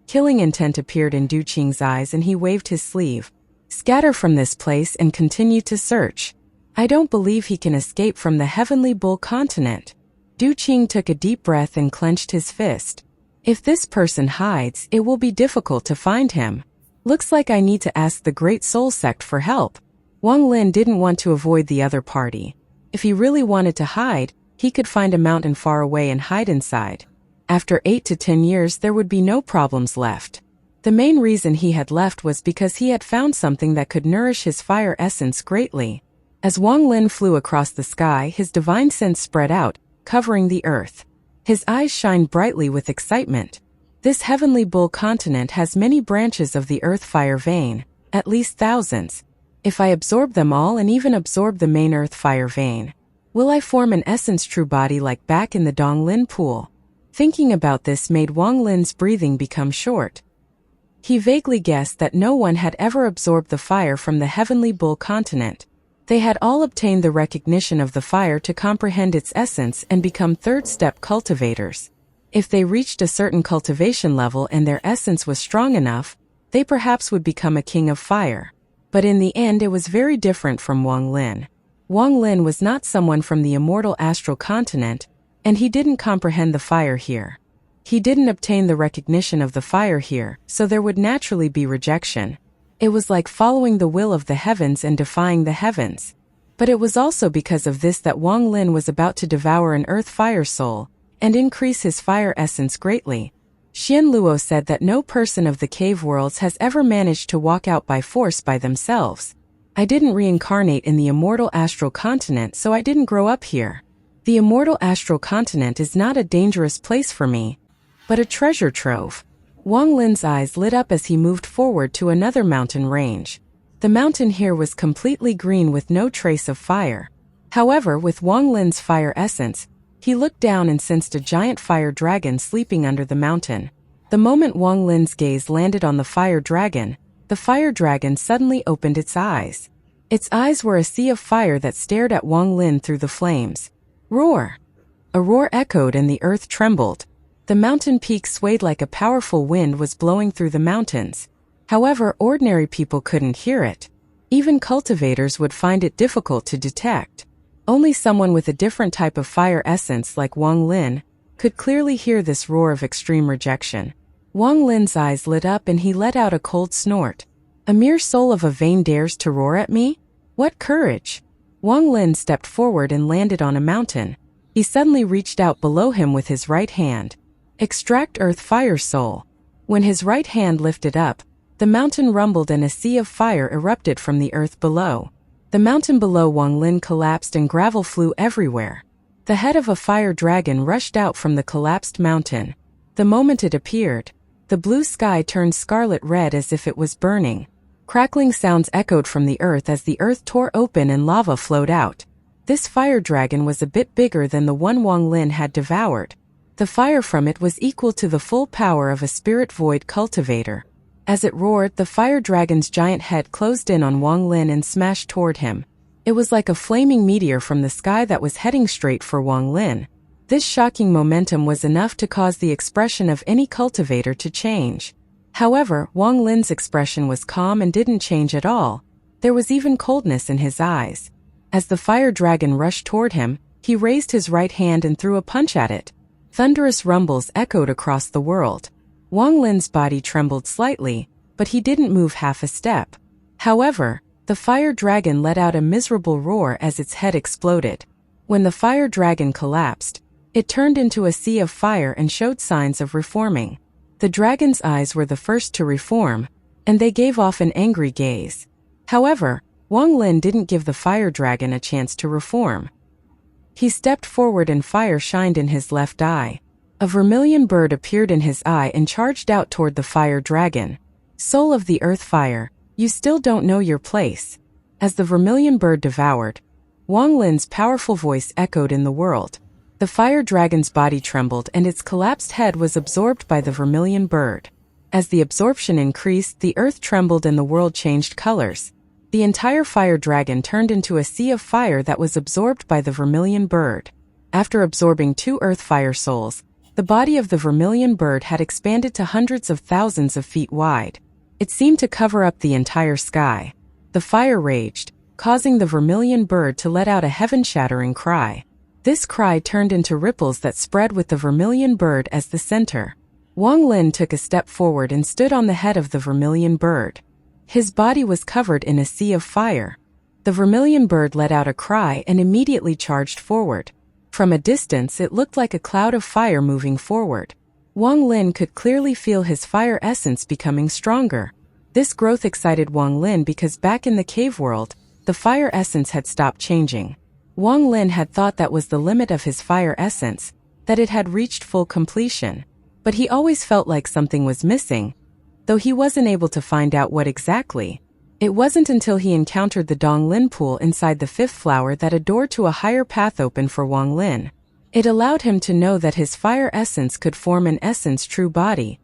Killing intent appeared in Du Qing's eyes and he waved his sleeve. Scatter from this place and continue to search. I don't believe he can escape from the heavenly bull continent. Du Qing took a deep breath and clenched his fist. If this person hides, it will be difficult to find him. Looks like I need to ask the Great Soul Sect for help. Wang Lin didn't want to avoid the other party. If he really wanted to hide, he could find a mountain far away and hide inside. After 8 to 10 years, there would be no problems left. The main reason he had left was because he had found something that could nourish his fire essence greatly. As Wang Lin flew across the sky, his divine sense spread out, covering the earth. His eyes shined brightly with excitement. This heavenly bull continent has many branches of the earth fire vein, at least thousands. If I absorb them all and even absorb the main earth fire vein, will I form an essence true body like back in the Donglin pool? Thinking about this made Wang Lin's breathing become short. He vaguely guessed that no one had ever absorbed the fire from the heavenly bull continent. They had all obtained the recognition of the fire to comprehend its essence and become third-step cultivators. If they reached a certain cultivation level and their essence was strong enough, they perhaps would become a king of fire. But in the end, it was very different from Wang Lin. Wang Lin was not someone from the immortal astral continent, and he didn't comprehend the fire here. He didn't obtain the recognition of the fire here, so there would naturally be rejection. It was like following the will of the heavens and defying the heavens. But it was also because of this that Wang Lin was about to devour an earth fire soul and increase his fire essence greatly. Xian Luo said that no person of the cave worlds has ever managed to walk out by force by themselves. I didn't reincarnate in the immortal astral continent, so I didn't grow up here. The immortal astral continent is not a dangerous place for me, but a treasure trove. Wang Lin's eyes lit up as he moved forward to another mountain range. The mountain here was completely green with no trace of fire. However, with Wang Lin's fire essence, he looked down and sensed a giant fire dragon sleeping under the mountain. The moment Wang Lin's gaze landed on the fire dragon suddenly opened its eyes. Its eyes were a sea of fire that stared at Wang Lin through the flames. Roar! A roar echoed and the earth trembled. The mountain peak swayed like a powerful wind was blowing through the mountains. However, ordinary people couldn't hear it. Even cultivators would find it difficult to detect. Only someone with a different type of fire essence like Wang Lin could clearly hear this roar of extreme rejection. Wang Lin's eyes lit up and he let out a cold snort. A mere soul of a vein dares to roar at me? What courage! Wang Lin stepped forward and landed on a mountain. He suddenly reached out below him with his right hand. Extract Earth Fire Soul. When his right hand lifted up, the mountain rumbled and a sea of fire erupted from the earth below. The mountain below Wang Lin collapsed and gravel flew everywhere. The head of a fire dragon rushed out from the collapsed mountain. The moment it appeared, the blue sky turned scarlet red as if it was burning. Crackling sounds echoed from the earth as the earth tore open and lava flowed out. This fire dragon was a bit bigger than the one Wang Lin had devoured. The fire from it was equal to the full power of a spirit void cultivator. As it roared, the fire dragon's giant head closed in on Wang Lin and smashed toward him. It was like a flaming meteor from the sky that was heading straight for Wang Lin. This shocking momentum was enough to cause the expression of any cultivator to change. However, Wang Lin's expression was calm and didn't change at all. There was even coldness in his eyes. As the fire dragon rushed toward him, he raised his right hand and threw a punch at it. Thunderous rumbles echoed across the world. Wang Lin's body trembled slightly, but he didn't move half a step. However, the fire dragon let out a miserable roar as its head exploded. When the fire dragon collapsed, it turned into a sea of fire and showed signs of reforming. The dragon's eyes were the first to reform, and they gave off an angry gaze. However, Wang Lin didn't give the fire dragon a chance to reform. He stepped forward and fire shined in his left eye. A vermilion bird appeared in his eye and charged out toward the fire dragon. Soul of the earth fire, you still don't know your place. As the vermilion bird devoured, Wang Lin's powerful voice echoed in the world. The fire dragon's body trembled and its collapsed head was absorbed by the vermilion bird. As the absorption increased, the earth trembled and the world changed colors. The entire fire dragon turned into a sea of fire that was absorbed by the vermilion bird. After absorbing 2 earth fire souls, the body of the vermilion bird had expanded to hundreds of thousands of feet wide. It seemed to cover up the entire sky. The fire raged, causing the vermilion bird to let out a heaven-shattering cry. This cry turned into ripples that spread with the vermilion bird as the center. Wang Lin took a step forward and stood on the head of the vermilion bird. His body was covered in a sea of fire. The vermilion bird let out a cry and immediately charged forward. From a distance, it looked like a cloud of fire moving forward. Wang Lin could clearly feel his fire essence becoming stronger. This growth excited Wang Lin because back in the cave world, the fire essence had stopped changing. Wang Lin had thought that was the limit of his fire essence, that it had reached full completion. But he always felt like something was missing, though he wasn't able to find out what exactly. It wasn't until he encountered the Donglin pool inside the 5th flower that a door to a higher path opened for Wang Lin. It allowed him to know that his fire essence could form an essence true body.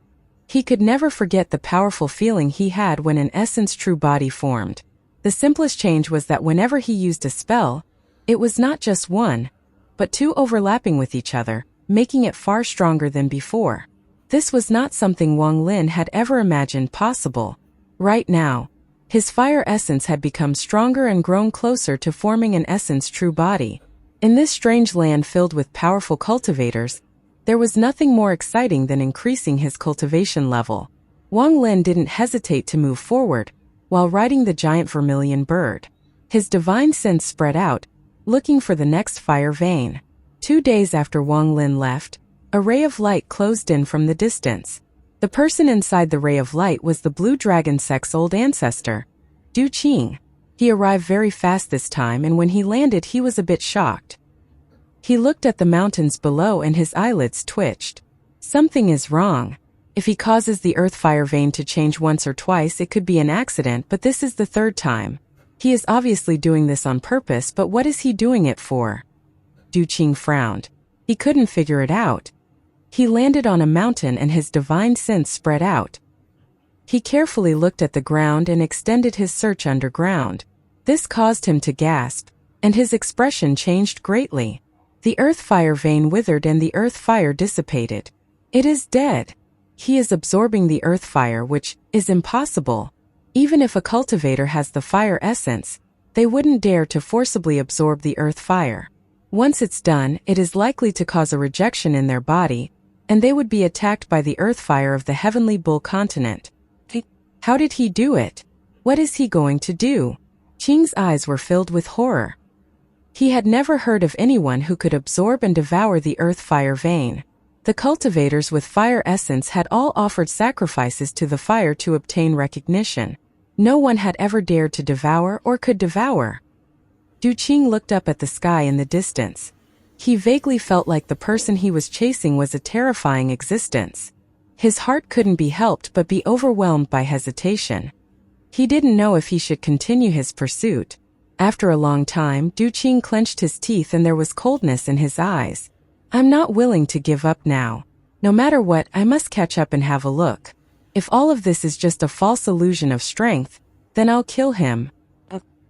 He could never forget the powerful feeling he had when an essence true body formed. The simplest change was that whenever he used a spell, it was not just 1, but 2 overlapping with each other, making it far stronger than before. This was not something Wang Lin had ever imagined possible. Right now, his fire essence had become stronger and grown closer to forming an essence true body. In this strange land filled with powerful cultivators, there was nothing more exciting than increasing his cultivation level. Wang Lin didn't hesitate to move forward while riding the giant vermilion bird. His divine sense spread out, looking for the next fire vein. 2 days after Wang Lin left, a ray of light closed in from the distance. The person inside the ray of light was the blue dragon sect's old ancestor, Du Qing. He arrived very fast this time, and when he landed he was a bit shocked. He looked at the mountains below and his eyelids twitched. Something is wrong. If he causes the earth fire vein to change once or twice, it could be an accident, but this is the third time. He is obviously doing this on purpose, but what is he doing it for? Du Qing frowned. He couldn't figure it out. He landed on a mountain and his divine sense spread out. He carefully looked at the ground and extended his search underground. This caused him to gasp, and his expression changed greatly. The earth fire vein withered and the earth fire dissipated. It is dead. He is absorbing the earth fire, which is impossible. Even if a cultivator has the fire essence, they wouldn't dare to forcibly absorb the earth fire. Once it's done, it is likely to cause a rejection in their body, and they would be attacked by the earth fire of the heavenly bull continent. How did he do it? What is he going to do? Qing's eyes were filled with horror. He had never heard of anyone who could absorb and devour the earth fire vein. The cultivators with fire essence had all offered sacrifices to the fire to obtain recognition. No one had ever dared to devour or could devour. Du Qing looked up at the sky in the distance. He vaguely felt like the person he was chasing was a terrifying existence. His heart couldn't be helped but be overwhelmed by hesitation. He didn't know if he should continue his pursuit. After a long time, Du Qing clenched his teeth and there was coldness in his eyes. I'm not willing to give up now. No matter what, I must catch up and have a look. If all of this is just a false illusion of strength, then I'll kill him.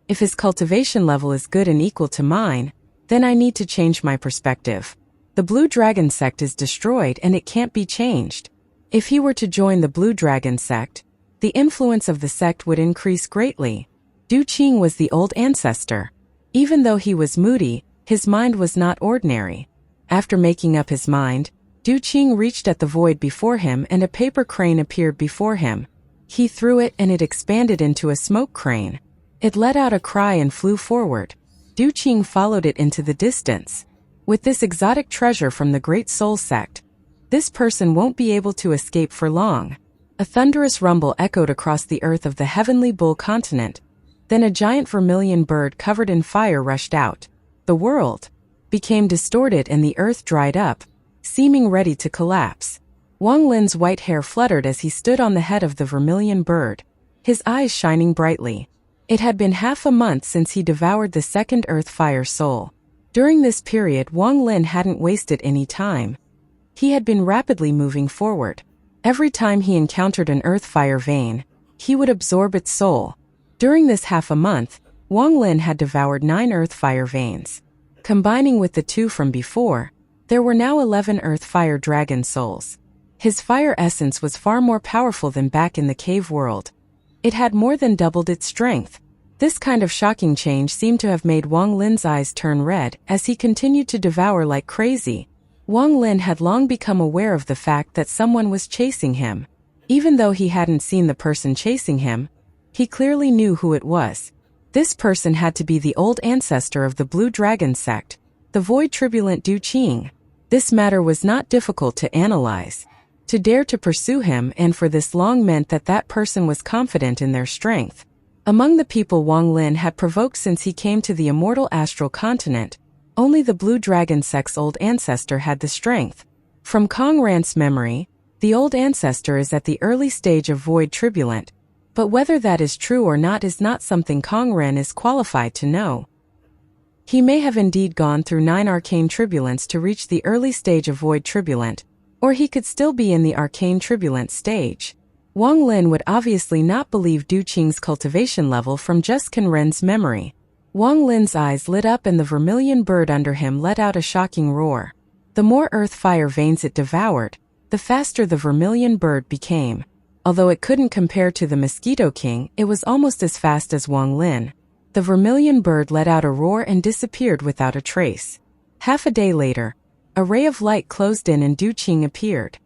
If his cultivation level is good and equal to mine, then I need to change my perspective. The Blue Dragon sect is destroyed and it can't be changed. If he were to join the Blue Dragon sect, the influence of the sect would increase greatly. Du Qing was the old ancestor. Even though he was moody, his mind was not ordinary. After making up his mind, Du Qing reached at the void before him and a paper crane appeared before him. He threw it and it expanded into a smoke crane. It let out a cry and flew forward. Du Qing followed it into the distance. With this exotic treasure from the Great Soul Sect, this person won't be able to escape for long. A thunderous rumble echoed across the earth of the heavenly bull continent. Then a giant vermilion bird covered in fire rushed out. The world became distorted and the earth dried up, seeming ready to collapse. Wang Lin's white hair fluttered as he stood on the head of the vermilion bird, his eyes shining brightly. It had been half a month since he devoured the second earth fire soul. During this period, Wang Lin hadn't wasted any time. He had been rapidly moving forward. Every time he encountered an earth fire vein, he would absorb its soul. During this half a month, Wang Lin had devoured 9 earth fire veins. Combining with the 2 from before, there were now 11 earth fire dragon souls. His fire essence was far more powerful than back in the cave world. It had more than doubled its strength. This kind of shocking change seemed to have made Wang Lin's eyes turn red as he continued to devour like crazy. Wang Lin had long become aware of the fact that someone was chasing him. Even though he hadn't seen the person chasing him, he clearly knew who it was. This person had to be the old ancestor of the Blue Dragon sect, the void tribulent Du Qing. This matter was not difficult to analyze. To dare to pursue him and for this long meant that that person was confident in their strength. Among the people Wang Lin had provoked since he came to the immortal astral continent, only the Blue Dragon sect's old ancestor had the strength. From Kong Rant's memory, the old ancestor is at the early stage of void tribulent, but whether that is true or not is not something Kong Ran is qualified to know. He may have indeed gone through 9 arcane tribulants to reach the early stage of void tribulent, or he could still be in the arcane tribulent stage. Wang Lin would obviously not believe Du Qing's cultivation level from just Kong Ren's memory. Wang Lin's eyes lit up and the vermilion bird under him let out a shocking roar. The more earth fire veins it devoured, the faster the vermilion bird became. Although it couldn't compare to the Mosquito King, it was almost as fast as Wang Lin. The vermilion bird let out a roar and disappeared without a trace. Half a day later, a ray of light closed in and Du Qing appeared.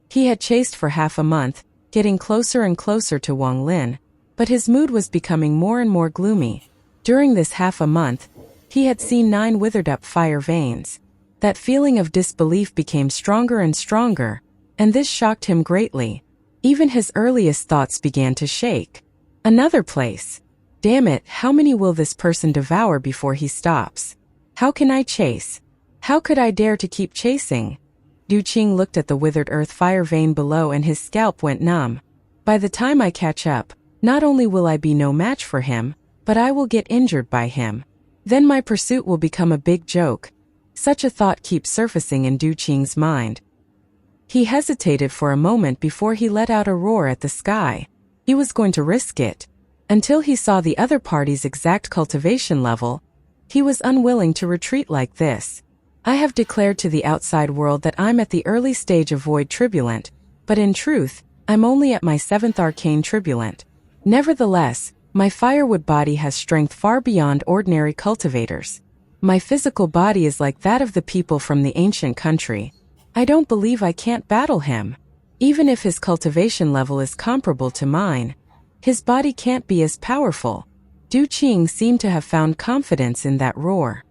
He had chased for half a month, getting closer and closer to Wang Lin, but his mood was becoming more and more gloomy. During this half a month, he had seen 9 withered up fire veins. That feeling of disbelief became stronger and stronger, and this shocked him greatly. Even his earliest thoughts began to shake. Another place. Damn it, how many will this person devour before he stops? How can I chase? How could I dare to keep chasing? Du Qing looked at the withered earth fire vein below and his scalp went numb. By the time I catch up, not only will I be no match for him, but I will get injured by him. Then my pursuit will become a big joke. Such a thought keeps surfacing in Du Qing's mind. He hesitated for a moment before he let out a roar at the sky. He was going to risk it. Until he saw the other party's exact cultivation level, he was unwilling to retreat like this. I have declared to the outside world that I'm at the early stage of Void Tribulant, but in truth, I'm only at my 7th Arcane Tribulant. Nevertheless, my firewood body has strength far beyond ordinary cultivators. My physical body is like that of the people from the ancient country. I don't believe I can't battle him. Even if his cultivation level is comparable to mine, his body can't be as powerful. Du Qing seemed to have found confidence in that roar.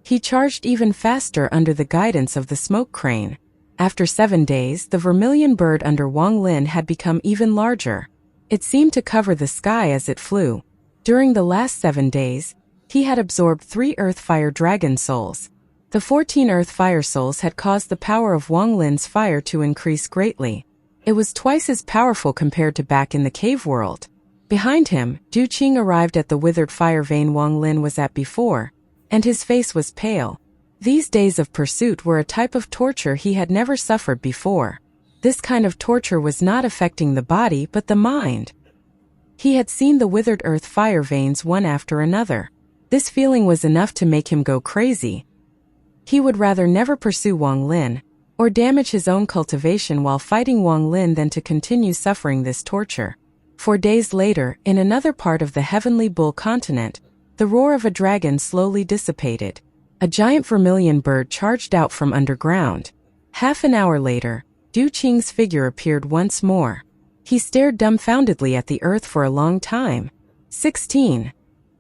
He charged even faster under the guidance of the smoke crane. After 7 days, the vermilion bird under Wang Lin had become even larger. It seemed to cover the sky as it flew. During the last 7 days, he had absorbed 3 earth fire dragon souls. The 14 earth fire souls had caused the power of Wang Lin's fire to increase greatly. It was twice as powerful compared to back in the cave world. Behind him, Du Qing arrived at the withered fire vein Wang Lin was at before, and his face was pale. These days of pursuit were a type of torture he had never suffered before. This kind of torture was not affecting the body but the mind. He had seen the withered earth fire veins one after another. This feeling was enough to make him go crazy. He would rather never pursue Wang Lin, or damage his own cultivation while fighting Wang Lin than to continue suffering this torture. 4 days later, in another part of the Heavenly Bull continent, the roar of a dragon slowly dissipated. A giant vermilion bird charged out from underground. Half an hour later, Du Qing's figure appeared once more. He stared dumbfoundedly at the earth for a long time. 16.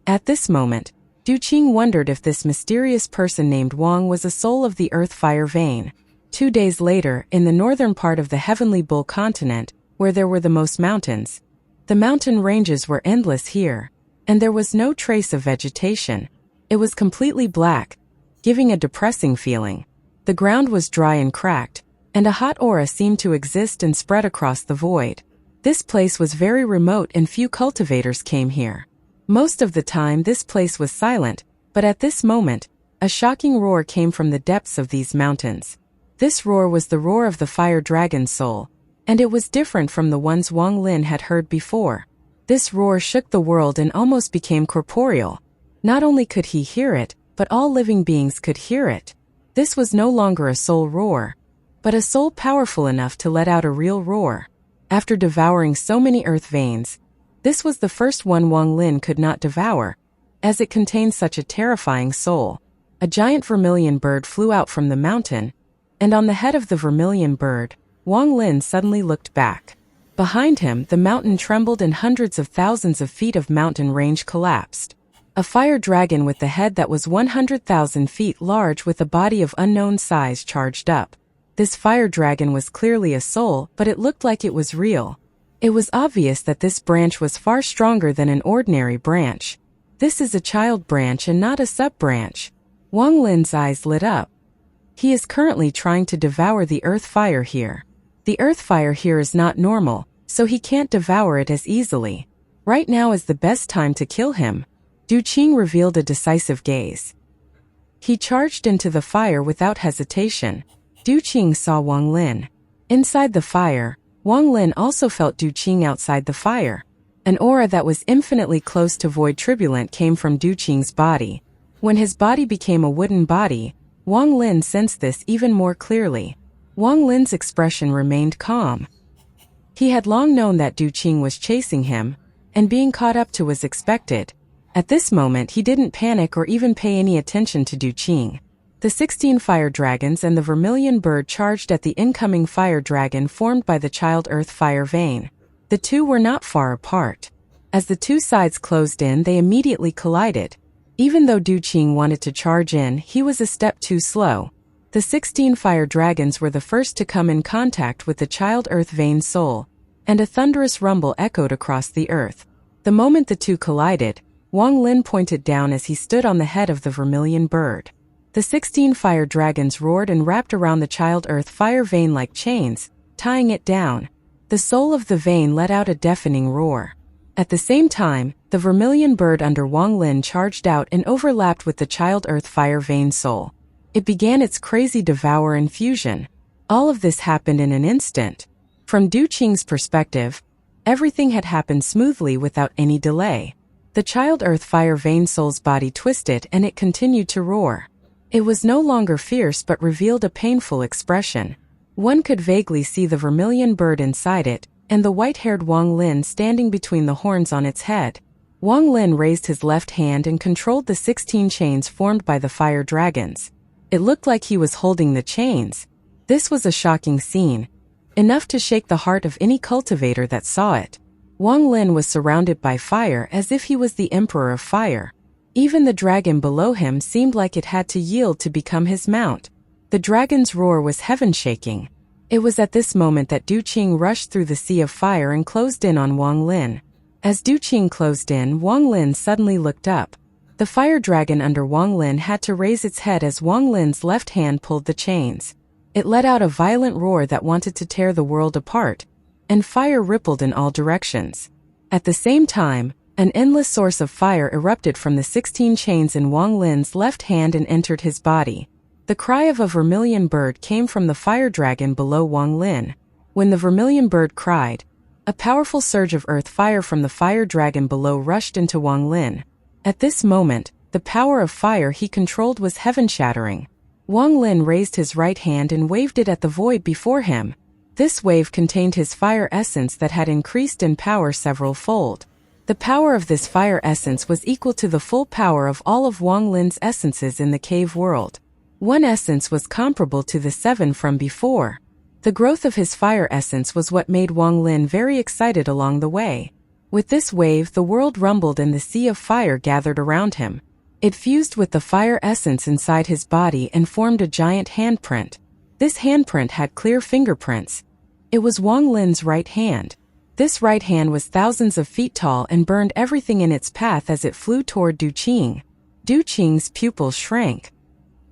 At this moment, Du Qing wondered if this mysterious person named Wang was a soul of the earth fire vein. 2 days later, in the northern part of the Heavenly Bull continent, where there were the most mountains, the mountain ranges were endless here, and there was no trace of vegetation. It was completely black, giving a depressing feeling. The ground was dry and cracked, and a hot aura seemed to exist and spread across the void. This place was very remote and few cultivators came here. Most of the time this place was silent, but at this moment, a shocking roar came from the depths of these mountains. This roar was the roar of the fire dragon's soul, and it was different from the ones Wang Lin had heard before. This roar shook the world and almost became corporeal. Not only could he hear it, but all living beings could hear it. This was no longer a soul roar, but a soul powerful enough to let out a real roar. After devouring so many earth veins, this was the first one Wang Lin could not devour, as it contained such a terrifying soul. A giant vermilion bird flew out from the mountain, and on the head of the vermilion bird, Wang Lin suddenly looked back. Behind him, the mountain trembled and hundreds of thousands of feet of mountain range collapsed. A fire dragon with the head that was 100,000 feet large with a body of unknown size charged up. This fire dragon was clearly a soul, but it looked like it was real. It was obvious that this branch was far stronger than an ordinary branch. This is a child branch and not a sub-branch. Wang Lin's eyes lit up. He is currently trying to devour the earth fire here. The earth fire here is not normal, so he can't devour it as easily. Right now is the best time to kill him. Du Qing revealed a decisive gaze. He charged into the fire without hesitation. Du Qing saw Wang Lin. Inside the fire, Wang Lin also felt Du Qing outside the fire. An aura that was infinitely close to Void Tribulant came from Du Qing's body. When his body became a wooden body, Wang Lin sensed this even more clearly. Wang Lin's expression remained calm. He had long known that Du Qing was chasing him, and being caught up to was expected. At this moment he didn't panic or even pay any attention to Du Qing. The 16 fire dragons and the vermilion bird charged at the incoming fire dragon formed by the child earth fire vein. The two were not far apart. As the two sides closed in, they immediately collided. Even though Du Qing wanted to charge in, he was a step too slow. The 16 fire dragons were the first to come in contact with the child earth vein soul, and a thunderous rumble echoed across the earth. The moment the two collided, Wang Lin pointed down as he stood on the head of the vermilion bird. The 16 fire dragons roared and wrapped around the child earth fire vein like chains, tying it down. The soul of the vein let out a deafening roar. At the same time, the vermilion bird under Wang Lin charged out and overlapped with the child earth fire vein soul. It began its crazy devour and fusion. All of this happened in an instant. From Du Qing's perspective, everything had happened smoothly without any delay. The child earth fire vein soul's body twisted and it continued to roar. It was no longer fierce but revealed a painful expression. One could vaguely see the vermilion bird inside it, and the white-haired Wang Lin standing between the horns on its head. Wang Lin raised his left hand and controlled the 16 chains formed by the fire dragons. It looked like he was holding the chains. This was a shocking scene, enough to shake the heart of any cultivator that saw it. Wang Lin was surrounded by fire as if he was the emperor of fire. Even the dragon below him seemed like it had to yield to become his mount. The dragon's roar was heaven-shaking. It was at this moment that Du Qing rushed through the sea of fire and closed in on Wang Lin. As Du Qing closed in, Wang Lin suddenly looked up. The fire dragon under Wang Lin had to raise its head as Wang Lin's left hand pulled the chains. It let out a violent roar that wanted to tear the world apart, and fire rippled in all directions. At the same time, an endless source of fire erupted from the 16 chains in Wang Lin's left hand and entered his body. The cry of a vermilion bird came from the fire dragon below Wang Lin. When the vermilion bird cried, a powerful surge of earth fire from the fire dragon below rushed into Wang Lin. At this moment, the power of fire he controlled was heaven-shattering. Wang Lin raised his right hand and waved it at the void before him. This wave contained his fire essence that had increased in power several-fold. The power of this fire essence was equal to the full power of all of Wang Lin's essences in the cave world. One essence was comparable to the 7 from before. The growth of his fire essence was what made Wang Lin very excited along the way. With this wave, the world rumbled and the sea of fire gathered around him. It fused with the fire essence inside his body and formed a giant handprint. This handprint had clear fingerprints. It was Wang Lin's right hand. This right hand was thousands of feet tall and burned everything in its path as it flew toward Du Qing. Du Qing's pupils shrank.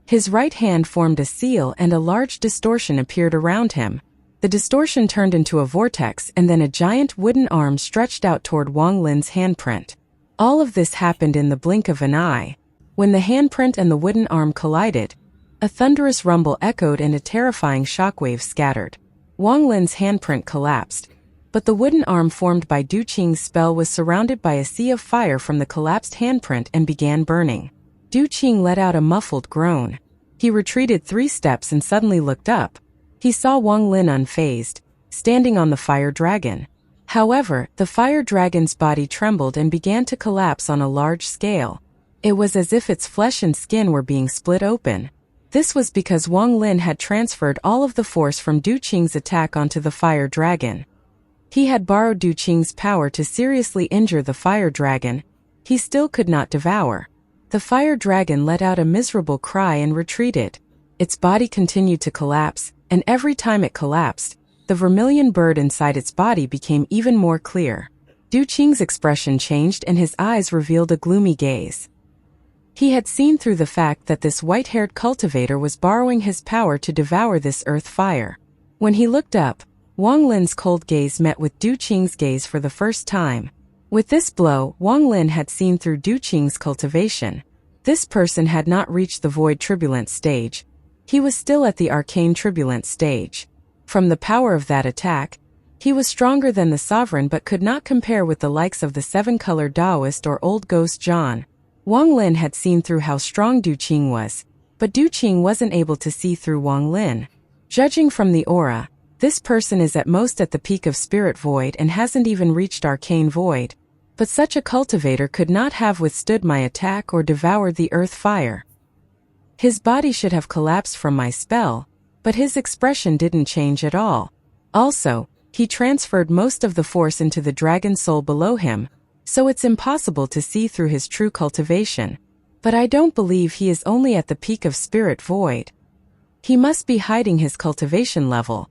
His right hand formed a seal and a large distortion appeared around him. The distortion turned into a vortex and then a giant wooden arm stretched out toward Wang Lin's handprint. All of this happened in the blink of an eye. When the handprint and the wooden arm collided, a thunderous rumble echoed and a terrifying shockwave scattered. Wang Lin's handprint collapsed, but the wooden arm formed by Du Qing's spell was surrounded by a sea of fire from the collapsed handprint and began burning. Du Qing let out a muffled groan. He retreated 3 steps and suddenly looked up. He saw Wang Lin unfazed, standing on the fire dragon. However, the fire dragon's body trembled and began to collapse on a large scale. It was as if its flesh and skin were being split open. This was because Wang Lin had transferred all of the force from Du Qing's attack onto the fire dragon. He had borrowed Du Qing's power to seriously injure the fire dragon. He still could not devour. The fire dragon let out a miserable cry and retreated. Its body continued to collapse, and every time it collapsed, the vermilion bird inside its body became even more clear. Du Qing's expression changed and his eyes revealed a gloomy gaze. He had seen through the fact that this white-haired cultivator was borrowing his power to devour this earth fire. When he looked up, Wang Lin's cold gaze met with Du Qing's gaze for the first time. With this blow, Wang Lin had seen through Du Qing's cultivation. This person had not reached the void turbulent stage. He was still at the arcane turbulent stage. From the power of that attack, he was stronger than the sovereign but could not compare with the likes of the 7-color Taoist or old ghost John. Wang Lin had seen through how strong Du Qing was, but Du Qing wasn't able to see through Wang Lin. Judging from the aura, this person is at most at the peak of spirit void and hasn't even reached arcane void. But such a cultivator could not have withstood my attack or devoured the earth fire. His body should have collapsed from my spell, but his expression didn't change at all. Also, he transferred most of the force into the dragon soul below him, so it's impossible to see through his true cultivation. But I don't believe he is only at the peak of spirit void. He must be hiding his cultivation level.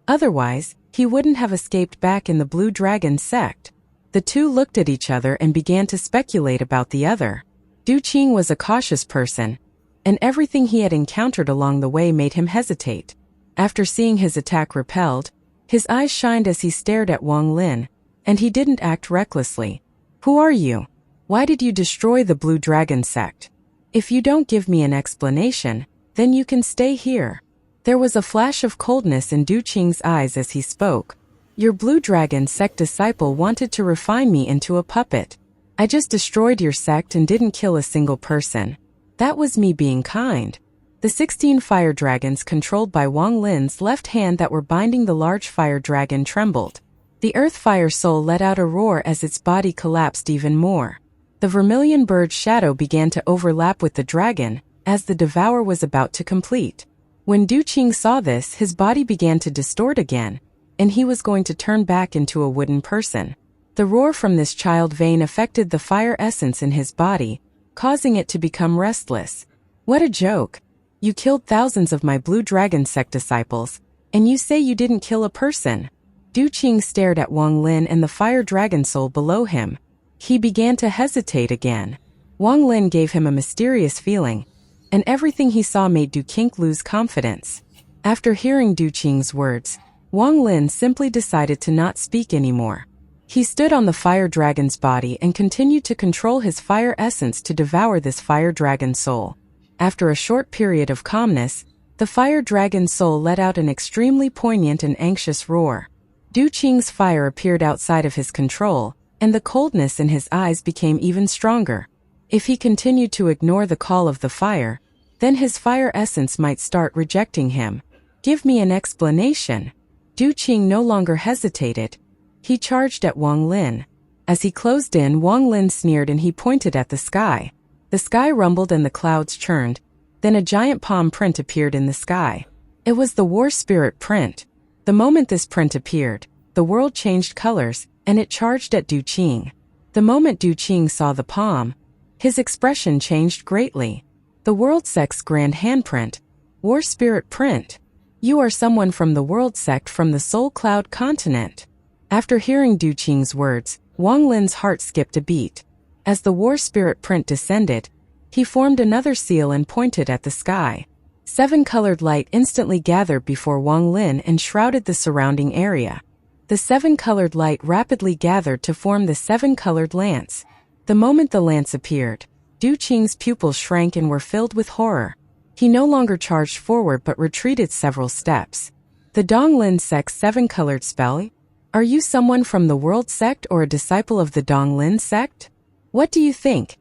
Otherwise, he wouldn't have escaped back in the Blue Dragon sect. The two looked at each other and began to speculate about the other. Du Qing was a cautious person, and everything he had encountered along the way made him hesitate. After seeing his attack repelled, his eyes shined as he stared at Wang Lin, and he didn't act recklessly. "Who are you? Why did you destroy the Blue Dragon sect? If you don't give me an explanation, then you can stay here." There was a flash of coldness in Du Qing's eyes as he spoke. "Your Blue Dragon sect disciple wanted to refine me into a puppet. I just destroyed your sect and didn't kill a single person. That was me being kind." The 16 fire dragons controlled by Wang Lin's left hand that were binding the large fire dragon trembled. The earth fire soul let out a roar as its body collapsed even more. The vermilion bird's shadow began to overlap with the dragon, as the devour was about to complete. When Du Qing saw this, his body began to distort again, and he was going to turn back into a wooden person. The roar from this child vein affected the fire essence in his body, causing it to become restless. "What a joke. You killed thousands of my Blue Dragon sect disciples, and you say you didn't kill a person." Du Qing stared at Wang Lin and the fire dragon soul below him. He began to hesitate again. Wang Lin gave him a mysterious feeling, and everything he saw made Du Qing lose confidence. After hearing Du Qing's words, Wang Lin simply decided to not speak anymore. He stood on the fire dragon's body and continued to control his fire essence to devour this fire dragon soul. After a short period of calmness, the fire dragon soul let out an extremely poignant and anxious roar. Du Qing's fire appeared outside of his control, and the coldness in his eyes became even stronger. If he continued to ignore the call of the fire, then his fire essence might start rejecting him. "Give me an explanation." Du Qing no longer hesitated. He charged at Wang Lin. As he closed in, Wang Lin sneered and he pointed at the sky. The sky rumbled and the clouds churned. Then a giant palm print appeared in the sky. It was the war spirit print. The moment this print appeared, the world changed colors, and it charged at Du Qing. The moment Du Qing saw the palm, his expression changed greatly. "The world sect's grand handprint. War spirit print. You are someone from the world sect from the Soul Cloud continent." After hearing Du Qing's words, Wang Lin's heart skipped a beat. As the war spirit print descended, he formed another seal and pointed at the sky. 7-colored light instantly gathered before Wang Lin and shrouded the surrounding area. The 7-colored light rapidly gathered to form the 7-colored lance. The moment the lance appeared, Du Qing's pupils shrank and were filled with horror. He no longer charged forward but retreated several steps. "The Donglin sect's 7-colored spell? Are you someone from the world sect or a disciple of the Donglin sect? What do you think?"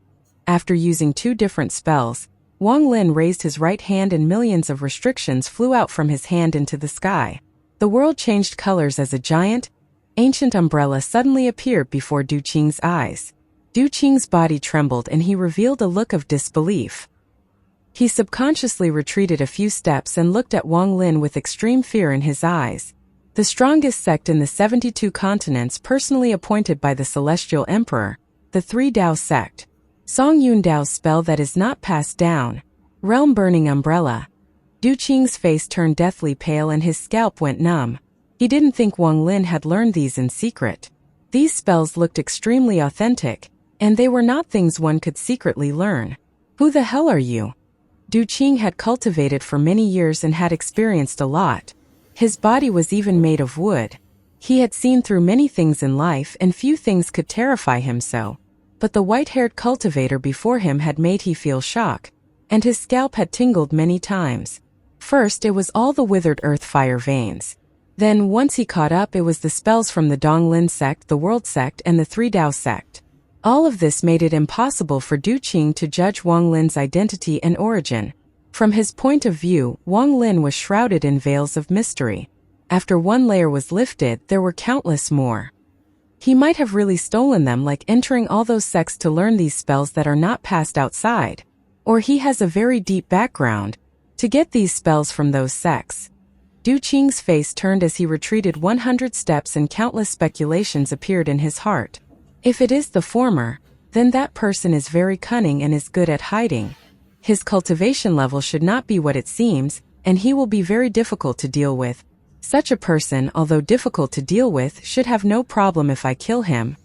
After using 2 different spells, Wang Lin raised his right hand and millions of restrictions flew out from his hand into the sky. The world changed colors as a giant, ancient umbrella suddenly appeared before Du Qing's eyes. Du Qing's body trembled and he revealed a look of disbelief. He subconsciously retreated a few steps and looked at Wang Lin with extreme fear in his eyes. The strongest sect in the 72 continents personally appointed by the Celestial Emperor, the 3 Dao sect. Song Yun Dao's spell that is not passed down. Realm Burning Umbrella. Du Qing's face turned deathly pale and his scalp went numb. He didn't think Wang Lin had learned these in secret. These spells looked extremely authentic, and they were not things one could secretly learn. "Who the hell are you?" Du Qing had cultivated for many years and had experienced a lot. His body was even made of wood. He had seen through many things in life and few things could terrify him so. But the white-haired cultivator before him had made he feel shock, and his scalp had tingled many times. First it was all the withered earth fire veins. Then once he caught up it was the spells from the Donglin sect, the World sect, and the 3 Dao sect. All of this made it impossible for Du Qing to judge Wang Lin's identity and origin. From his point of view, Wang Lin was shrouded in veils of mystery. After one layer was lifted, there were countless more. He might have really stolen them, like entering all those sects to learn these spells that are not passed outside. Or he has a very deep background to get these spells from those sects. Du Qing's face turned as he retreated 100 steps and countless speculations appeared in his heart. If it is the former, then that person is very cunning and is good at hiding. His cultivation level should not be what it seems, and he will be very difficult to deal with. Such a person, although difficult to deal with, should have no problem if I kill him.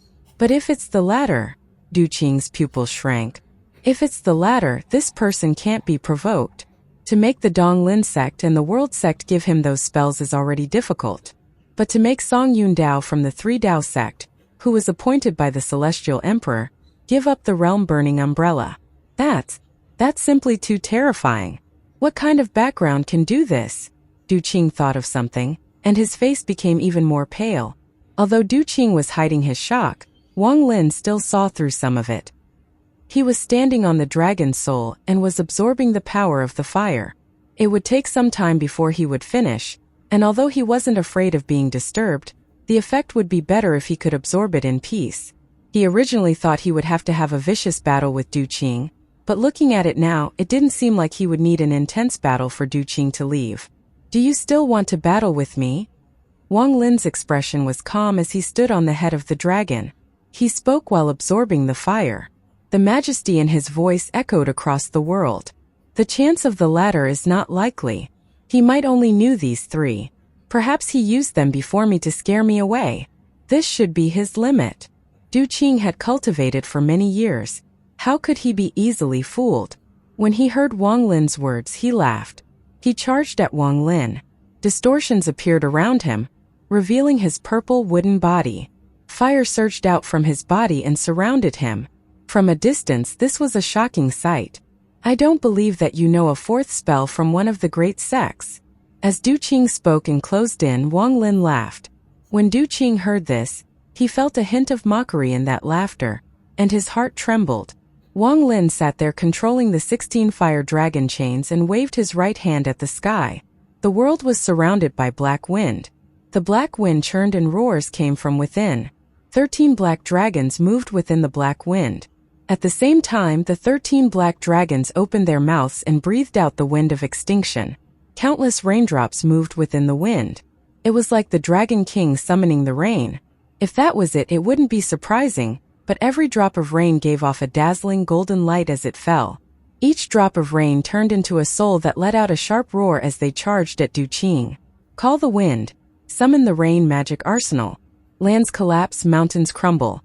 But if it's the latter, Du Qing's pupil shrank. If it's the latter, this person can't be provoked. To make the Donglin sect and the World sect give him those spells is already difficult. But to make Song Yun Dao from the Three Dao sect, who was appointed by the Celestial Emperor, give up the realm-burning umbrella. That's simply too terrifying. What kind of background can do this? Du Qing thought of something, and his face became even more pale. Although Du Qing was hiding his shock, Wang Lin still saw through some of it. He was standing on the dragon's soul and was absorbing the power of the fire. It would take some time before he would finish, and although he wasn't afraid of being disturbed, the effect would be better if he could absorb it in peace. He originally thought he would have to have a vicious battle with Du Qing, but looking at it now, it didn't seem like he would need an intense battle for Du Qing to leave. Do you still want to battle with me? Wang Lin's expression was calm as he stood on the head of the dragon. He spoke while absorbing the fire. The majesty in his voice echoed across the world. The chance of the latter is not likely. He might only knew these three. Perhaps he used them before me to scare me away. This should be his limit. Du Qing had cultivated for many years. How could he be easily fooled? When he heard Wang Lin's words, he laughed. He charged at Wang Lin. Distortions appeared around him, revealing his purple wooden body. Fire surged out from his body and surrounded him. From a distance, this was a shocking sight. I don't believe that you know a fourth spell from one of the great sects. As Du Qing spoke and closed in, Wang Lin laughed. When Du Qing heard this, he felt a hint of mockery in that laughter, and his heart trembled. Wang Lin sat there controlling the 16 fire dragon chains and waved his right hand at the sky. The world was surrounded by black wind. The black wind churned and roars came from within. 13 black dragons moved within the black wind. At the same time, the 13 black dragons opened their mouths and breathed out the wind of extinction. Countless raindrops moved within the wind. It was like the Dragon King summoning the rain. If that was it, it wouldn't be surprising, but every drop of rain gave off a dazzling golden light as it fell. Each drop of rain turned into a soul that let out a sharp roar as they charged at Du Qing. Call the wind. Summon the rain magic arsenal. Lands collapse, mountains crumble.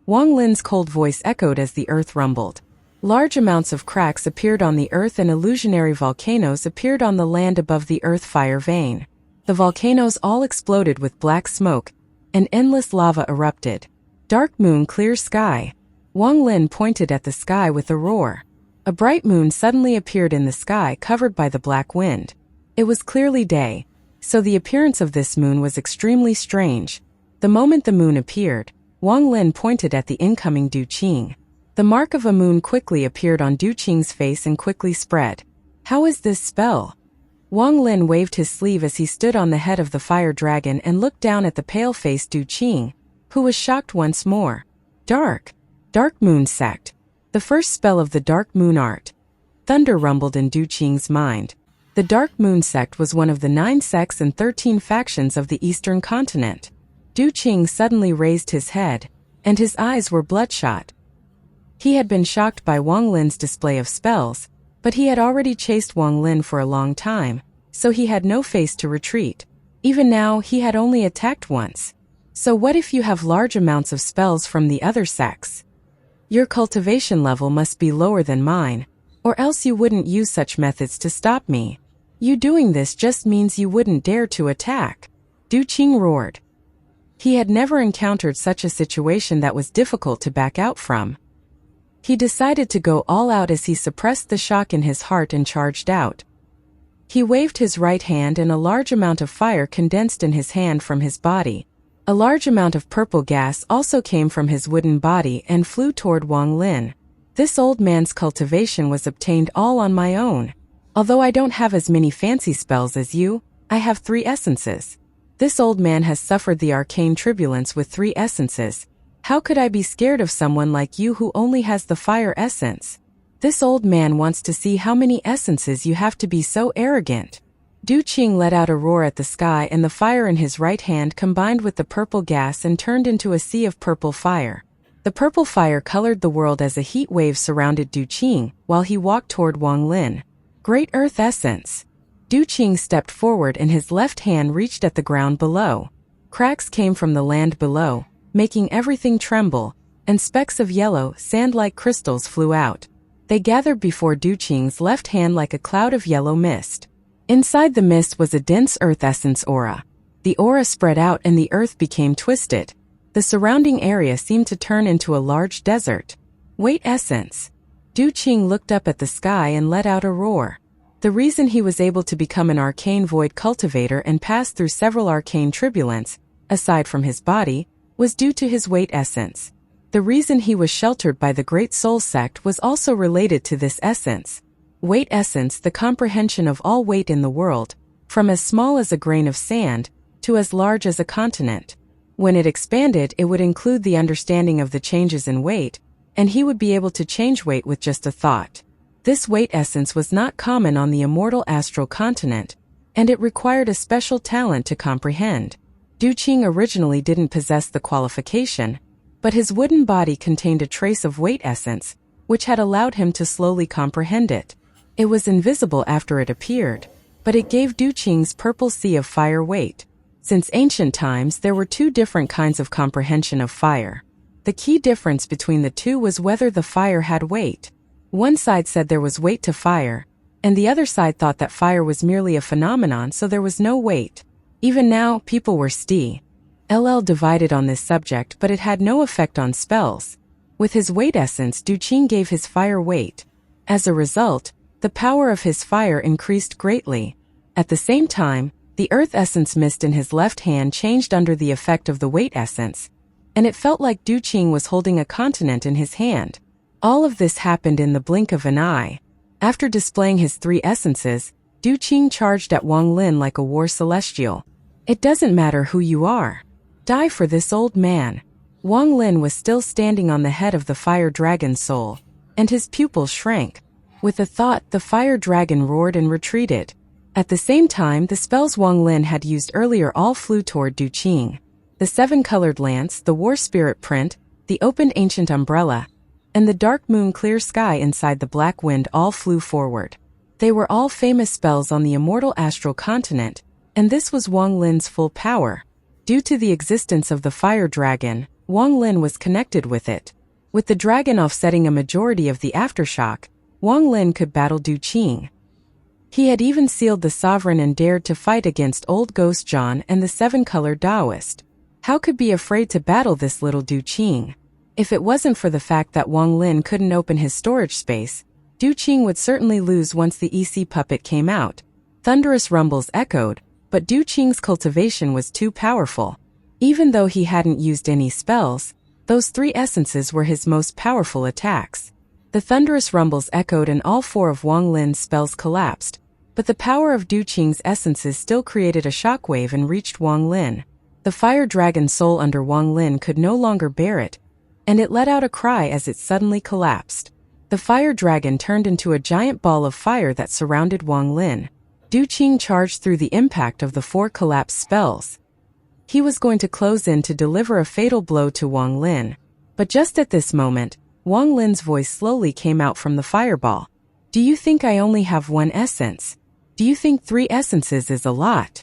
Wang Lin's cold voice echoed as the earth rumbled. Large amounts of cracks appeared on the earth and illusionary volcanoes appeared on the land above the earth fire vein. The volcanoes all exploded with black smoke, and endless lava erupted. Dark moon, clear sky. Wang Lin pointed at the sky with a roar. A bright moon suddenly appeared in the sky covered by the black wind. It was clearly day, so the appearance of this moon was extremely strange. The moment the moon appeared, Wang Lin pointed at the incoming Du Qing. The mark of a moon quickly appeared on Du Qing's face and quickly spread. How is this spell? Wang Lin waved his sleeve as he stood on the head of the fire dragon and looked down at the pale-faced Du Qing, who was shocked once more. Dark Moon Sect. The first spell of the Dark Moon art. Thunder rumbled in Du Qing's mind. The Dark Moon Sect was one of the 9 sects and 13 factions of the Eastern continent. Du Qing suddenly raised his head, and his eyes were bloodshot. He had been shocked by Wang Lin's display of spells, but he had already chased Wang Lin for a long time, so he had no face to retreat. Even now, he had only attacked once. So what if you have large amounts of spells from the other sects? Your cultivation level must be lower than mine, or else you wouldn't use such methods to stop me. You doing this just means you wouldn't dare to attack. Du Qing roared. He had never encountered such a situation that was difficult to back out from. He decided to go all out as he suppressed the shock in his heart and charged out. He waved his right hand and a large amount of fire condensed in his hand from his body. A large amount of purple gas also came from his wooden body and flew toward Wang Lin. This old man's cultivation was obtained all on my own. Although I don't have as many fancy spells as you, I have 3 essences. This old man has suffered the arcane turbulence with 3 essences. How could I be scared of someone like you who only has the fire essence? This old man wants to see how many essences you have to be so arrogant. Du Qing let out a roar at the sky and the fire in his right hand combined with the purple gas and turned into a sea of purple fire. The purple fire colored the world as a heat wave surrounded Du Qing while he walked toward Wang Lin. Great Earth Essence. Du Qing stepped forward and his left hand reached at the ground below. Cracks came from the land below, making everything tremble, and specks of yellow, sand-like crystals flew out. They gathered before Duqing's left hand like a cloud of yellow mist. Inside the mist was a dense earth essence aura. The aura spread out and the earth became twisted. The surrounding area seemed to turn into a large desert. Wait essence. Duqing looked up at the sky and let out a roar. The reason he was able to become an arcane void cultivator and pass through several arcane turbulence, aside from his body, was due to his wait essence. The reason he was sheltered by the Great Soul Sect was also related to this essence. Weight essence, the comprehension of all weight in the world, from as small as a grain of sand to as large as a continent. When it expanded, it would include the understanding of the changes in weight, and he would be able to change weight with just a thought. This weight essence was not common on the immortal astral continent, and it required a special talent to comprehend. Duqing originally didn't possess the qualification, but his wooden body contained a trace of weight essence, which had allowed him to slowly comprehend it. It was invisible after it appeared, but it gave Duqing's purple sea of fire weight. Since ancient times, there were two different kinds of comprehension of fire. The key difference between the two was whether the fire had weight. One side said there was weight to fire, and the other side thought that fire was merely a phenomenon, so there was no weight. Even now, people were divided on this subject, but it had no effect on spells. With his weight essence, Duqing gave his fire weight. As a result, the power of his fire increased greatly. At the same time, the earth essence mist in his left hand changed under the effect of the weight essence, and it felt like Duqing was holding a continent in his hand. All of this happened in the blink of an eye. After displaying his three essences, Duqing charged at Wang Lin like a war celestial. It doesn't matter who you are. Die for this old man. Wang Lin was still standing on the head of the fire dragon's soul, and his pupils shrank. With a thought, the fire dragon roared and retreated. At the same time, the spells Wang Lin had used earlier all flew toward Duqing. The seven-colored lance, the war spirit print, the opened ancient umbrella, and the dark moon clear sky inside the black wind all flew forward. They were all famous spells on the immortal astral continent, and this was Wang Lin's full power. Due to the existence of the fire dragon, Wang Lin was connected with it. With the dragon offsetting a majority of the aftershock, Wang Lin could battle Duqing. He had even sealed the sovereign and dared to fight against Old Ghost John and the seven-colored Taoist. How could be afraid to battle this little Duqing? If it wasn't for the fact that Wang Lin couldn't open his storage space, Duqing would certainly lose once the EC puppet came out. Thunderous rumbles echoed, but Duqing's cultivation was too powerful. Even though he hadn't used any spells, those three essences were his most powerful attacks. The thunderous rumbles echoed and all four of Wang Lin's spells collapsed, but the power of Duqing's essences still created a shockwave and reached Wang Lin. The fire dragon soul under Wang Lin could no longer bear it, and it let out a cry as it suddenly collapsed. The fire dragon turned into a giant ball of fire that surrounded Wang Lin. Duqing charged through the impact of the four collapsed spells. He was going to close in to deliver a fatal blow to Wang Lin. But just at this moment, Wang Lin's voice slowly came out from the fireball. Do you think I only have one essence? Do you think 3 essences is a lot?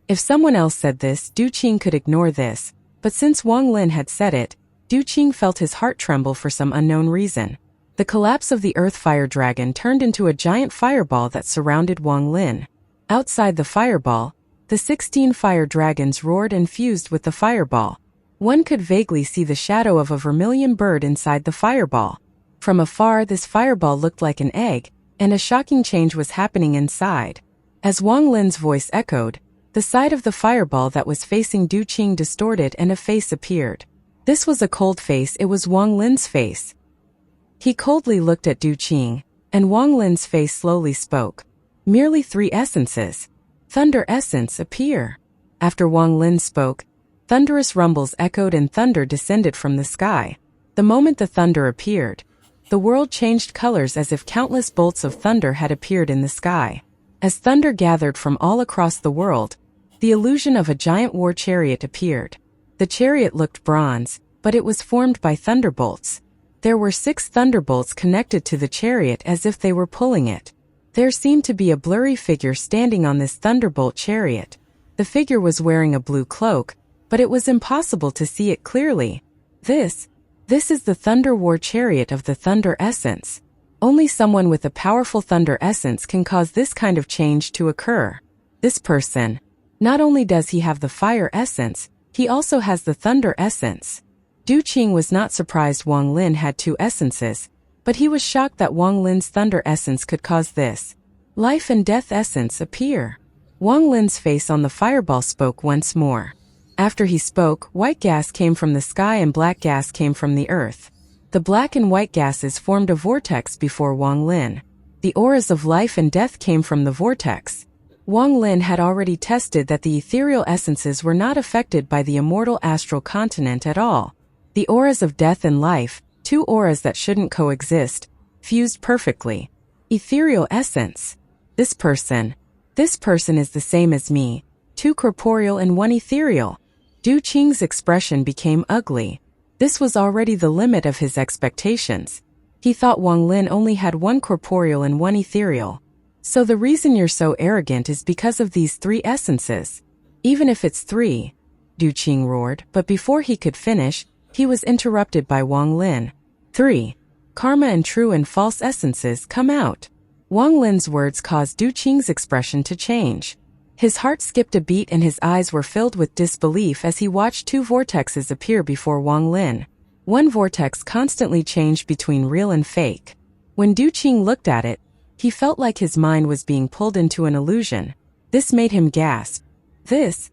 If someone else said this, Duqing could ignore this, but since Wang Lin had said it, Duqing felt his heart tremble for some unknown reason. The collapse of the earth fire dragon turned into a giant fireball that surrounded Wang Lin. Outside the fireball, the 16 fire dragons roared and fused with the fireball. One could vaguely see the shadow of a vermilion bird inside the fireball. From afar, this fireball looked like an egg, and a shocking change was happening inside. As Wang Lin's voice echoed, the side of the fireball that was facing Duqing distorted and a face appeared. This was a cold face. It was Wang Lin's face. He coldly looked at Duqing, and Wang Lin's face slowly spoke. Merely 3 essences. Thunder essence appear. After Wang Lin spoke, thunderous rumbles echoed and thunder descended from the sky. The moment the thunder appeared, the world changed colors as if countless bolts of thunder had appeared in the sky. As thunder gathered from all across the world, the illusion of a giant war chariot appeared. The chariot looked bronze, but it was formed by thunderbolts. There were 6 thunderbolts connected to the chariot as if they were pulling it. There seemed to be a blurry figure standing on this thunderbolt chariot. The figure was wearing a blue cloak, but it was impossible to see it clearly. This This is the Thunder War Chariot of the Thunder Essence. Only someone with a powerful Thunder Essence can cause this kind of change to occur. This person, not only does he have the Fire Essence, he also has the Thunder Essence. Du Qing was not surprised Wang Lin had two essences, but he was shocked that Wang Lin's Thunder Essence could cause this Life and Death Essence appear. Wang Lin's face on the fireball spoke once more. After he spoke, white gas came from the sky and black gas came from the earth. The black and white gases formed a vortex before Wang Lin. The auras of life and death came from the vortex. Wang Lin had already tested that the ethereal essences were not affected by the immortal astral continent at all. The auras of death and life, two auras that shouldn't coexist, fused perfectly. Ethereal essence. This person is the same as me, two corporeal and one ethereal. Du Qing's expression became ugly. This was already the limit of his expectations. He thought Wang Lin only had one corporeal and one ethereal. So the reason you're so arrogant is because of these three essences. Even if it's three, Du Qing roared, but before he could finish, he was interrupted by Wang Lin. 3. Karma and true and false essences come out. Wang Lin's words caused Du Qing's expression to change. His heart skipped a beat and his eyes were filled with disbelief as he watched two vortexes appear before Wang Lin. One vortex constantly changed between real and fake. When Du Qing looked at it, he felt like his mind was being pulled into an illusion. This made him gasp. This.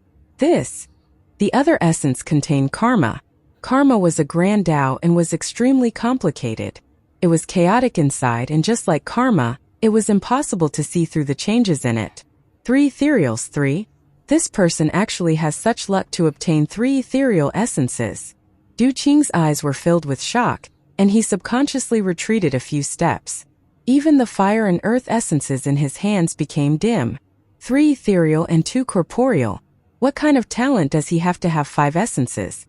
The other essence contained karma. Karma was a grand Tao and was extremely complicated. It was chaotic inside and just like karma, it was impossible to see through the changes in it. 3 ethereals 3. This person actually has such luck to obtain 3 ethereal essences. Du Qing's eyes were filled with shock, and he subconsciously retreated a few steps. Even the fire and earth essences in his hands became dim. 3 ethereal and 2 corporeal. What kind of talent does he have to have 5 essences?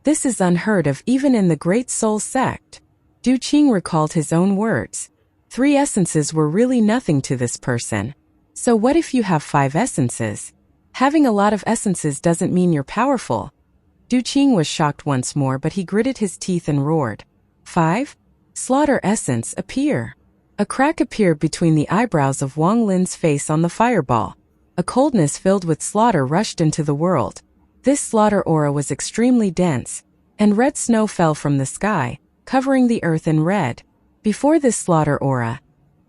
This is unheard of even in the Great Soul sect. Du Qing recalled his own words. 3 essences were really nothing to this person. So what if you have 5 essences? Having a lot of essences doesn't mean you're powerful. Du Qing was shocked once more, but he gritted his teeth and roared. 5. Slaughter essence appear. A crack appeared between the eyebrows of Wang Lin's face on the fireball. A coldness filled with slaughter rushed into the world. This slaughter aura was extremely dense, and red snow fell from the sky, covering the earth in red. Before this slaughter aura,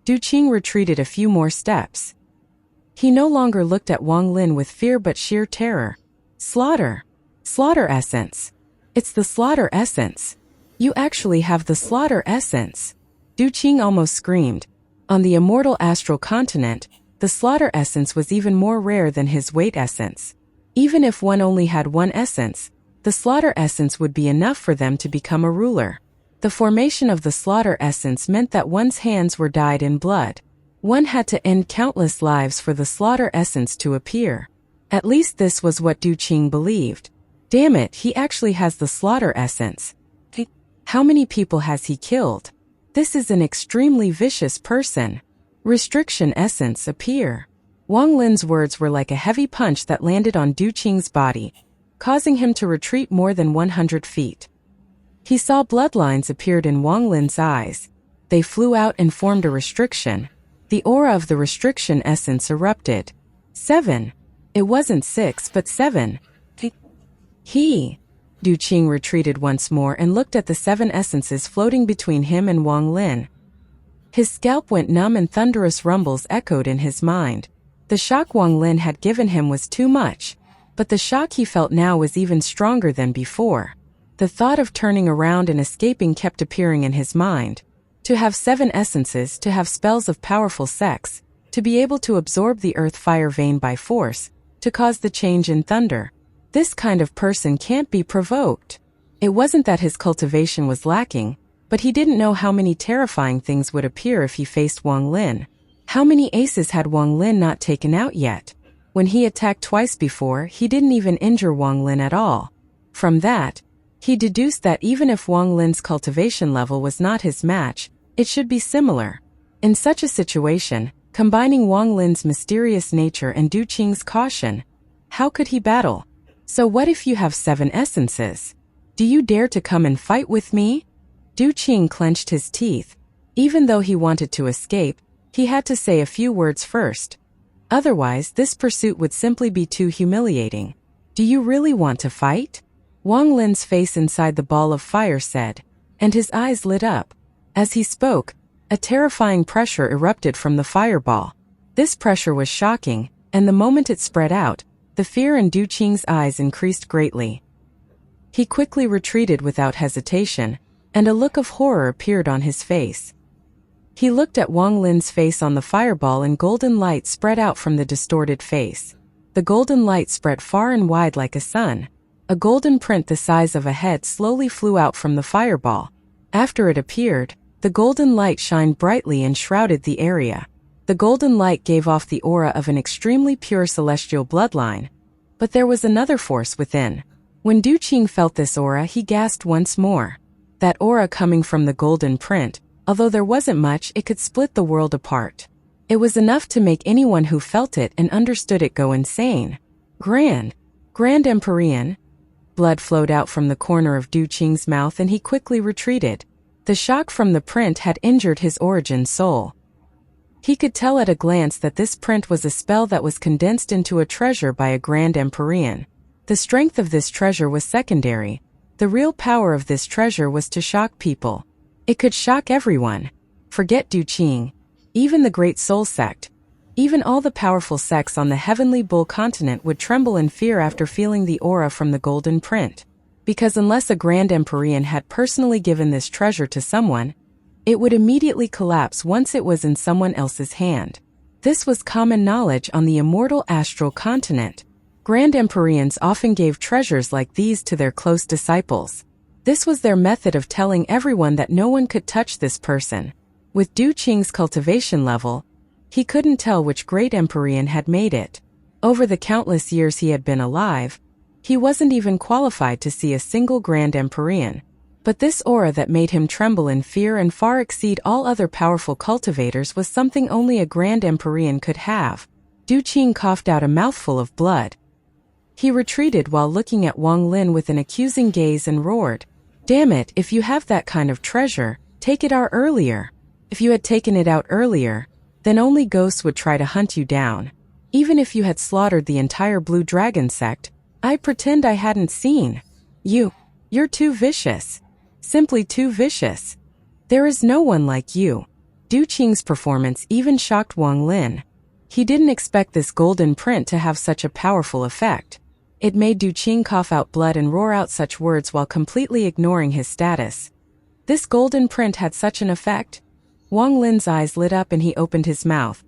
Du Qing retreated a few more steps. He no longer looked at Wang Lin with fear but sheer terror. Slaughter. Slaughter essence. It's the slaughter essence. You actually have the slaughter essence. Du Qing almost screamed. On the immortal astral continent, the slaughter essence was even more rare than his weight essence. Even if one only had one essence, the slaughter essence would be enough for them to become a ruler. The formation of the slaughter essence meant that one's hands were dyed in blood. One had to end countless lives for the slaughter essence to appear. At least this was what Du Qing believed. Damn it, he actually has the slaughter essence. How many people has he killed? This is an extremely vicious person. Restriction essence appear. Wang Lin's words were like a heavy punch that landed on Du Qing's body, causing him to retreat more than 100 feet. He saw bloodlines appeared in Wang Lin's eyes. They flew out and formed a restriction. The aura of the restriction essence erupted. 7. It wasn't 6 but 7. Du Qing retreated once more and looked at the 7 essences floating between him and Wang Lin. His scalp went numb and thunderous rumbles echoed in his mind. The shock Wang Lin had given him was too much, but the shock he felt now was even stronger than before. The thought of turning around and escaping kept appearing in his mind. To have 7 essences, to have spells of powerful sex, to be able to absorb the earth fire vein by force, to cause the change in thunder. This kind of person can't be provoked. It wasn't that his cultivation was lacking, but he didn't know how many terrifying things would appear if he faced Wang Lin. How many aces had Wang Lin not taken out yet? When he attacked twice before, he didn't even injure Wang Lin at all. From that, he deduced that even if Wang Lin's cultivation level was not his match, it should be similar. In such a situation, combining Wang Lin's mysterious nature and Du Qing's caution, how could he battle? So what if you have 7 essences? Do you dare to come and fight with me? Du Qing clenched his teeth. Even though he wanted to escape, he had to say a few words first. Otherwise, this pursuit would simply be too humiliating. Do you really want to fight? Wang Lin's face inside the ball of fire said, and his eyes lit up. As he spoke, a terrifying pressure erupted from the fireball. This pressure was shocking, and the moment it spread out, the fear in Du Qing's eyes increased greatly. He quickly retreated without hesitation, and a look of horror appeared on his face. He looked at Wang Lin's face on the fireball, and golden light spread out from the distorted face. The golden light spread far and wide like a sun. A golden print the size of a head slowly flew out from the fireball. After it appeared, the golden light shined brightly and shrouded the area. The golden light gave off the aura of an extremely pure celestial bloodline. But there was another force within. When Du Qing felt this aura, he gasped once more. That aura coming from the golden print, although there wasn't much, it could split the world apart. It was enough to make anyone who felt it and understood it go insane. Grand Empyrean. Blood flowed out from the corner of Du Qing's mouth, and he quickly retreated. The shock from the print had injured his origin soul. He could tell at a glance that this print was a spell that was condensed into a treasure by a Grand Empyrean. The strength of this treasure was secondary. The real power of this treasure was to shock people. It could shock everyone. Forget Du Qing. Even the Great Soul Sect. Even all the powerful sects on the Heavenly Bull continent would tremble in fear after feeling the aura from the golden print. Because unless a Grand Empyrean had personally given this treasure to someone, it would immediately collapse once it was in someone else's hand. This was common knowledge on the immortal astral continent. Grand Empyreans often gave treasures like these to their close disciples. This was their method of telling everyone that no one could touch this person. With Du Qing's cultivation level, he couldn't tell which great Empyrean had made it. Over the countless years he had been alive, he wasn't even qualified to see a single Grand Empyrean. But this aura that made him tremble in fear and far exceed all other powerful cultivators was something only a Grand Empyrean could have. Du Qing coughed out a mouthful of blood. He retreated while looking at Wang Lin with an accusing gaze and roared, "Damn it, if you have that kind of treasure, take it out earlier. If you had taken it out earlier, then only ghosts would try to hunt you down. Even if you had slaughtered the entire Blue Dragon sect, I'd pretend I hadn't seen. You're too vicious. Simply too vicious. There is no one like you." Du Qing's performance even shocked Wang Lin. He didn't expect this golden print to have such a powerful effect. It made Du Qing cough out blood and roar out such words while completely ignoring his status. This golden print had such an effect? Wang Lin's eyes lit up and he opened his mouth.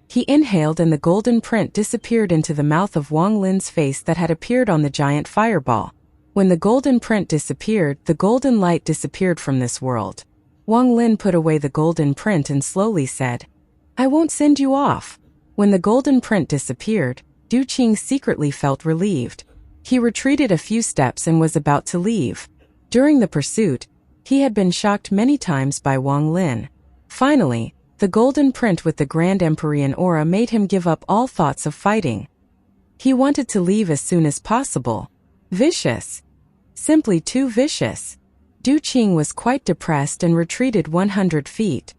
He inhaled and the golden print disappeared into the mouth of Wang Lin's face that had appeared on the giant fireball. When the golden print disappeared, the golden light disappeared from this world. Wang Lin put away the golden print and slowly said, "I won't send you off." When the golden print disappeared, Du Qing secretly felt relieved. He retreated a few steps and was about to leave. During the pursuit, he had been shocked many times by Wang Lin. Finally, the golden print with the Grand Empyrean aura made him give up all thoughts of fighting. He wanted to leave as soon as possible. Vicious. Simply too vicious. Du Qing was quite depressed and retreated 100 feet.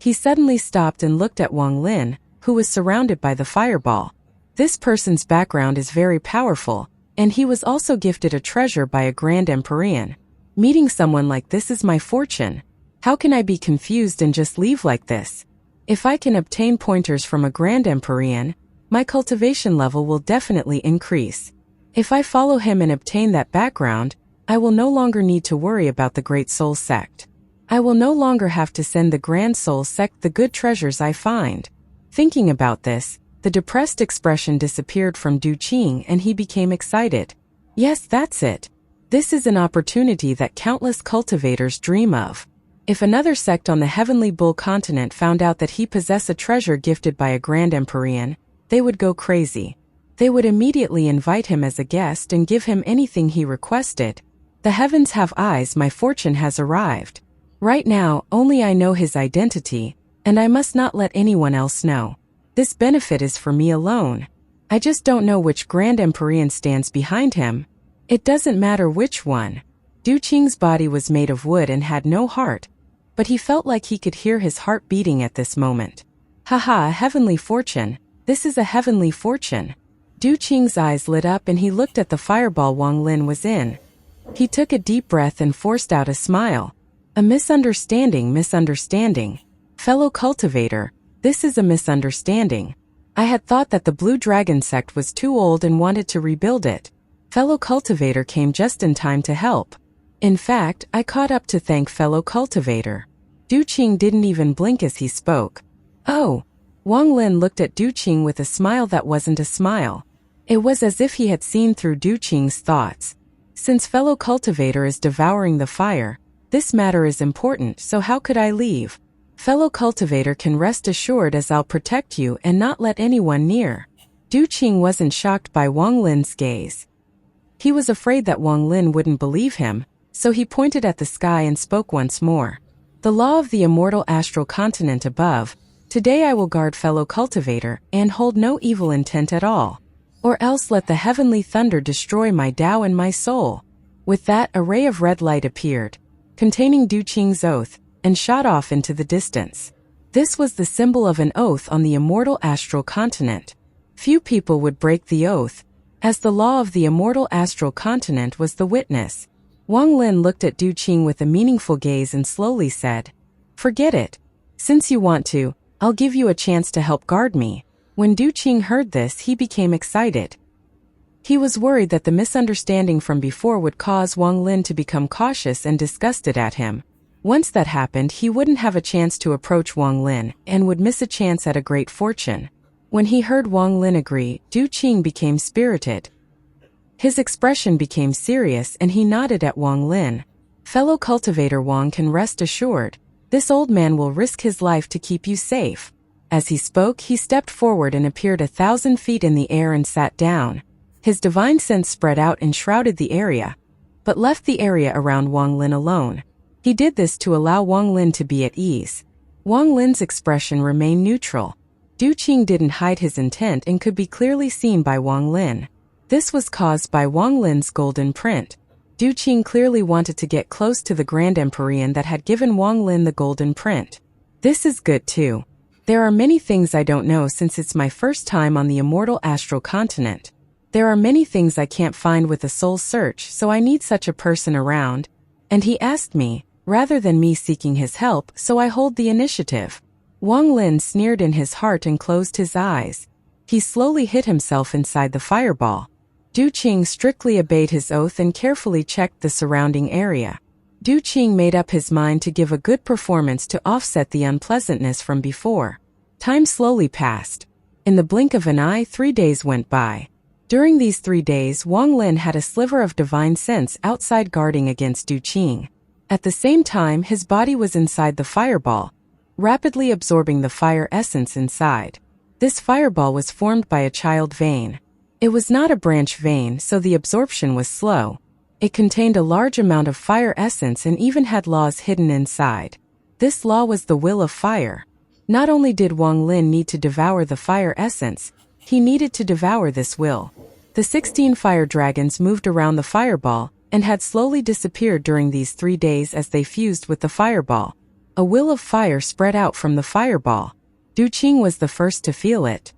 He suddenly stopped and looked at Wang Lin, who was surrounded by the fireball. This person's background is very powerful, and he was also gifted a treasure by a Grand Empyrean. Meeting someone like this is my fortune. How can I be confused and just leave like this? If I can obtain pointers from a Grand Empyrean, my cultivation level will definitely increase. If I follow him and obtain that background, I will no longer need to worry about the Great Soul Sect. I will no longer have to send the Grand Soul Sect the good treasures I find. Thinking about this, the depressed expression disappeared from Du Qing and he became excited. Yes, that's it. This is an opportunity that countless cultivators dream of. If another sect on the Heavenly Bull continent found out that he possessed a treasure gifted by a Grand Empyrean, they would go crazy. They would immediately invite him as a guest and give him anything he requested. The heavens have eyes, my fortune has arrived. Right now, only I know his identity, and I must not let anyone else know. This benefit is for me alone. I just don't know which Grand Empyrean stands behind him. It doesn't matter which one. Du Qing's body was made of wood and had no heart, but he felt like he could hear his heart beating at this moment. Haha, a heavenly fortune. This is a heavenly fortune. Du Qing's eyes lit up and he looked at the fireball Wang Lin was in. He took a deep breath and forced out a smile. A misunderstanding. Fellow cultivator, this is a misunderstanding. I had thought that the Blue Dragon sect was too old and wanted to rebuild it. Fellow cultivator came just in time to help. In fact, I caught up to thank fellow cultivator. Du Qing didn't even blink as he spoke. Oh. Wang Lin looked at Du Qing with a smile that wasn't a smile. It was as if he had seen through Du Qing's thoughts. Since fellow cultivator is devouring the fire, this matter is important, so how could I leave? Fellow cultivator can rest assured as I'll protect you and not let anyone near. Du Qing wasn't shocked by Wang Lin's gaze. He was afraid that Wang Lin wouldn't believe him, so he pointed at the sky and spoke once more. The law of the immortal astral continent above. Today I will guard fellow cultivator and hold no evil intent at all. Or else let the heavenly thunder destroy my Tao and my soul. With that, a ray of red light appeared, containing Du Qing's oath, and shot off into the distance. This was the symbol of an oath on the immortal astral continent. Few people would break the oath, as the law of the immortal astral continent was the witness. Wang Lin looked at Du Qing with a meaningful gaze and slowly said, "Forget it. Since you want to, I'll give you a chance to help guard me." When Du Qing heard this, he became excited. He was worried that the misunderstanding from before would cause Wang Lin to become cautious and disgusted at him. Once that happened, he wouldn't have a chance to approach Wang Lin and would miss a chance at a great fortune. When he heard Wang Lin agree, Du Qing became spirited. His expression became serious and he nodded at Wang Lin. Fellow cultivator Wang can rest assured, this old man will risk his life to keep you safe. As he spoke, he stepped forward and appeared 1,000 feet in the air and sat down. His divine sense spread out and shrouded the area, but left the area around Wang Lin alone. He did this to allow Wang Lin to be at ease. Wang Lin's expression remained neutral. Du Qing didn't hide his intent and could be clearly seen by Wang Lin. This was caused by Wang Lin's golden print. Du Qing clearly wanted to get close to the Grand Empyrean that had given Wang Lin the golden print. This is good too. There are many things I don't know since it's my first time on the immortal astral continent. There are many things I can't find with a soul search, so I need such a person around. And he asked me, rather than me seeking his help, so I hold the initiative. Wang Lin sneered in his heart and closed his eyes. He slowly hid himself inside the fireball. Du Qing strictly obeyed his oath and carefully checked the surrounding area. Du Qing made up his mind to give a good performance to offset the unpleasantness from before. Time slowly passed. In the blink of an eye, 3 days went by. During these 3 days, Wang Lin had a sliver of divine sense outside guarding against Du Qing. At the same time, his body was inside the fireball, rapidly absorbing the fire essence inside. This fireball was formed by a child vein. It was not a branch vein, so the absorption was slow. It contained a large amount of fire essence and even had laws hidden inside. This law was the will of fire. Not only did Wang Lin need to devour the fire essence, he needed to devour this will. The 16 fire dragons moved around the fireball and had slowly disappeared during these 3 days as they fused with the fireball. A will of fire spread out from the fireball. Du Qing was the first to feel it.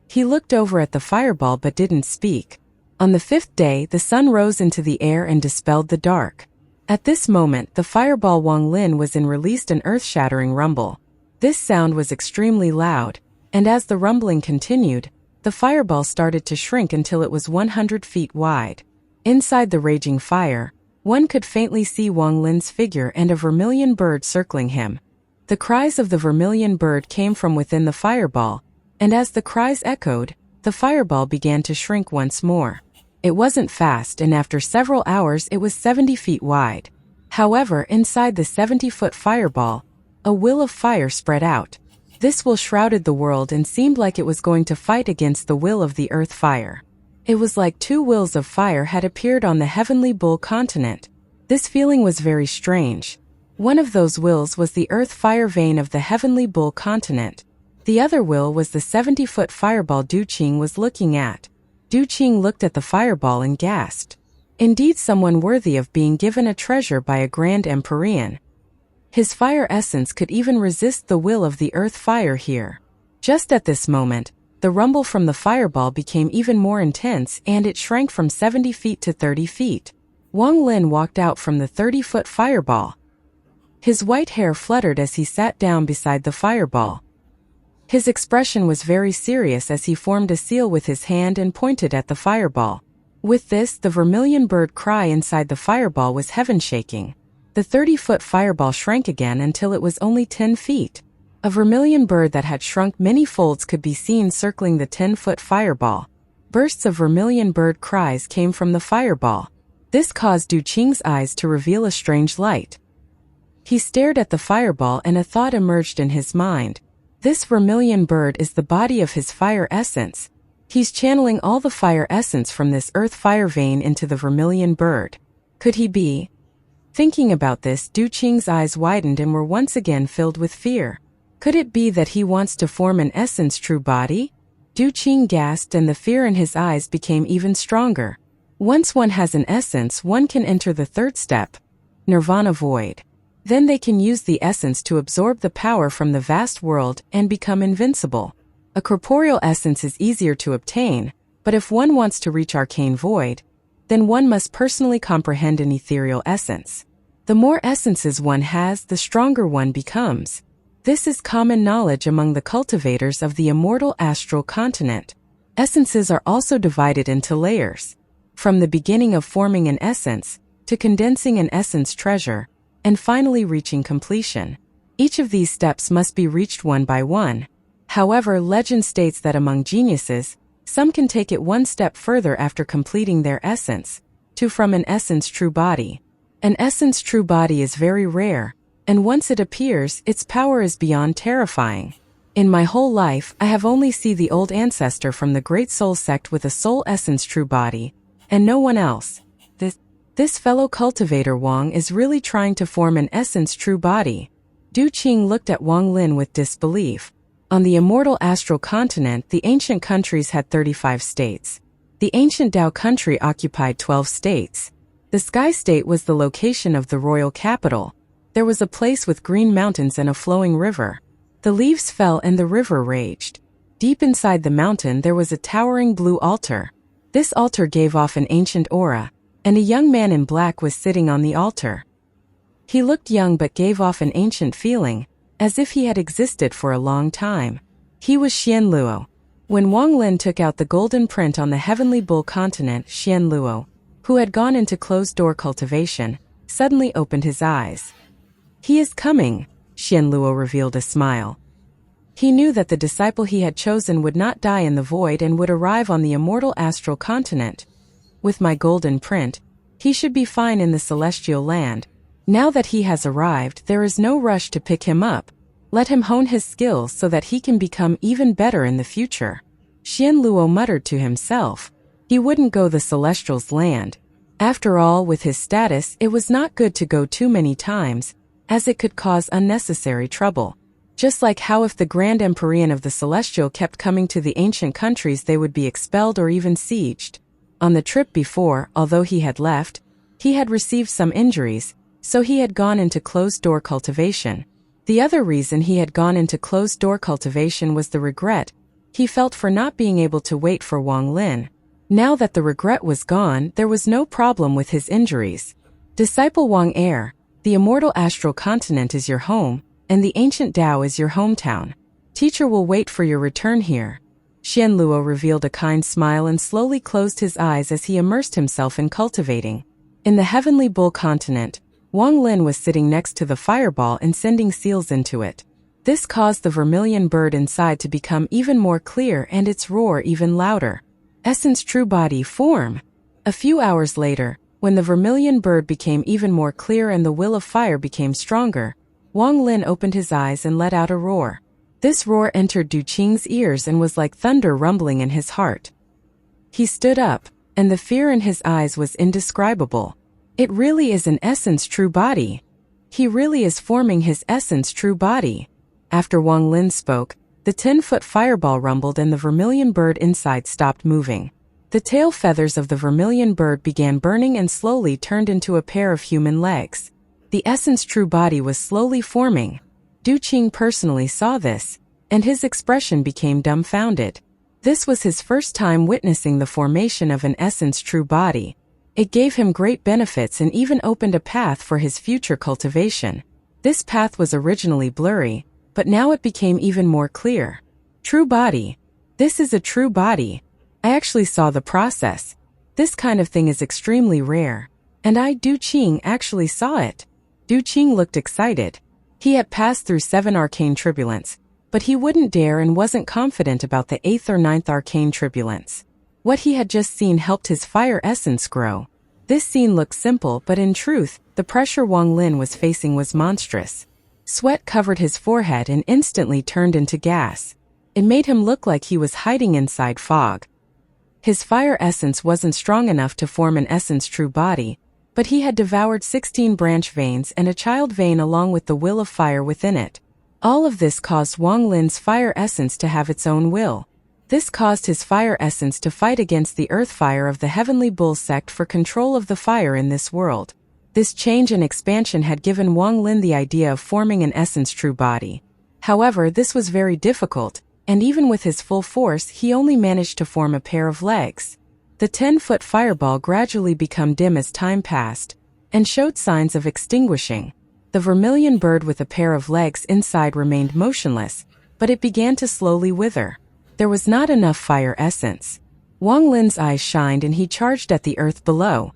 He looked over at the fireball but didn't speak. On the 5th day, the sun rose into the air and dispelled the dark. At this moment, the fireball Wang Lin was in released an earth-shattering rumble. This sound was extremely loud, and as the rumbling continued, the fireball started to shrink until it was 100 feet wide. Inside the raging fire, one could faintly see Wang Lin's figure and a vermilion bird circling him. The cries of the vermilion bird came from within the fireball, and as the cries echoed, the fireball began to shrink once more. It wasn't fast, and after several hours it was 70 feet wide. However, inside the 70-foot fireball, a will of fire spread out. This will shrouded the world and seemed like it was going to fight against the will of the earth fire. It was like 2 wills of fire had appeared on the heavenly bull continent. This feeling was very strange. One of those wills was the earth fire vein of the heavenly bull continent. The other will was the 70-foot fireball Du Qing was looking at. Du Qing looked at the fireball and gasped. Indeed, someone worthy of being given a treasure by a grand Empyrean. His fire essence could even resist the will of the earth fire here. Just at this moment, the rumble from the fireball became even more intense and it shrank from 70 feet to 30 feet. Wang Lin walked out from the 30-foot fireball. His white hair fluttered as he sat down beside the fireball. His expression was very serious as he formed a seal with his hand and pointed at the fireball. With this, the vermilion bird cry inside the fireball was heaven-shaking. The 30-foot fireball shrank again until it was only 10 feet. A vermilion bird that had shrunk many folds could be seen circling the 10-foot fireball. Bursts of vermilion bird cries came from the fireball. This caused Du Qing's eyes to reveal a strange light. He stared at the fireball and a thought emerged in his mind. This vermilion bird is the body of his fire essence. He's channeling all the fire essence from this earth fire vein into the vermilion bird. Could he be? Thinking about this, Du Qing's eyes widened and were once again filled with fear. Could it be that he wants to form an essence true body? Du Qing gasped and the fear in his eyes became even stronger. Once one has an essence, one can enter the third step, Nirvana void. Then they can use the essence to absorb the power from the vast world and become invincible. A corporeal essence is easier to obtain, but if one wants to reach arcane void, then one must personally comprehend an ethereal essence. The more essences one has, the stronger one becomes. This is common knowledge among the cultivators of the immortal astral continent. Essences are also divided into layers. From the beginning of forming an essence, to condensing an essence treasure, and finally reaching completion. Each of these steps must be reached one by one. However, legend states that among geniuses, some can take it one step further after completing their essence, to from an essence true body. An essence true body is very rare, and once it appears, its power is beyond terrifying. In my whole life, I have only seen the old ancestor from the Great Soul sect with a soul essence true body, and no one else. This fellow cultivator Wang is really trying to form an essence true body. Du Qing looked at Wang Lin with disbelief. On the immortal astral continent, the ancient countries had 35 states. The ancient Dao country occupied 12 states. The Sky State was the location of the royal capital. There was a place with green mountains and a flowing river. The leaves fell and the river raged. Deep inside the mountain there was a towering blue altar. This altar gave off an ancient aura, and a young man in black was sitting on the altar. He looked young but gave off an ancient feeling, as if he had existed for a long time. He was Xian Luo. When Wang Lin took out the golden print on the heavenly bull continent, Xian Luo, who had gone into closed-door cultivation, suddenly opened his eyes. He is coming, Xian Luo revealed a smile. He knew that the disciple he had chosen would not die in the void and would arrive on the immortal astral continent. With my golden print, he should be fine in the celestial land. Now that he has arrived, there is no rush to pick him up. Let him hone his skills so that he can become even better in the future. Xian Luo muttered to himself. He wouldn't go the celestial's land. After all, with his status, it was not good to go too many times, as it could cause unnecessary trouble. Just like how if the Grand Empyrean of the Celestial kept coming to the ancient countries, they would be expelled or even sieged. On the trip before, although he had left, he had received some injuries, so he had gone into closed-door cultivation. The other reason he had gone into closed-door cultivation was the regret he felt for not being able to wait for Wang Lin. Now that the regret was gone, there was no problem with his injuries. Disciple Wang Heir, the immortal astral continent is your home, and the ancient Dao is your hometown. Teacher will wait for your return here. Xian Luo revealed a kind smile and slowly closed his eyes as he immersed himself in cultivating. In the heavenly bull continent, Wang Lin was sitting next to the fireball and sending seals into it. This caused the vermilion bird inside to become even more clear and its roar even louder. Essence true body form. A few hours later, when the vermilion bird became even more clear and the will of fire became stronger, Wang Lin opened his eyes and let out a roar. This roar entered Du Qing's ears and was like thunder rumbling in his heart. He stood up, and the fear in his eyes was indescribable. It really is an essence true body. He really is forming his essence true body. After Wang Lin spoke, the 10-foot fireball rumbled and the vermilion bird inside stopped moving. The tail feathers of the vermilion bird began burning and slowly turned into a pair of human legs. The essence true body was slowly forming. Du Qing personally saw this, and his expression became dumbfounded. This was his first time witnessing the formation of an essence true body. It gave him great benefits and even opened a path for his future cultivation. This path was originally blurry, but now it became even more clear. True body. This is a true body. I actually saw the process. This kind of thing is extremely rare. And I, Du Qing, actually saw it. Du Qing looked excited. He had passed through 7 arcane tribulants, but he wouldn't dare and wasn't confident about the 8th or 9th arcane tribulants. What he had just seen helped his fire essence grow. This scene looked simple, but in truth, the pressure Wang Lin was facing was monstrous. Sweat covered his forehead and instantly turned into gas. It made him look like he was hiding inside fog. His fire essence wasn't strong enough to form an essence true body, but he had devoured 16 branch veins and a child vein along with the will of fire within it. All of this caused Wang Lin's fire essence to have its own will. This caused his fire essence to fight against the earth fire of the Heavenly Bull sect for control of the fire in this world. This change and expansion had given Wang Lin the idea of forming an essence true body. However, this was very difficult, and even with his full force he only managed to form a pair of legs. The 10-foot fireball gradually became dim as time passed, and showed signs of extinguishing. The vermilion bird with a pair of legs inside remained motionless, but it began to slowly wither. There was not enough fire essence. Wang Lin's eyes shined and he charged at the earth below.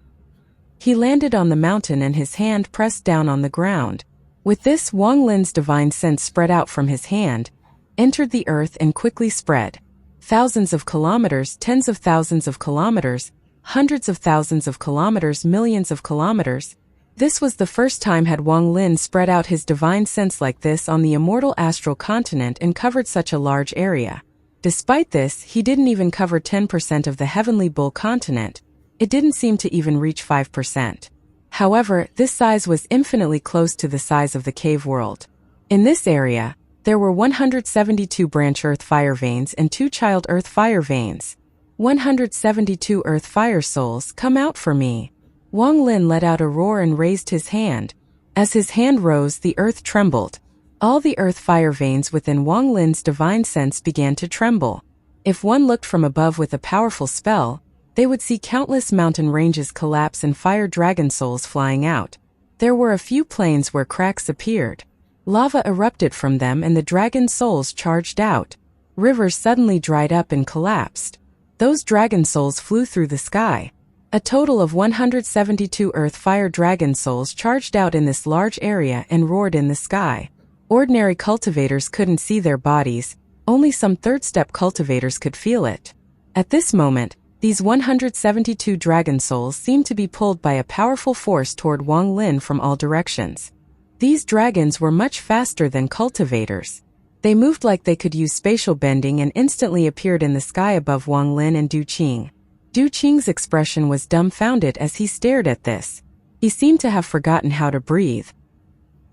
He landed on the mountain and his hand pressed down on the ground. With this, Wang Lin's divine sense spread out from his hand, entered the earth and quickly spread. Thousands of kilometers, tens of thousands of kilometers, hundreds of thousands of kilometers, millions of kilometers. This was the first time had Wang Lin spread out his divine sense like this on the immortal astral continent and covered such a large area. Despite this, he didn't even cover 10% of the Heavenly Bull continent. It didn't seem to even reach 5%. However, this size was infinitely close to the size of the cave world. In this area, there were 172 branch earth fire veins and 2 child earth fire veins. 172 earth fire souls, come out for me. Wang Lin let out a roar and raised his hand. As his hand rose, the earth trembled. All the earth fire veins within Wang Lin's divine sense began to tremble. If one looked from above with a powerful spell, they would see countless mountain ranges collapse and fire dragon souls flying out. There were a few plains where cracks appeared. Lava erupted from them and the dragon souls charged out. Rivers suddenly dried up and collapsed. Those dragon souls flew through the sky. A total of 172 earth fire dragon souls charged out in this large area and roared in the sky. Ordinary cultivators couldn't see their bodies, only some third-step cultivators could feel it. At this moment, these 172 dragon souls seemed to be pulled by a powerful force toward Wang Lin from all directions. These dragons were much faster than cultivators. They moved like they could use spatial bending and instantly appeared in the sky above Wang Lin and Du Qing. Du Qing's expression was dumbfounded as he stared at this. He seemed to have forgotten how to breathe.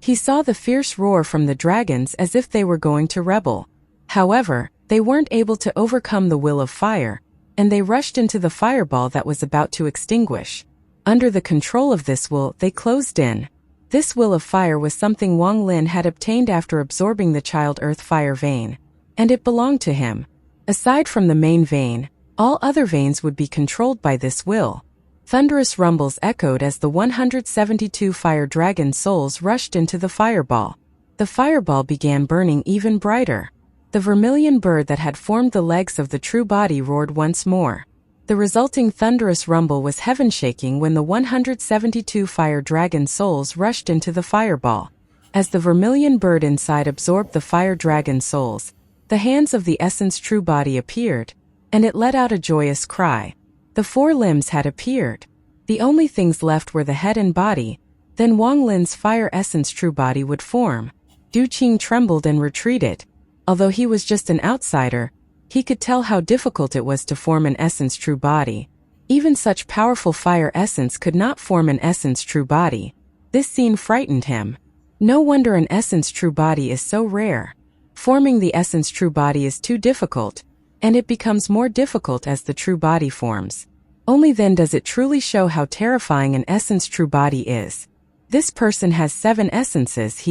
He saw the fierce roar from the dragons as if they were going to rebel. However, they weren't able to overcome the will of fire, and they rushed into the fireball that was about to extinguish. Under the control of this will, they closed in. This will of fire was something Wang Lin had obtained after absorbing the child earth fire vein, and it belonged to him. Aside from the main vein, all other veins would be controlled by this will. Thunderous rumbles echoed as the 172 fire dragon souls rushed into the fireball. The fireball began burning even brighter. The vermilion bird that had formed the legs of the true body roared once more. The resulting thunderous rumble was heaven-shaking when the 172 fire dragon souls rushed into the fireball. As the vermilion bird inside absorbed the fire dragon souls, the hands of the essence true body appeared, and it let out a joyous cry. The 4 limbs had appeared. The only things left were the head and body. Then Wang Lin's fire essence true body would form. Du Qing trembled and retreated. Although he was just an outsider, he could tell how difficult it was to form an essence true body. Even such powerful fire essence could not form an essence true body. This scene frightened him. No wonder an essence true body is so rare. Forming the essence true body is too difficult. and it becomes more difficult as the true body forms. Only then does it truly show how terrifying an essence true body is. This person has 7 essences.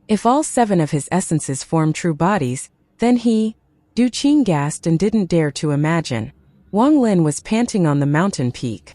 If all 7 of his essences form true bodies, then Du Qing gasped and didn't dare to imagine. Wang Lin was panting on the mountain peak.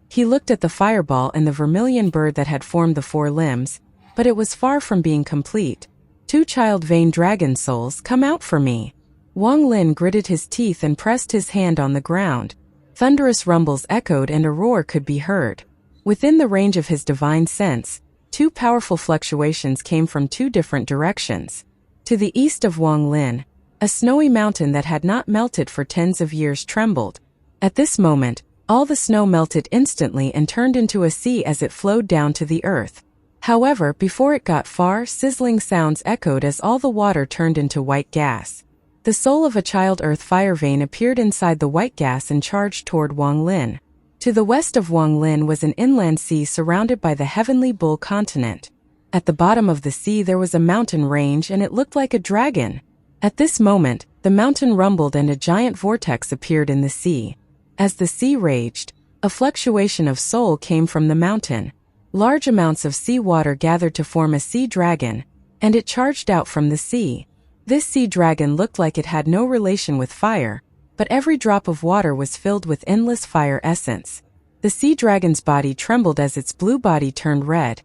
He looked at the fireball and the vermilion bird that had formed the 4 limbs, but it was far from being complete. 2 child vein dragon souls, come out for me. Wang Lin gritted his teeth and pressed his hand on the ground. Thunderous rumbles echoed and a roar could be heard. Within the range of his divine sense, 2 powerful fluctuations came from 2 different directions. To the east of Wang Lin, a snowy mountain that had not melted for tens of years trembled. At this moment, all the snow melted instantly and turned into a sea as it flowed down to the earth. However, before it got far, sizzling sounds echoed as all the water turned into white gas. The soul of a child earth fire vein appeared inside the white gas and charged toward Wang Lin. To the west of Wang Lin was an inland sea surrounded by the heavenly bull continent. At the bottom of the sea there was a mountain range and it looked like a dragon. At this moment, the mountain rumbled and a giant vortex appeared in the sea. As the sea raged, a fluctuation of soul came from the mountain. Large amounts of sea water gathered to form a sea dragon, and it charged out from the sea. This sea dragon looked like it had no relation with fire, but every drop of water was filled with endless fire essence. The sea dragon's body trembled as its blue body turned red,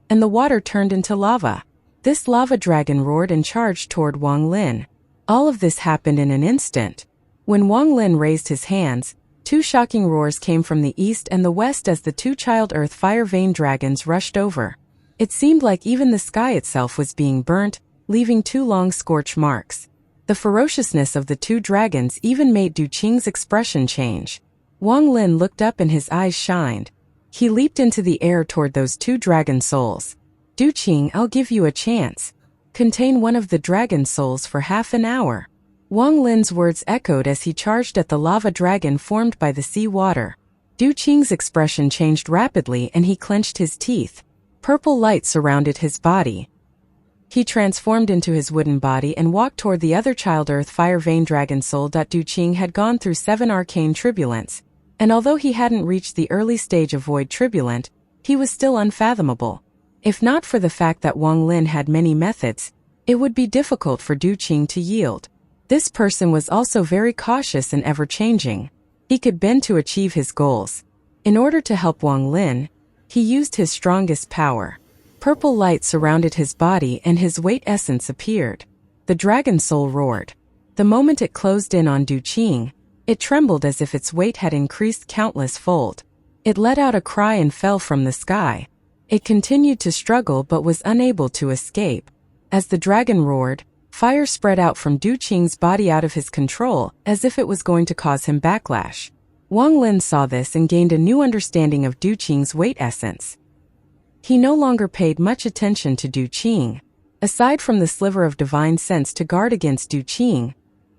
and the water turned into lava. This lava dragon roared and charged toward Wang Lin. All of this happened in an instant. When Wang Lin raised his hands, 2 shocking roars came from the east and the west as the 2 child earth fire vein dragons rushed over. It seemed like even the sky itself was being burnt, leaving 2 long scorch marks. The ferociousness of the 2 dragons even made Du Qing's expression change. Wang Lin looked up and his eyes shined. He leaped into the air toward those 2 dragon souls. Du Qing, I'll give you a chance. Contain one of the dragon souls for half an hour. Wang Lin's words echoed as he charged at the lava dragon formed by the sea water. Du Qing's expression changed rapidly and he clenched his teeth. Purple light surrounded his body. He transformed into his wooden body and walked toward the other child earth fire vein dragon soul. Du Qing had gone through 7 arcane tribulants, and although he hadn't reached the early stage of void tribulant, he was still unfathomable. If not for the fact that Wang Lin had many methods, it would be difficult for Du Qing to yield. This person was also very cautious and ever-changing. He could bend to achieve his goals. In order to help Wang Lin, he used his strongest power. Purple light surrounded his body and his weight essence appeared. The dragon soul roared. The moment it closed in on Du Qing, it trembled as if its weight had increased countless fold. It let out a cry and fell from the sky. It continued to struggle but was unable to escape. As the dragon roared, fire spread out from Du Qing's body out of his control, as if it was going to cause him backlash. Wang Lin saw this and gained a new understanding of Du Qing's weight essence. He no longer paid much attention to Du Qing. Aside from the sliver of divine sense to guard against Du Qing,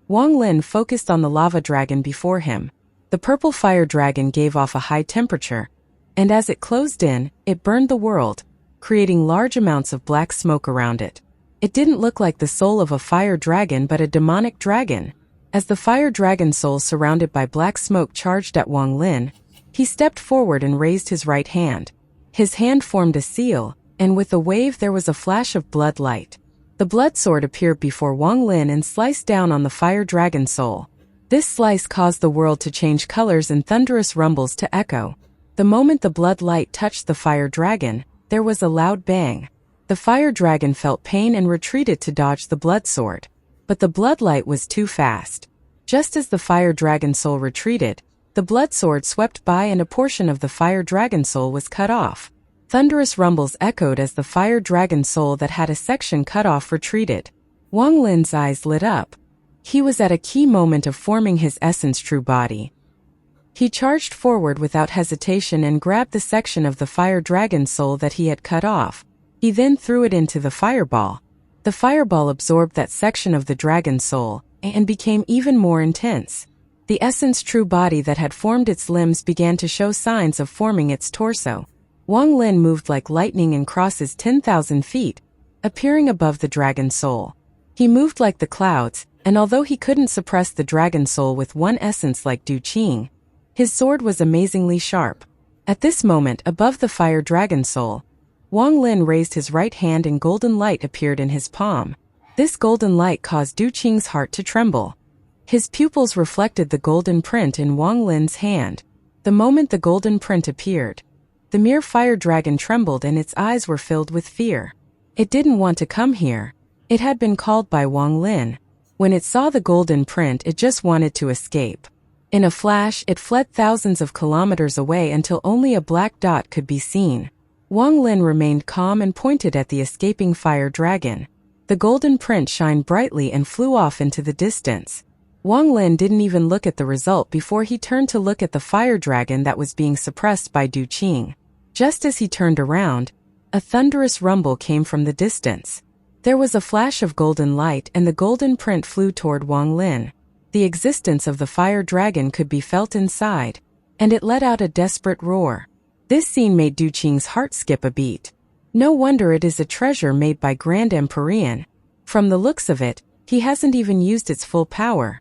Wang Lin focused on the lava dragon before him. The purple fire dragon gave off a high temperature, and as it closed in, it burned the world, creating large amounts of black smoke around it. It didn't look like the soul of a fire dragon but a demonic dragon. As the fire dragon soul surrounded by black smoke charged at Wang Lin, he stepped forward and raised his right hand. His hand formed a seal, and with a wave there was a flash of blood light. The blood sword appeared before Wang Lin and sliced down on the fire dragon soul. This slice caused the world to change colors and thunderous rumbles to echo. The moment the blood light touched the fire dragon, there was a loud bang. The fire dragon felt pain and retreated to dodge the blood sword. But the blood light was too fast. Just as the fire dragon soul retreated, the blood sword swept by and a portion of the fire dragon soul was cut off. Thunderous rumbles echoed as the fire dragon soul that had a section cut off retreated. Wang Lin's eyes lit up. He was at a key moment of forming his essence true body. He charged forward without hesitation and grabbed the section of the fire dragon soul that he had cut off. He then threw it into the fireball. The fireball absorbed that section of the dragon soul and became even more intense. The essence true body that had formed its limbs began to show signs of forming its torso. Wang Lin moved like lightning and crosses 10,000 feet, appearing above the dragon soul. He moved like the clouds, and although he couldn't suppress the dragon soul with one essence like Du Qing, his sword was amazingly sharp. At this moment, above the fire dragon soul, Wang Lin raised his right hand and golden light appeared in his palm. This golden light caused Du Qing's heart to tremble. His pupils reflected the golden print in Wang Lin's hand. The moment the golden print appeared, the mere fire dragon trembled and its eyes were filled with fear. It didn't want to come here. It had been called by Wang Lin. When it saw the golden print, it just wanted to escape. In a flash, it fled thousands of kilometers away until only a black dot could be seen. Wang Lin remained calm and pointed at the escaping fire dragon. The golden print shined brightly and flew off into the distance. Wang Lin didn't even look at the result before he turned to look at the fire dragon that was being suppressed by Du Qing. Just as he turned around, a thunderous rumble came from the distance. There was a flash of golden light and the golden print flew toward Wang Lin. The existence of the fire dragon could be felt inside, and it let out a desperate roar. This scene made Du Qing's heart skip a beat. No wonder it is a treasure made by Grand Empyrean. From the looks of it, he hasn't even used its full power.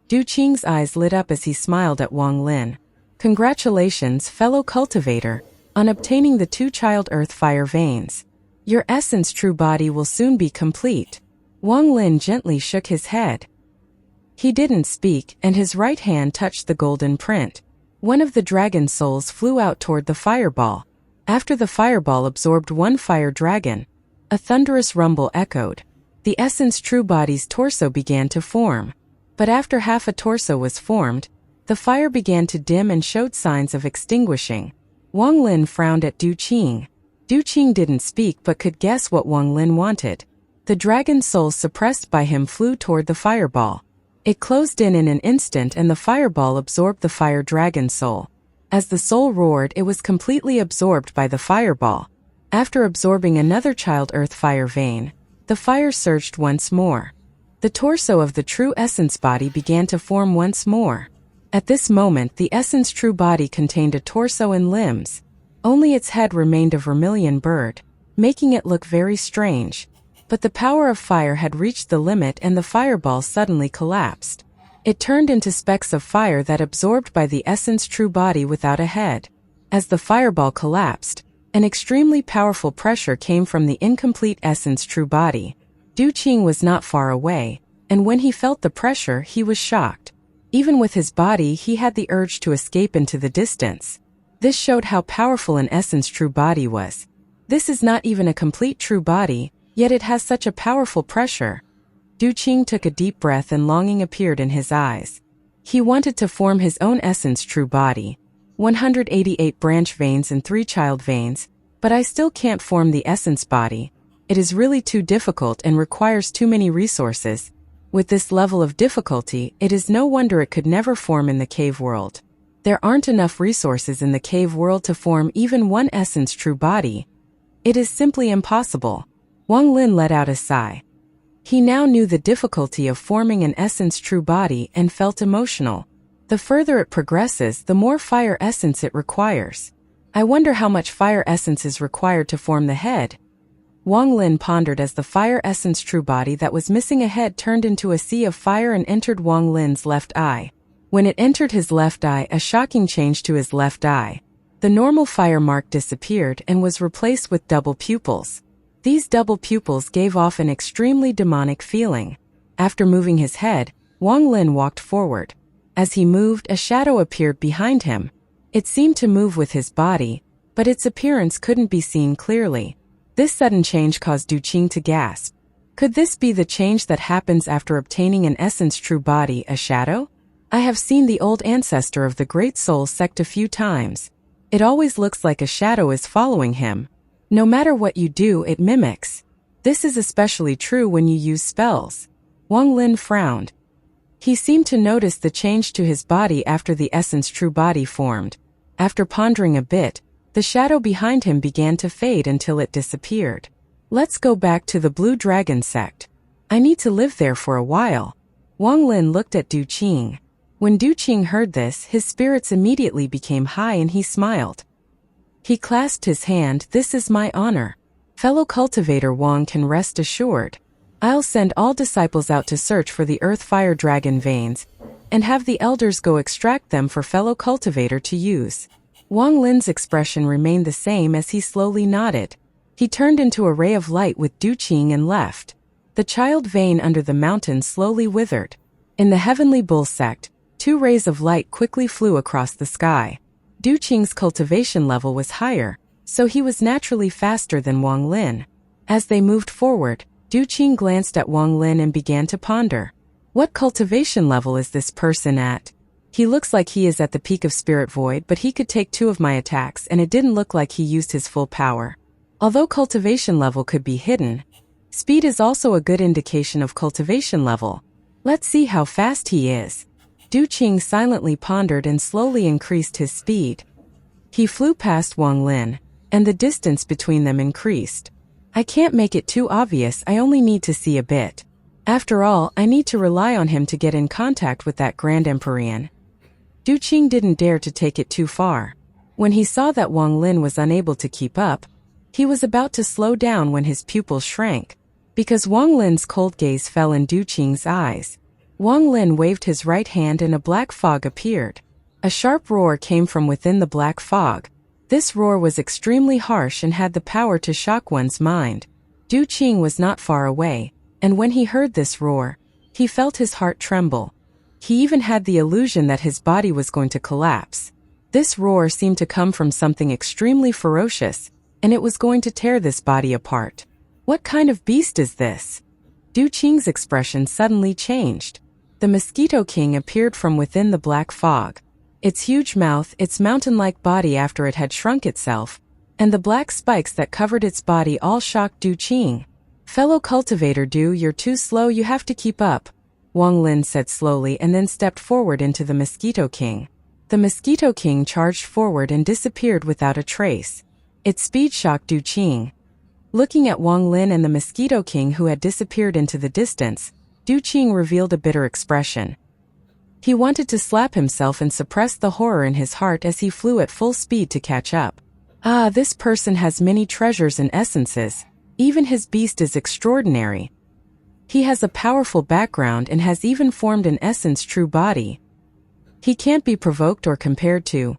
Du Qing's eyes lit up as he smiled at Wang Lin. Congratulations, fellow cultivator, on obtaining the 2 child earth fire veins. Your essence true body will soon be complete. Wang Lin gently shook his head. He didn't speak, and his right hand touched the golden print. One of the dragon souls flew out toward the fireball. After the fireball absorbed one fire dragon, a thunderous rumble echoed. The essence true body's torso began to form. But after half a torso was formed, the fire began to dim and showed signs of extinguishing. Wang Lin frowned at Du Qing. Du Qing didn't speak but could guess what Wang Lin wanted. The dragon soul suppressed by him flew toward the fireball. It closed in an instant and the fireball absorbed the fire dragon soul. As the soul roared, it was completely absorbed by the fireball. After absorbing another child earth fire vein, the fire surged once more. The torso of the true essence body began to form once more. At this moment, the essence true body contained a torso and limbs. Only its head remained a vermilion bird, making it look very strange. But the power of fire had reached the limit and the fireball suddenly collapsed. It turned into specks of fire that absorbed by the essence true body without a head. As the fireball collapsed, an extremely powerful pressure came from the incomplete essence true body. Du Qing was not far away, and when he felt the pressure, he was shocked. Even with his body, he had the urge to escape into the distance. This showed how powerful an essence true body was. This is not even a complete true body, yet it has such a powerful pressure. Du Qing took a deep breath and longing appeared in his eyes. He wanted to form his own essence true body. 188 branch veins and 3 child veins, but I still can't form the essence body. It is really too difficult and requires too many resources. With this level of difficulty, it is no wonder it could never form in the cave world. There aren't enough resources in the cave world to form even one essence true body. It is simply impossible. Wang Lin let out a sigh. He now knew the difficulty of forming an essence true body and felt emotional. The further it progresses, the more fire essence it requires. I wonder how much fire essence is required to form the head. Wang Lin pondered as the fire essence true body that was missing a head turned into a sea of fire and entered Wang Lin's left eye. When it entered his left eye, a shocking change to his left eye. The normal fire mark disappeared and was replaced with double pupils. These double pupils gave off an extremely demonic feeling. After moving his head, Wang Lin walked forward. As he moved, a shadow appeared behind him. It seemed to move with his body, but its appearance couldn't be seen clearly. This sudden change caused Du Qing to gasp. Could this be the change that happens after obtaining an essence true body, a shadow? I have seen the old ancestor of the Great Soul sect a few times. It always looks like a shadow is following him. No matter what you do, it mimics. This is especially true when you use spells. Wang Lin frowned. He seemed to notice the change to his body after the essence true body formed. After pondering a bit, the shadow behind him began to fade until it disappeared. Let's go back to the Blue Dragon sect. I need to live there for a while. Wang Lin looked at Du Qing. When Du Qing heard this, his spirits immediately became high and he smiled. He clasped his hand. This is my honor. Fellow cultivator Wang can rest assured. I'll send all disciples out to search for the earth fire dragon veins, and have the elders go extract them for fellow cultivator to use. Wang Lin's expression remained the same as he slowly nodded. He turned into a ray of light with Du Qing and left. The child vein under the mountain slowly withered. In the heavenly bull sect, 2 rays of light quickly flew across the sky. Du Qing's cultivation level was higher, so he was naturally faster than Wang Lin. As they moved forward, Du Qing glanced at Wang Lin and began to ponder. What cultivation level is this person at? He looks like he is at the peak of Spirit Void, but he could take 2 of my attacks and it didn't look like he used his full power. Although cultivation level could be hidden, speed is also a good indication of cultivation level. Let's see how fast he is. Du Qing silently pondered and slowly increased his speed. He flew past Wang Lin, and the distance between them increased. I can't make it too obvious, I only need to see a bit. After all, I need to rely on him to get in contact with that Grand Empyrean. Du Qing didn't dare to take it too far. When he saw that Wang Lin was unable to keep up, he was about to slow down when his pupils shrank, because Wang Lin's cold gaze fell in Du Qing's eyes. Wang Lin waved his right hand and a black fog appeared. A sharp roar came from within the black fog. This roar was extremely harsh and had the power to shock one's mind. Du Qing was not far away, and when he heard this roar, he felt his heart tremble. He even had the illusion that his body was going to collapse. This roar seemed to come from something extremely ferocious, and it was going to tear this body apart. What kind of beast is this? Du Qing's expression suddenly changed. The Mosquito King appeared from within the black fog. Its huge mouth, its mountain-like body after it had shrunk itself, and the black spikes that covered its body all shocked Du Qing. Fellow cultivator Du, you're too slow, you have to keep up, Wang Lin said slowly and then stepped forward into the Mosquito King. The Mosquito King charged forward and disappeared without a trace. Its speed shocked Du Qing. Looking at Wang Lin and the Mosquito King who had disappeared into the distance, Du Qing revealed a bitter expression. He wanted to slap himself and suppress the horror in his heart as he flew at full speed to catch up. Ah, this person has many treasures and essences. Even his beast is extraordinary. He has a powerful background and has even formed an essence true body. He can't be provoked or compared to.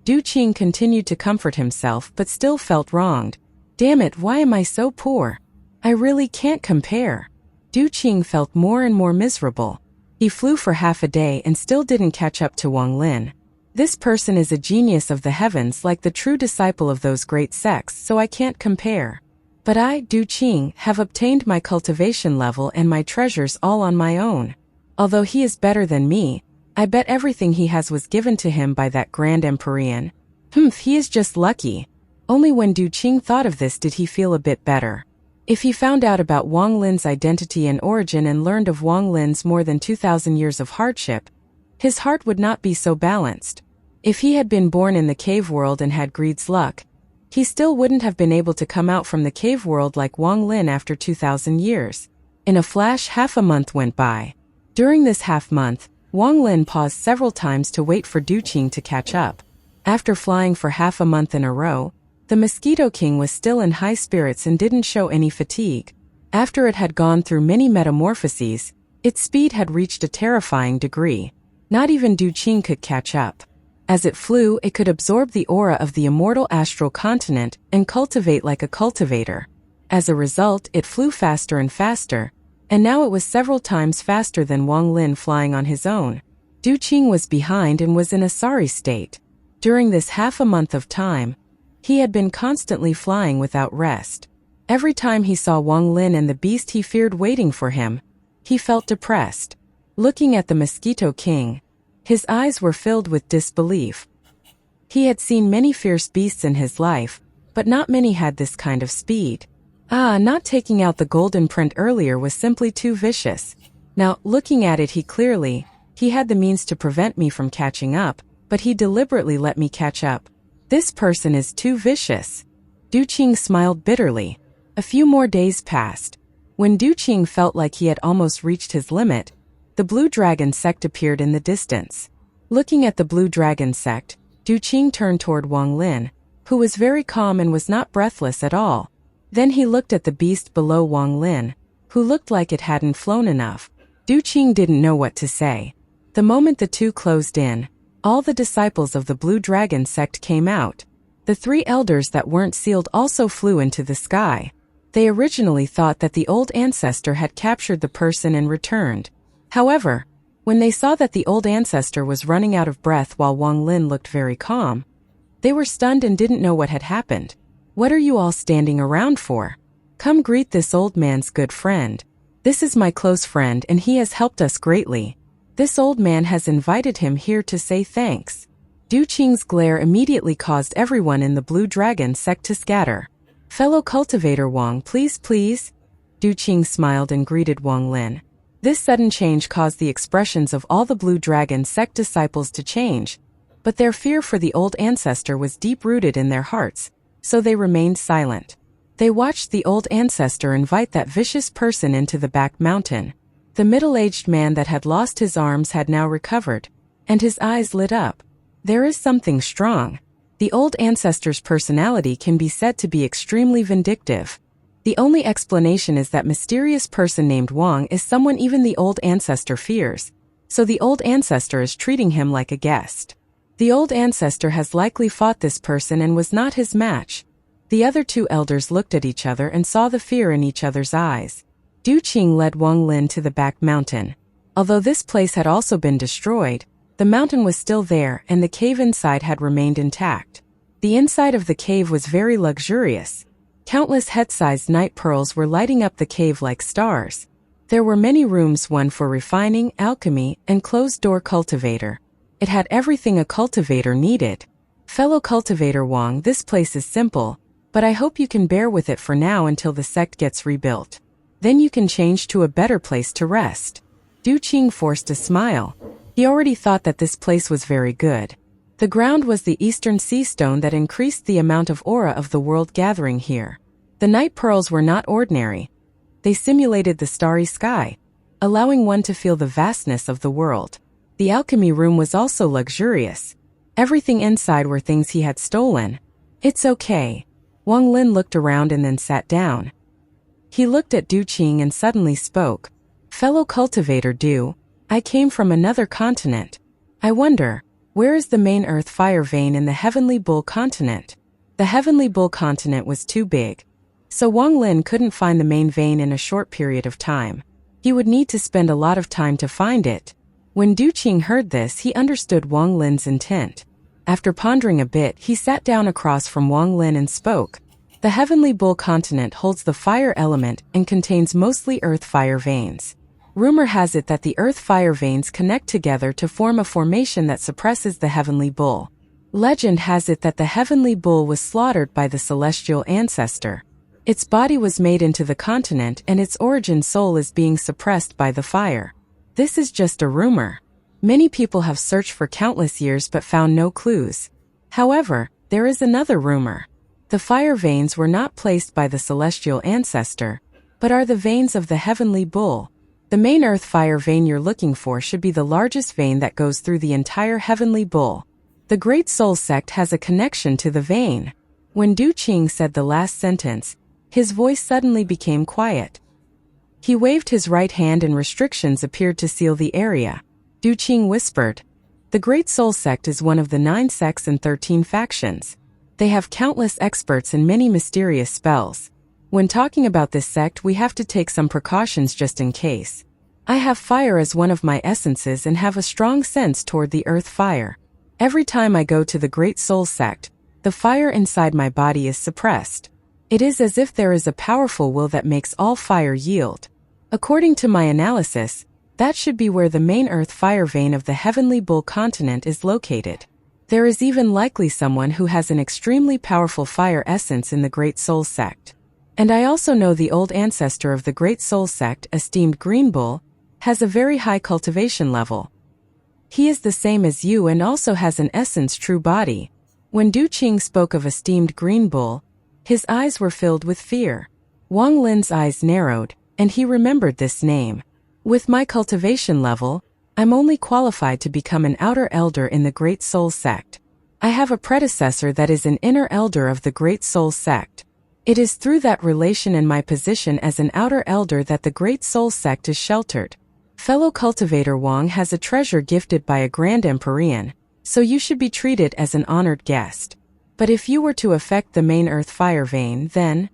Du Qing continued to comfort himself but still felt wronged. Damn it, why am I so poor? I really can't compare. Du Qing felt more and more miserable. He flew for half a day and still didn't catch up to Wang Lin. This person is a genius of the heavens, like the true disciple of those great sects, so I can't compare. But I, Du Qing, have obtained my cultivation level and my treasures all on my own. Although he is better than me, I bet everything he has was given to him by that Grand Empyrean. He is just lucky. Only when Du Qing thought of this did he feel a bit better. If he found out about Wang Lin's identity and origin and learned of Wang Lin's more than 2,000 years of hardship, his heart would not be so balanced. If he had been born in the cave world and had greed's luck, he still wouldn't have been able to come out from the cave world like Wang Lin after 2,000 years. In a flash, half a month went by. During this half month, Wang Lin paused several times to wait for Du Qing to catch up. After flying for half a month in a row, the Mosquito King was still in high spirits and didn't show any fatigue. After it had gone through many metamorphoses, its speed had reached a terrifying degree. Not even Du Qing could catch up. As it flew, it could absorb the aura of the immortal astral continent and cultivate like a cultivator. As a result, it flew faster and faster, and now it was several times faster than Wang Lin flying on his own. Du Qing was behind and was in a sorry state. During this half a month of time, he had been constantly flying without rest. Every time he saw Wang Lin and the beast he feared waiting for him, he felt depressed. Looking at the Mosquito King, his eyes were filled with disbelief. He had seen many fierce beasts in his life, but not many had this kind of speed. Not taking out the golden print earlier was simply too vicious. Now, looking at it, he had the means to prevent me from catching up, but he deliberately let me catch up. This person is too vicious. Du Qing smiled bitterly. A few more days passed. When Du Qing felt like he had almost reached his limit, the Blue Dragon sect appeared in the distance. Looking at the Blue Dragon sect, Du Qing turned toward Wang Lin, who was very calm and was not breathless at all. Then he looked at the beast below Wang Lin, who looked like it hadn't flown enough. Duqing didn't know what to say. The moment the two closed in, all the disciples of the Blue Dragon sect came out. The three elders that weren't sealed also flew into the sky. They originally thought that the old ancestor had captured the person and returned. However, when they saw that the old ancestor was running out of breath while Wang Lin looked very calm, they were stunned and didn't know what had happened. "What are you all standing around for? Come greet this old man's good friend. This is my close friend and he has helped us greatly. This old man has invited him here to say thanks." Duqing's glare immediately caused everyone in the Blue Dragon sect to scatter. "Fellow cultivator Wang, please, please." Duqing smiled and greeted Wang Lin. This sudden change caused the expressions of all the Blue Dragon sect disciples to change, but their fear for the old ancestor was deep-rooted in their hearts, so they remained silent. They watched the old ancestor invite that vicious person into the back mountain. The middle-aged man that had lost his arms had now recovered, and his eyes lit up. There is something strong. The old ancestor's personality can be said to be extremely vindictive. The only explanation is that mysterious person named Wang is someone even the old ancestor fears, so the old ancestor is treating him like a guest. The old ancestor has likely fought this person and was not his match. The other two elders looked at each other and saw the fear in each other's eyes. Duqing led Wang Lin to the back mountain. Although this place had also been destroyed, the mountain was still there and the cave inside had remained intact. The inside of the cave was very luxurious. Countless head-sized night pearls were lighting up the cave like stars. There were many rooms, one for refining, alchemy, and closed-door cultivator. It had everything a cultivator needed. "Fellow cultivator Wang, this place is simple, but I hope you can bear with it for now until the sect gets rebuilt. Then you can change to a better place to rest." Duqing forced a smile. He already thought that this place was very good. The ground was the eastern sea stone that increased the amount of aura of the world gathering here. The night pearls were not ordinary. They simulated the starry sky, allowing one to feel the vastness of the world. The alchemy room was also luxurious. Everything inside were things he had stolen. "It's okay." Wang Lin looked around and then sat down. He looked at Duqing and suddenly spoke. "Fellow cultivator Du, I came from another continent. I wonder, where is the main earth fire vein in the Heavenly Bull continent?" The Heavenly Bull continent was too big, so Wang Lin couldn't find the main vein in a short period of time. He would need to spend a lot of time to find it. When Duqing heard this, he understood Wang Lin's intent. After pondering a bit, he sat down across from Wang Lin and spoke. "The Heavenly Bull continent holds the fire element and contains mostly earth fire veins. Rumor has it that the earth fire veins connect together to form a formation that suppresses the Heavenly Bull. Legend has it that the Heavenly Bull was slaughtered by the celestial ancestor. Its body was made into the continent and its origin soul is being suppressed by the fire. This is just a rumor. Many people have searched for countless years but found no clues. However, there is another rumor. The fire veins were not placed by the celestial ancestor, but are the veins of the Heavenly Bull. The main earth fire vein you're looking for should be the largest vein that goes through the entire Heavenly Bull. The Great Soul sect has a connection to the vein." When Duqing said the last sentence, his voice suddenly became quiet. He waved his right hand and restrictions appeared to seal the area. Duqing whispered, "The Great Soul sect is one of the 9 sects and 13 factions. They have countless experts and many mysterious spells. When talking about this sect, we have to take some precautions just in case. I have fire as one of my essences and have a strong sense toward the earth fire. Every time I go to the Great Soul sect, the fire inside my body is suppressed. It is as if there is a powerful will that makes all fire yield. According to my analysis, that should be where the main earth fire vein of the Heavenly Bull continent is located. There is even likely someone who has an extremely powerful fire essence in the Great Soul sect. And I also know the old ancestor of the Great Soul sect, esteemed Green Bull, has a very high cultivation level. He is the same as you and also has an essence true body." When Duqing spoke of esteemed Green Bull, his eyes were filled with fear. Wang Lin's eyes narrowed, and he remembered this name. "With my cultivation level, I'm only qualified to become an outer elder in the Great Soul sect. I have a predecessor that is an inner elder of the Great Soul sect. It is through that relation and my position as an outer elder that the Great Soul Sect is sheltered. Fellow cultivator Wang has a treasure gifted by a Grand Empyrean, so you should be treated as an honored guest. But if you were to affect the main earth fire vein, then...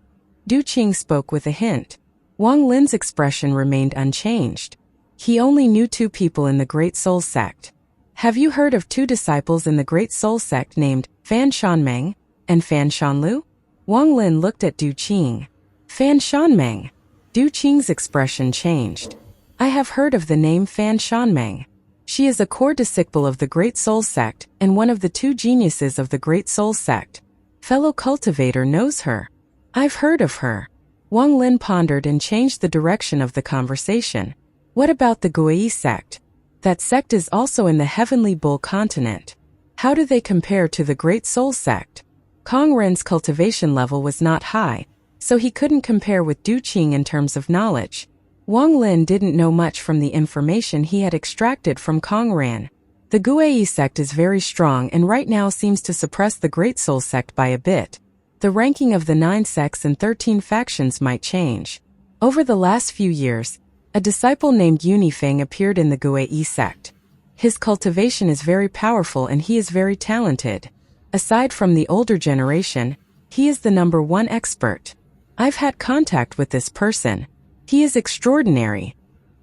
Du Qing spoke with a hint. Wang Lin's expression remained unchanged. He only knew 2 people in the Great Soul Sect. Have you heard of 2 disciples in the Great Soul Sect named Fan Shanmeng and Fan Shanlu? Wang Lin looked at Du Qing. Fan Shanmeng. Du Qing's expression changed. I have heard of the name Fan Shanmeng. She is a core disciple of the Great Soul Sect and one of the 2 geniuses of the Great Soul Sect. Fellow cultivator knows her. I've heard of her. Wang Lin pondered and changed the direction of the conversation. What about the Guai sect? That sect is also in the Heavenly Bull continent. How do they compare to the Great Soul Sect? Kong Ren's cultivation level was not high, so he couldn't compare with Du Qing in terms of knowledge. Wang Lin didn't know much from the information he had extracted from Kong Ren. The Guai sect is very strong and right now seems to suppress the Great Soul Sect by a bit. The ranking of the 9 sects and 13 factions might change. Over the last few years, a disciple named Yunifeng appeared in the Guai sect. His cultivation is very powerful and he is very talented. Aside from the older generation, he is the #1 expert. I've had contact with this person. He is extraordinary.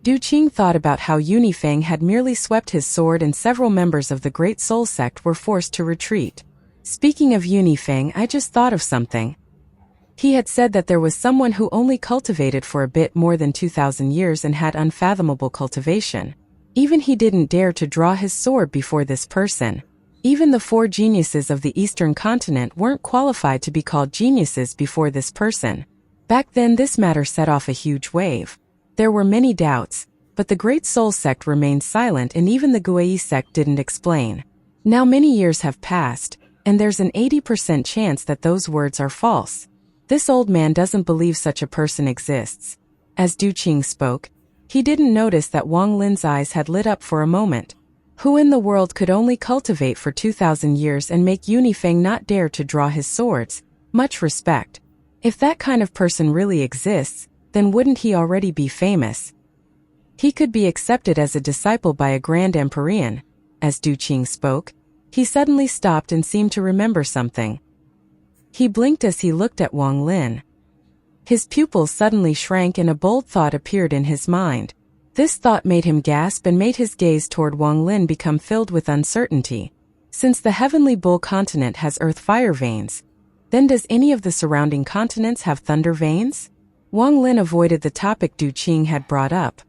Du Qing thought about how Yunifeng had merely swept his sword and several members of the Great Soul Sect were forced to retreat. Speaking of Yunifeng, I just thought of something. He had said that there was someone who only cultivated for a bit more than 2,000 years and had unfathomable cultivation. Even he didn't dare to draw his sword before this person. Even the 4 geniuses of the Eastern continent weren't qualified to be called geniuses before this person. Back then this matter set off a huge wave. There were many doubts, but the Great Soul Sect remained silent and even the Guai sect didn't explain. Now many years have passed, and there's an 80% chance that those words are false. This old man doesn't believe such a person exists. As Du Qing spoke, he didn't notice that Wang Lin's eyes had lit up for a moment. Who in the world could only cultivate for 2,000 years and make Yunifeng not dare to draw his swords? Much respect. If that kind of person really exists, then wouldn't he already be famous? He could be accepted as a disciple by a Grand Empyrean. As Du Qing spoke, he suddenly stopped and seemed to remember something. He blinked as he looked at Wang Lin. His pupils suddenly shrank and a bold thought appeared in his mind. This thought made him gasp and made his gaze toward Wang Lin become filled with uncertainty. Since the Heavenly Bull continent has earth fire veins, then does any of the surrounding continents have thunder veins? Wang Lin avoided the topic Du Qing had brought up.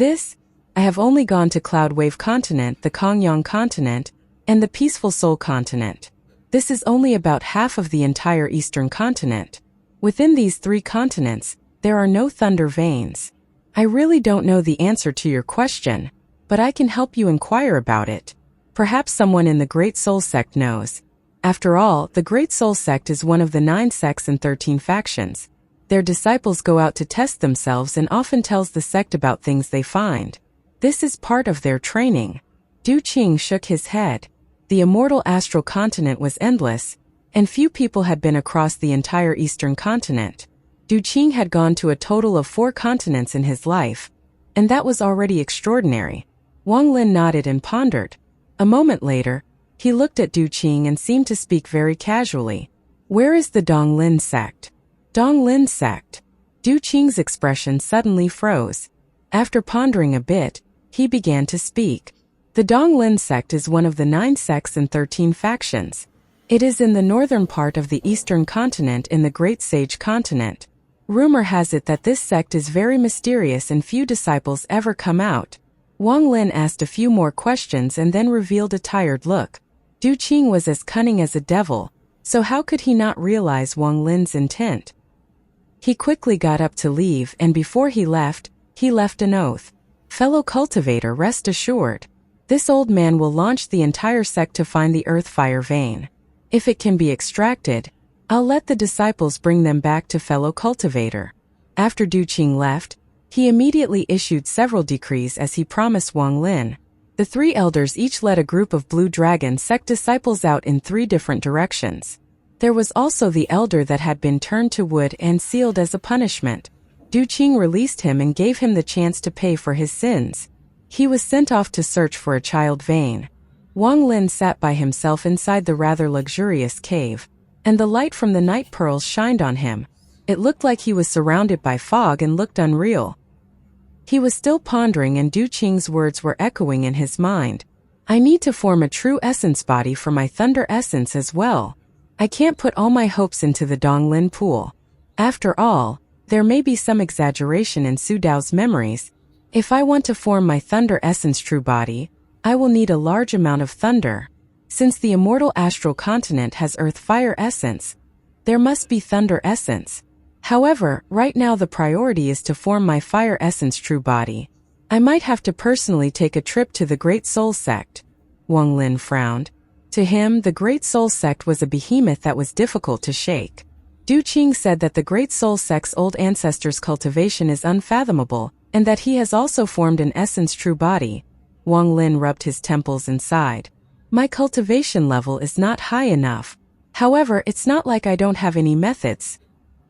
I have only gone to Cloud Wave continent, the Kongyang continent, and the Peaceful Soul continent. This is only about half of the entire Eastern continent. Within these 3 continents, there are no thunder veins. I really don't know the answer to your question, but I can help you inquire about it. Perhaps someone in the Great Soul Sect knows. After all, the Great Soul Sect is one of the 9 sects and 13 factions. Their disciples go out to test themselves and often tells the sect about things they find. This is part of their training. Du Qing shook his head. The immortal astral continent was endless, and few people had been across the entire Eastern continent. Du Qing had gone to a total of 4 continents in his life, and that was already extraordinary. Wang Lin nodded and pondered. A moment later, he looked at Du Qing and seemed to speak very casually. Where is the Donglin sect? Donglin sect. Du Qing's expression suddenly froze. After pondering a bit, he began to speak. The Donglin sect is one of the 9 sects and 13 factions. It is in the northern part of the Eastern continent in the Great Sage continent. Rumor has it that this sect is very mysterious and few disciples ever come out. Wang Lin asked a few more questions and then revealed a tired look. Du Qing was as cunning as a devil, so how could he not realize Wang Lin's intent? He quickly got up to leave and before he left an oath. Fellow cultivator, rest assured. This old man will launch the entire sect to find the earth fire vein. If it can be extracted, I'll let the disciples bring them back to fellow cultivator. After Du Qing left, he immediately issued several decrees as he promised Wang Lin. The 3 elders each led a group of Blue Dragon sect disciples out in 3 different directions. There was also the elder that had been turned to wood and sealed as a punishment. Du Qing released him and gave him the chance to pay for his sins. He was sent off to search for a child Vane. Wang Lin sat by himself inside the rather luxurious cave, and the light from the night pearls shined on him. It looked like he was surrounded by fog and looked unreal. He was still pondering, and Du Qing's words were echoing in his mind. I need to form a true essence body for my thunder essence as well. I can't put all my hopes into the Donglin pool. After all, there may be some exaggeration in Su Dao's memories. If I want to form my thunder essence true body, I will need a large amount of thunder. Since the immortal astral continent has earth fire essence, there must be thunder essence. However, right now the priority is to form my fire essence true body. I might have to personally take a trip to the Great Soul Sect. Wang Lin frowned. To him, the Great Soul Sect was a behemoth that was difficult to shake. Du Qing said that the Great Soul Sect's old ancestors' cultivation is unfathomable, and that he has also formed an essence true body. Wang Lin rubbed his temples and sighed. My cultivation level is not high enough. However, it's not like I don't have any methods.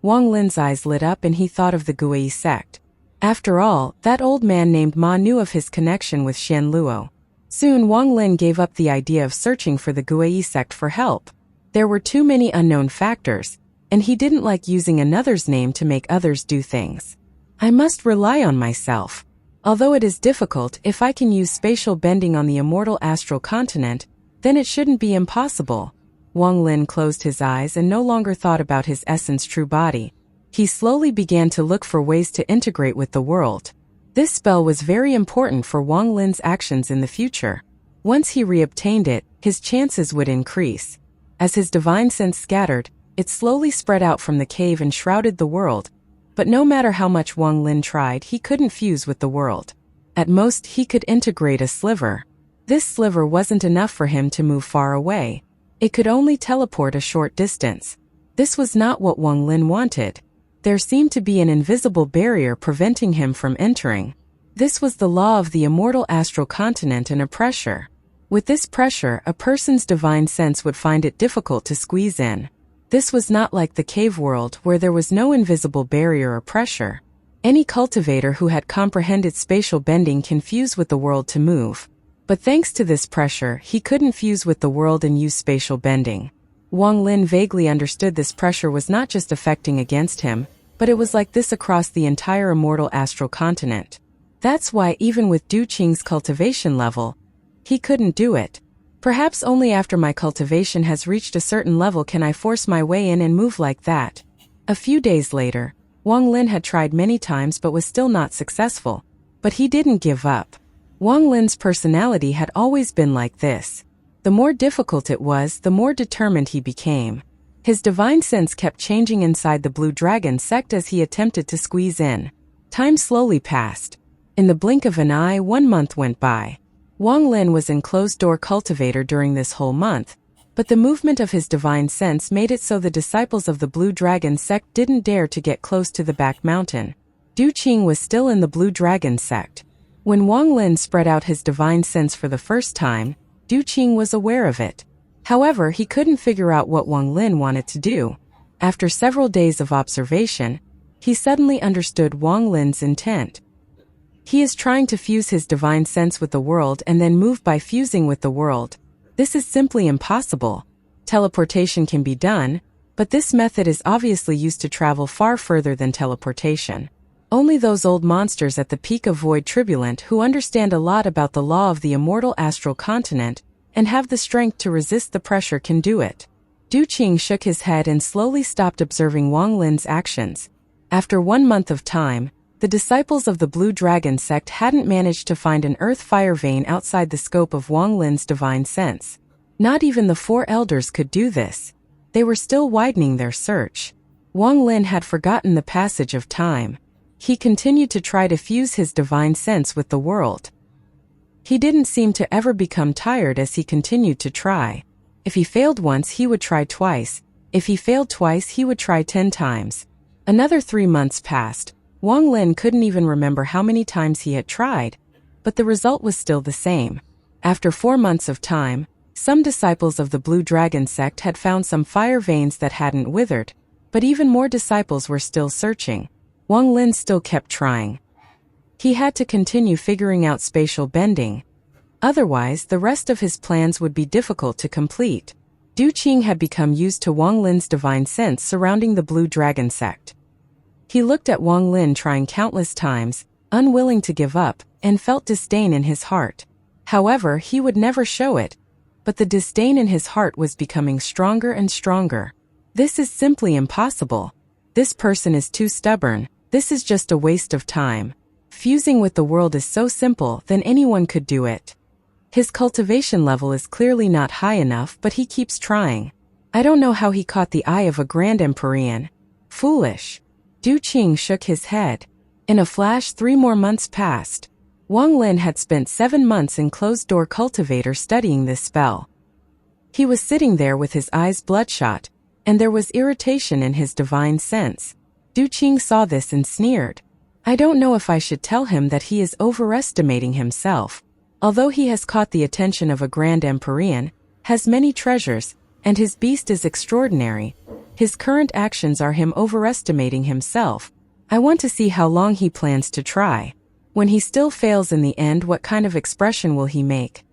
Wang Lin's eyes lit up and he thought of the Gui sect. After all, that old man named Ma knew of his connection with Xian Luo. Soon Wang Lin gave up the idea of searching for the Gui sect for help. There were too many unknown factors, and he didn't like using another's name to make others do things. I must rely on myself. Although it is difficult, if I can use spatial bending on the immortal astral continent, then it shouldn't be impossible. Wang Lin closed his eyes and no longer thought about his essence true body. He slowly began to look for ways to integrate with the world. This spell was very important for Wang Lin's actions in the future. Once he reobtained it, his chances would increase. As his divine sense scattered, it slowly spread out from the cave and shrouded the world. But no matter how much Wang Lin tried, he couldn't fuse with the world. At most, he could integrate a sliver. This sliver wasn't enough for him to move far away. It could only teleport a short distance. This was not what Wang Lin wanted. There seemed to be an invisible barrier preventing him from entering. This was the law of the immortal astral continent and a pressure. With this pressure, a person's divine sense would find it difficult to squeeze in. This was not like the cave world where there was no invisible barrier or pressure. Any cultivator who had comprehended spatial bending can fuse with the world to move. But thanks to this pressure, he couldn't fuse with the world and use spatial bending. Wang Lin vaguely understood this pressure was not just affecting against him, but it was like this across the entire immortal astral continent. That's why even with Du Qing's cultivation level, he couldn't do it. Perhaps only after my cultivation has reached a certain level can I force my way in and move like that. A few days later, Wang Lin had tried many times but was still not successful. But he didn't give up. Wang Lin's personality had always been like this. The more difficult it was, the more determined he became. His divine sense kept changing inside the Blue Dragon sect as he attempted to squeeze in. Time slowly passed. In the blink of an eye, 1 month went by. Wang Lin was in closed-door cultivator during this whole month, but the movement of his divine sense made it so the disciples of the Blue Dragon sect didn't dare to get close to the back mountain. Du Qing was still in the Blue Dragon sect. When Wang Lin spread out his divine sense for the first time, Du Qing was aware of it. However, he couldn't figure out what Wang Lin wanted to do. After several days of observation, he suddenly understood Wang Lin's intent. He is trying to fuse his divine sense with the world and then move by fusing with the world. This is simply impossible. Teleportation can be done, but this method is obviously used to travel far further than teleportation. Only those old monsters at the peak of Void Turbulent who understand a lot about the law of the immortal astral continent and have the strength to resist the pressure can do it. Du Qing shook his head and slowly stopped observing Wang Lin's actions. After 1 month of time, the disciples of the Blue Dragon sect hadn't managed to find an earth fire vein outside the scope of Wang Lin's divine sense. Not even the 4 elders could do this. They were still widening their search. Wang Lin had forgotten the passage of time. He continued to try to fuse his divine sense with the world. He didn't seem to ever become tired as he continued to try. If he failed once, he would try twice. If he failed twice, he would try 10 times. Another 3 months passed. Wang Lin couldn't even remember how many times he had tried, but the result was still the same. After 4 months of time, Some disciples of the Blue Dragon sect had found some fire veins that hadn't withered, but even more disciples were still searching. Wang Lin still kept trying. He had to continue figuring out spatial bending. Otherwise, the rest of his plans would be difficult to complete. Du Qing had become used to Wang Lin's divine sense surrounding the Blue Dragon sect. He looked at Wang Lin trying countless times, unwilling to give up, and felt disdain in his heart. However, he would never show it, but the disdain in his heart was becoming stronger and stronger. This is simply impossible. This person is too stubborn. This is just a waste of time. Fusing with the world is so simple, then anyone could do it. His cultivation level is clearly not high enough, but he keeps trying. I don't know how he caught the eye of a Grand Empyrean. Foolish. Du Qing shook his head. In a flash, 3 more months passed. Wang Lin had spent 7 months in closed-door cultivator studying this spell. He was sitting there with his eyes bloodshot, and there was irritation in his divine sense. Du Qing saw this and sneered. I don't know if I should tell him that he is overestimating himself. Although he has caught the attention of a Grand Empyrean, has many treasures, and his beast is extraordinary, his current actions are him overestimating himself. I want to see how long he plans to try. When he still fails in the end, what kind of expression will he make?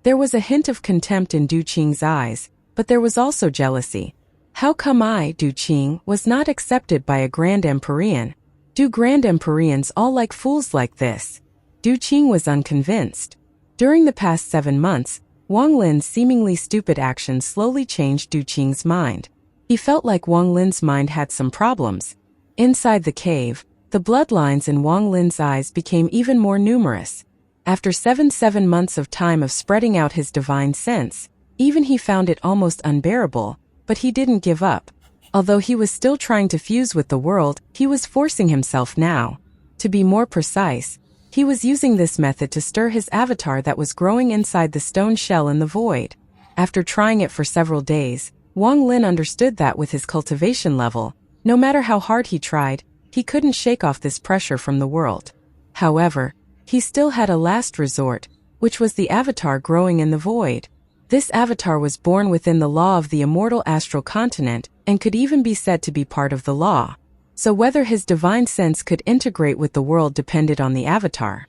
There was a hint of contempt in Du Qing's eyes, but there was also jealousy. How come I, Du Qing, was not accepted by a Grand Empyrean? Do Grand Empyreans all like fools like this? Du Qing was unconvinced. During the past 7 months, Wang Lin's seemingly stupid actions slowly changed Du Qing's mind. He felt like Wang Lin's mind had some problems. Inside the cave, the bloodlines in Wang Lin's eyes became even more numerous. After 7 months of time of spreading out his divine sense, even he found it almost unbearable, but he didn't give up. Although he was still trying to fuse with the world, he was forcing himself now. To be more precise, he was using this method to stir his avatar that was growing inside the stone shell in the void. After trying it for several days, Wang Lin understood that with his cultivation level, no matter how hard he tried, he couldn't shake off this pressure from the world. However, he still had a last resort, which was the avatar growing in the void. This avatar was born within the law of the immortal astral continent and could even be said to be part of the law. So whether his divine sense could integrate with the world depended on the avatar.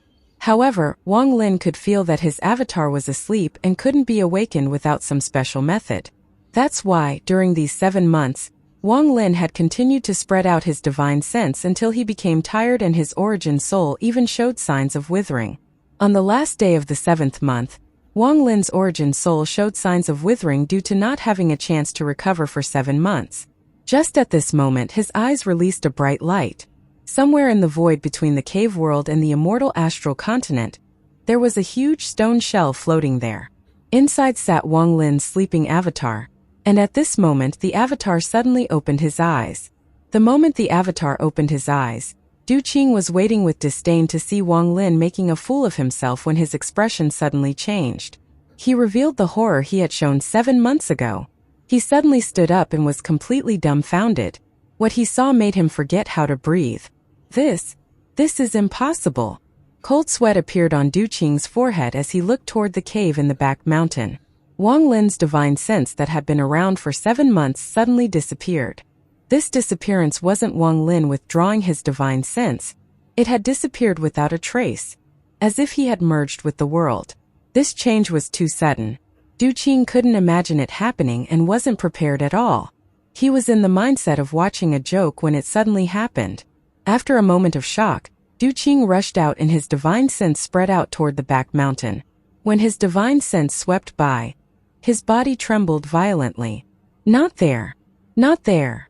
However, Wang Lin could feel that his avatar was asleep and couldn't be awakened without some special method. That's why, during these 7 months, Wang Lin had continued to spread out his divine sense until he became tired and his origin soul even showed signs of withering. On the last day of the 7th month, Wang Lin's origin soul showed signs of withering due to not having a chance to recover for 7 months. Just at this moment, his eyes released a bright light. Somewhere in the void between the cave world and the immortal astral continent, there was a huge stone shell floating there. Inside sat Wang Lin's sleeping avatar, and at this moment the avatar suddenly opened his eyes. The moment the avatar opened his eyes, Du Qing was waiting with disdain to see Wang Lin making a fool of himself when his expression suddenly changed. He revealed the horror he had shown 7 months ago. He suddenly stood up and was completely dumbfounded. What he saw made him forget how to breathe. This is impossible. Cold sweat appeared on Du Qing's forehead as he looked toward the cave in the back mountain. Wang Lin's divine sense that had been around for 7 months suddenly disappeared. This disappearance wasn't Wang Lin withdrawing his divine sense. It had disappeared without a trace, as if he had merged with the world. This change was too sudden. Du Qing couldn't imagine it happening and wasn't prepared at all. He was in the mindset of watching a joke when it suddenly happened. After a moment of shock, Du Qing rushed out and his divine sense spread out toward the back mountain. When his divine sense swept by, his body trembled violently. Not there. Not there.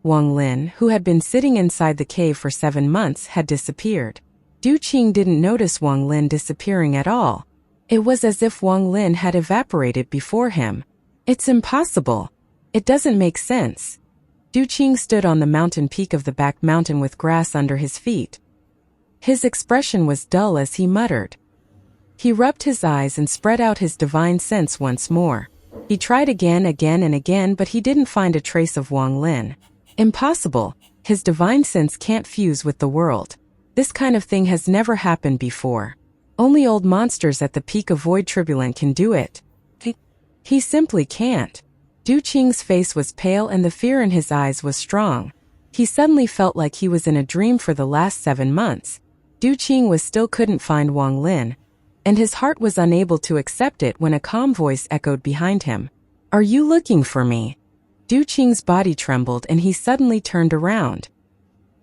Wang Lin, who had been sitting inside the cave for 7 months, had disappeared. Du Qing didn't notice Wang Lin disappearing at all. It was as if Wang Lin had evaporated before him. It's impossible. It doesn't make sense. Du Qing stood on the mountain peak of the back mountain with grass under his feet. His expression was dull as he muttered. He rubbed his eyes and spread out his divine sense once more. He tried again and again, but he didn't find a trace of Wang Lin. Impossible. His divine sense can't fuse with the world. This kind of thing has never happened before. Only old monsters at the peak of Void Turbulent can do it. He simply can't. Du Qing's face was pale and the fear in his eyes was strong. He suddenly felt like he was in a dream for the last 7 months. Du Qing still couldn't find Wang Lin, and his heart was unable to accept it when a calm voice echoed behind him. "Are you looking for me?" Du Qing's body trembled and he suddenly turned around.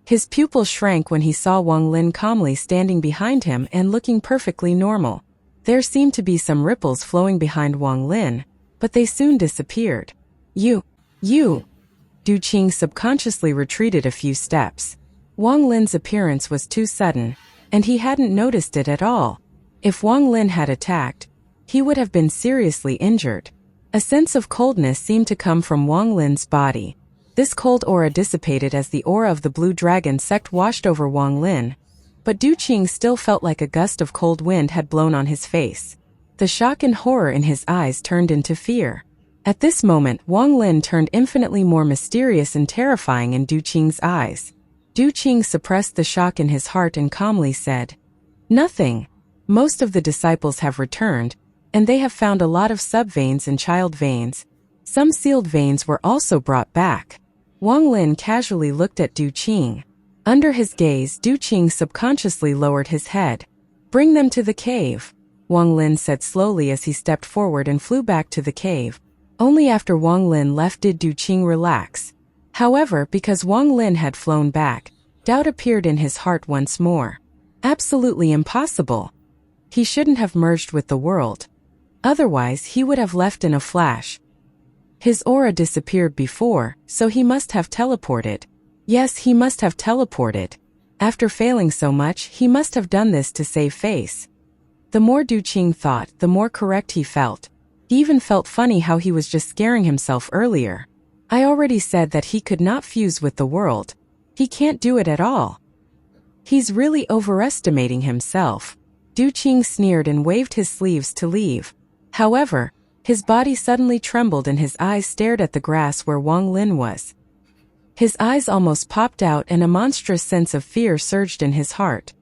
His pupils shrank when he saw Wang Lin calmly standing behind him and looking perfectly normal. There seemed to be some ripples flowing behind Wang Lin, but they soon disappeared. You! Du Qing subconsciously retreated a few steps. Wang Lin's appearance was too sudden, and he hadn't noticed it at all. If Wang Lin had attacked, he would have been seriously injured. A sense of coldness seemed to come from Wang Lin's body. This cold aura dissipated as the aura of the Blue Dragon sect washed over Wang Lin, but Du Qing still felt like a gust of cold wind had blown on his face. The shock and horror in his eyes turned into fear. At this moment, Wang Lin turned infinitely more mysterious and terrifying in Du Qing's eyes. Du Qing suppressed the shock in his heart and calmly said, "Nothing. Most of the disciples have returned, and they have found a lot of sub-veins and child veins. Some sealed veins were also brought back." Wang Lin casually looked at Du Qing. Under his gaze, Du Qing subconsciously lowered his head. "Bring them to the cave," Wang Lin said slowly as he stepped forward and flew back to the cave. Only after Wang Lin left did Du Qing relax. However, because Wang Lin had flown back, doubt appeared in his heart once more. Absolutely impossible. He shouldn't have merged with the world. Otherwise, he would have left in a flash. His aura disappeared before, so he must have teleported. Yes, he must have teleported. After failing so much, he must have done this to save face. The more Du Qing thought, the more correct he felt. He even felt funny how he was just scaring himself earlier. I already said that he could not fuse with the world. He can't do it at all. He's really overestimating himself. Du Qing sneered and waved his sleeves to leave. However, his body suddenly trembled and his eyes stared at the grass where Wang Lin was. His eyes almost popped out and a monstrous sense of fear surged in his heart.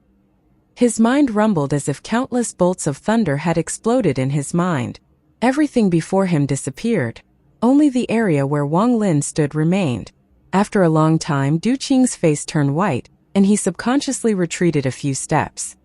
His mind rumbled as if countless bolts of thunder had exploded in his mind. Everything before him disappeared. Only the area where Wang Lin stood remained. After a long time, Du Qing's face turned white, and he subconsciously retreated a few steps.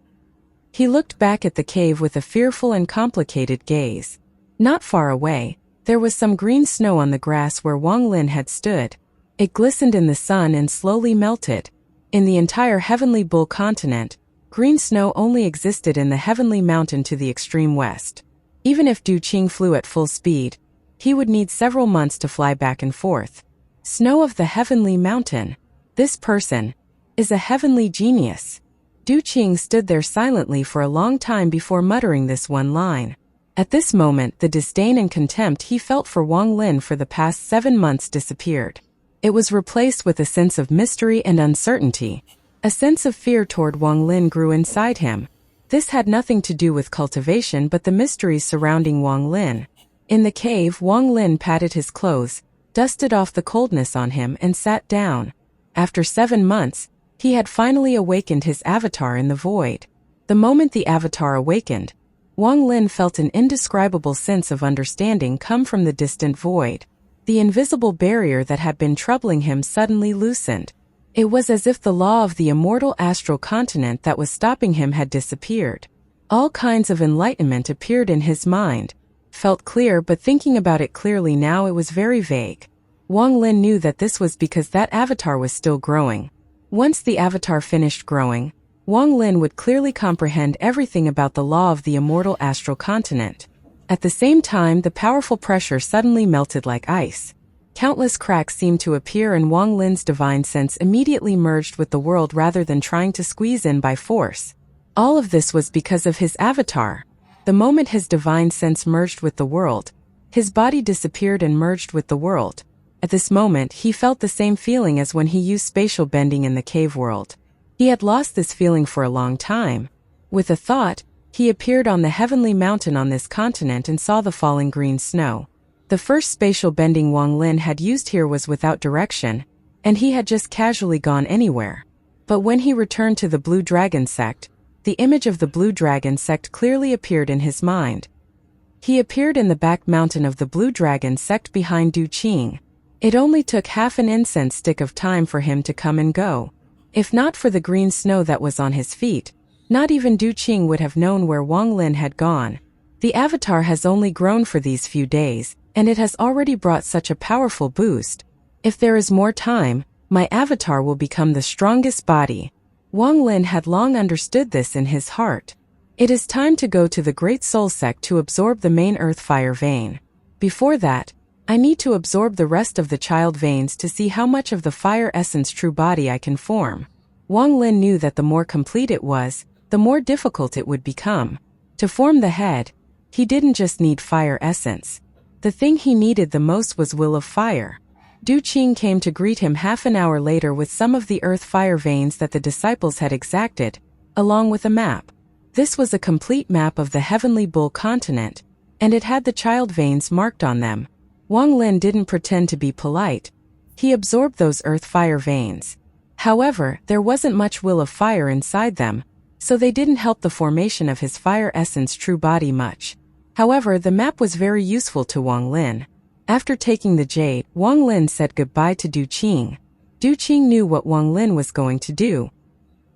He looked back at the cave with a fearful and complicated gaze. Not far away, there was some green snow on the grass where Wang Lin had stood. It glistened in the sun and slowly melted. In the entire Heavenly Bull continent, green snow only existed in the Heavenly Mountain to the extreme west. Even if Du Qing flew at full speed, he would need several months to fly back and forth. Snow of the Heavenly Mountain. This person is a heavenly genius. Du Qing stood there silently for a long time before muttering this one line. At this moment, the disdain and contempt he felt for Wang Lin for the past 7 months disappeared. It was replaced with a sense of mystery and uncertainty. A sense of fear toward Wang Lin grew inside him. This had nothing to do with cultivation but the mysteries surrounding Wang Lin. In the cave, Wang Lin patted his clothes, dusted off the coldness on him and sat down. After 7 months, he had finally awakened his avatar in the void. The moment the avatar awakened, Wang Lin felt an indescribable sense of understanding come from the distant void. The invisible barrier that had been troubling him suddenly loosened. It was as if the law of the immortal astral continent that was stopping him had disappeared. All kinds of enlightenment appeared in his mind. Felt clear, but thinking about it clearly now it was very vague. Wang Lin knew that this was because that avatar was still growing. Once the avatar finished growing, Wang Lin would clearly comprehend everything about the law of the immortal astral continent. At the same time, the powerful pressure suddenly melted like ice. Countless cracks seemed to appear and Wang Lin's divine sense immediately merged with the world rather than trying to squeeze in by force. All of this was because of his avatar. The moment his divine sense merged with the world, his body disappeared and merged with the world. At this moment, he felt the same feeling as when he used spatial bending in the cave world. He had lost this feeling for a long time. With a thought, he appeared on the heavenly mountain on this continent and saw the falling green snow. The first spatial bending Wang Lin had used here was without direction, and he had just casually gone anywhere. But when he returned to the Blue Dragon sect, the image of the Blue Dragon sect clearly appeared in his mind. He appeared in the back mountain of the Blue Dragon sect behind Du Qing. It only took half an incense stick of time for him to come and go. If not for the green snow that was on his feet, not even Du Qing would have known where Wang Lin had gone. The avatar has only grown for these few days, and it has already brought such a powerful boost. If there is more time, my avatar will become the strongest body. Wang Lin had long understood this in his heart. It is time to go to the Great Soul Sect to absorb the main Earth Fire vein. Before that, I need to absorb the rest of the child veins to see how much of the fire essence true body I can form. Wang Lin knew that the more complete it was, the more difficult it would become. To form the head, he didn't just need fire essence. The thing he needed the most was will of fire. Du Qing came to greet him half an hour later with some of the earth fire veins that the disciples had exacted, along with a map. This was a complete map of the Heavenly Bull continent, and it had the child veins marked on them. Wang Lin didn't pretend to be polite. He absorbed those earth fire veins. However, there wasn't much will of fire inside them, so they didn't help the formation of his fire essence true body much. However, the map was very useful to Wang Lin. After taking the jade, Wang Lin said goodbye to Du Qing. Du Qing knew what Wang Lin was going to do.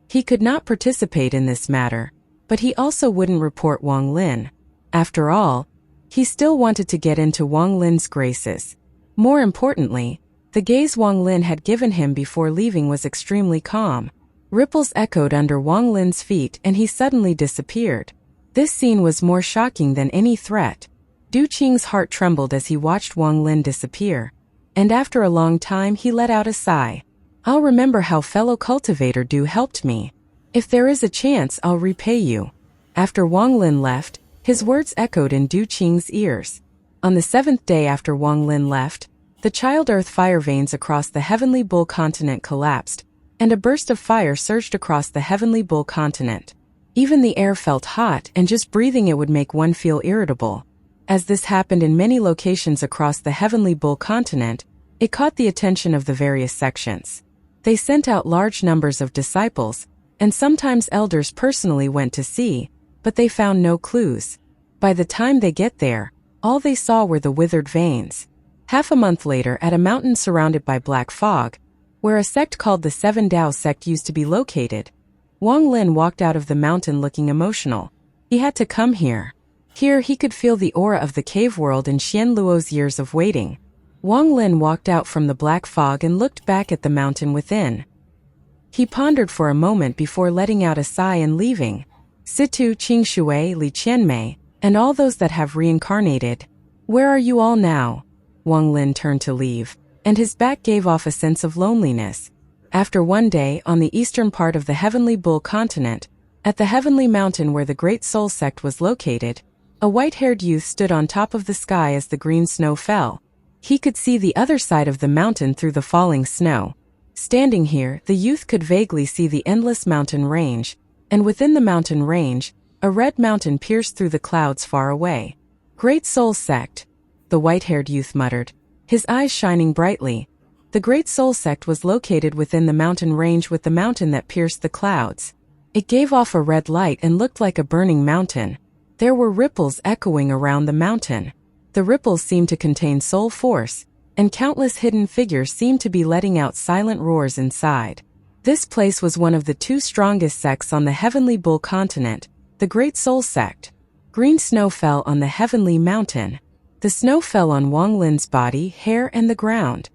He could not participate in this matter, but he also wouldn't report Wang Lin. After all, he still wanted to get into Wang Lin's graces. More importantly, the gaze Wang Lin had given him before leaving was extremely calm. Ripples echoed under Wang Lin's feet and he suddenly disappeared. This scene was more shocking than any threat. Du Qing's heart trembled as he watched Wang Lin disappear, and after a long time he let out a sigh. I'll remember how fellow cultivator Du helped me. If there is a chance, I'll repay you. After Wang Lin left, his words echoed in Du Qing's ears. On the 7th day after Wang Lin left, the child earth fire veins across the Heavenly Bull continent collapsed, and a burst of fire surged across the Heavenly Bull continent. Even the air felt hot, and just breathing it would make one feel irritable. As this happened in many locations across the Heavenly Bull continent, it caught the attention of the various sections. They sent out large numbers of disciples, and sometimes elders personally went to see, but they found no clues. By the time they get there, all they saw were the withered veins. Half a month later, at a mountain surrounded by black fog, where a sect called the Seven Dao sect used to be located, Wang Lin walked out of the mountain looking emotional. He had to come here. Here he could feel the aura of the cave world in Xian Luo's years of waiting. Wang Lin walked out from the black fog and looked back at the mountain within. He pondered for a moment before letting out a sigh and leaving. Situ, Qingshui, Li Qianmei, and all those that have reincarnated. Where are you all now? Wang Lin turned to leave, and his back gave off a sense of loneliness. After one day, on the eastern part of the Heavenly Bull continent, at the Heavenly Mountain where the Great Soul Sect was located, a white-haired youth stood on top of the sky as the green snow fell. He could see the other side of the mountain through the falling snow. Standing here, the youth could vaguely see the endless mountain range, and within the mountain range, a red mountain pierced through the clouds far away. Great Soul Sect, the white-haired youth muttered, his eyes shining brightly. The Great Soul Sect was located within the mountain range with the mountain that pierced the clouds. It gave off a red light and looked like a burning mountain. There were ripples echoing around the mountain. The ripples seemed to contain soul force, and countless hidden figures seemed to be letting out silent roars inside. This place was one of the two strongest sects on the Heavenly Bull continent, the Great Soul Sect. Green snow fell on the Heavenly Mountain. The snow fell on Wang Lin's body, hair, and the ground.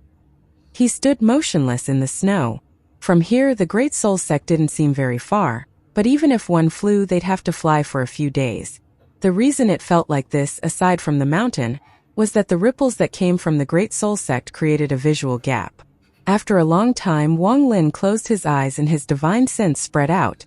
He stood motionless in the snow. From here, the Great Soul Sect didn't seem very far, but even if one flew, they'd have to fly for a few days. The reason it felt like this, aside from the mountain, was that the ripples that came from the Great Soul Sect created a visual gap. After a long time, Wang Lin closed his eyes and his divine sense spread out.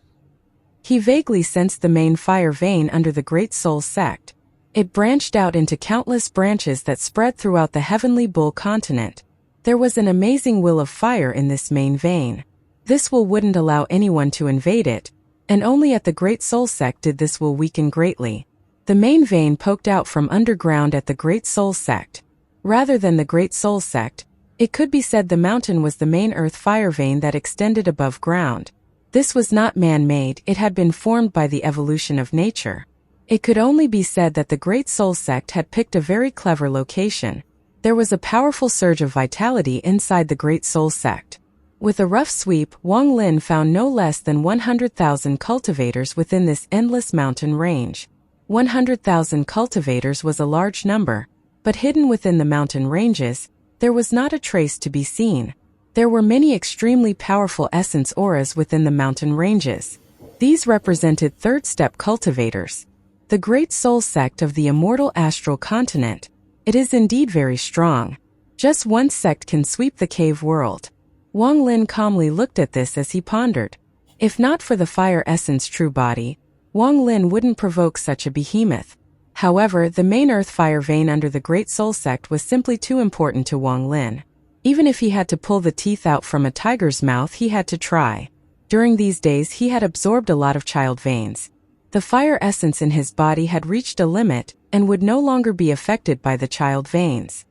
He vaguely sensed the main fire vein under the Great Soul Sect. It branched out into countless branches that spread throughout the Heavenly Bull continent. There was an amazing will of fire in this main vein. This will wouldn't allow anyone to invade it, and only at the Great Soul Sect did this will weaken greatly. The main vein poked out from underground at the Great Soul Sect. Rather than the Great Soul Sect, it could be said the mountain was the main earth fire vein that extended above ground. This was not man-made, it had been formed by the evolution of nature. It could only be said that the Great Soul Sect had picked a very clever location. There was a powerful surge of vitality inside the Great Soul Sect. With a rough sweep, Wang Lin found no less than 100,000 cultivators within this endless mountain range. 100,000 cultivators was a large number, but hidden within the mountain ranges, there was not a trace to be seen. There were many extremely powerful essence auras within the mountain ranges. These represented third-step cultivators. The Great Soul Sect of the Immortal Astral Continent. It is indeed very strong. Just one sect can sweep the cave world. Wang Lin calmly looked at this as he pondered. If not for the fire essence true body, Wang Lin wouldn't provoke such a behemoth. However, the main earth fire vein under the Great Soul Sect was simply too important to Wang Lin. Even if he had to pull the teeth out from a tiger's mouth, he had to try. During these days he had absorbed a lot of child veins. The fire essence in his body had reached a limit and would no longer be affected by the child veins.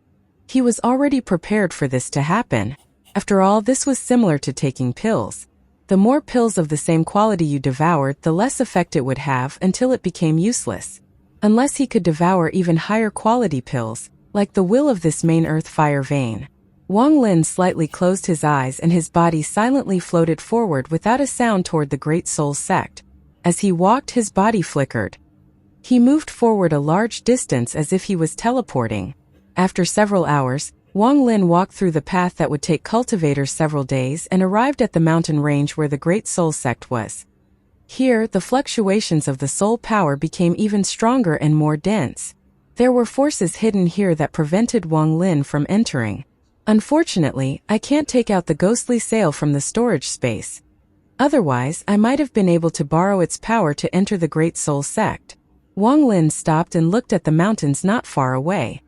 He was already prepared for this to happen. After all, this was similar to taking pills. The more pills of the same quality you devoured, the less effect it would have until it became useless. Unless he could devour even higher quality pills, like the will of this main earth fire vein. Wang Lin slightly closed his eyes and his body silently floated forward without a sound toward the Great Soul Sect. As he walked, his body flickered. He moved forward a large distance as if he was teleporting. After several hours, Wang Lin walked through the path that would take cultivators several days and arrived at the mountain range where the Great Soul Sect was. Here, the fluctuations of the soul power became even stronger and more dense. There were forces hidden here that prevented Wang Lin from entering. Unfortunately, I can't take out the ghostly sail from the storage space. Otherwise, I might have been able to borrow its power to enter the Great Soul Sect. Wang Lin stopped and looked at the mountains not far away.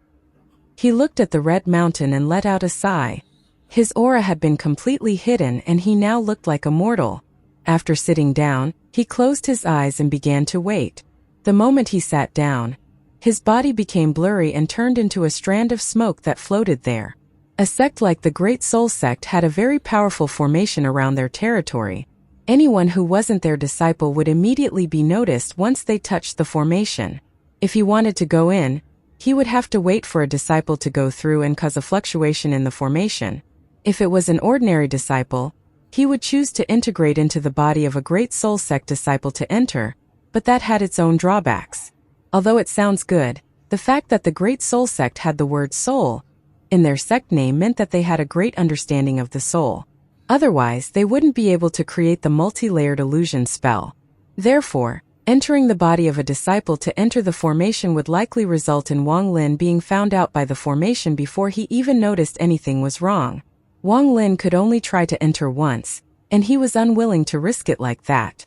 He looked at the red mountain and let out a sigh. His aura had been completely hidden and he now looked like a mortal. After sitting down, he closed his eyes and began to wait. The moment he sat down, his body became blurry and turned into a strand of smoke that floated there. A sect like the Great Soul Sect had a very powerful formation around their territory. Anyone who wasn't their disciple would immediately be noticed once they touched the formation. If he wanted to go in, he would have to wait for a disciple to go through and cause a fluctuation in the formation. If it was an ordinary disciple, he would choose to integrate into the body of a Great Soul Sect disciple to enter, but that had its own drawbacks. Although it sounds good, the fact that the Great Soul Sect had the word soul in their sect name meant that they had a great understanding of the soul. Otherwise, they wouldn't be able to create the multi-layered illusion spell. Therefore, entering the body of a disciple to enter the formation would likely result in Wang Lin being found out by the formation before he even noticed anything was wrong. Wang Lin could only try to enter once, and he was unwilling to risk it like that.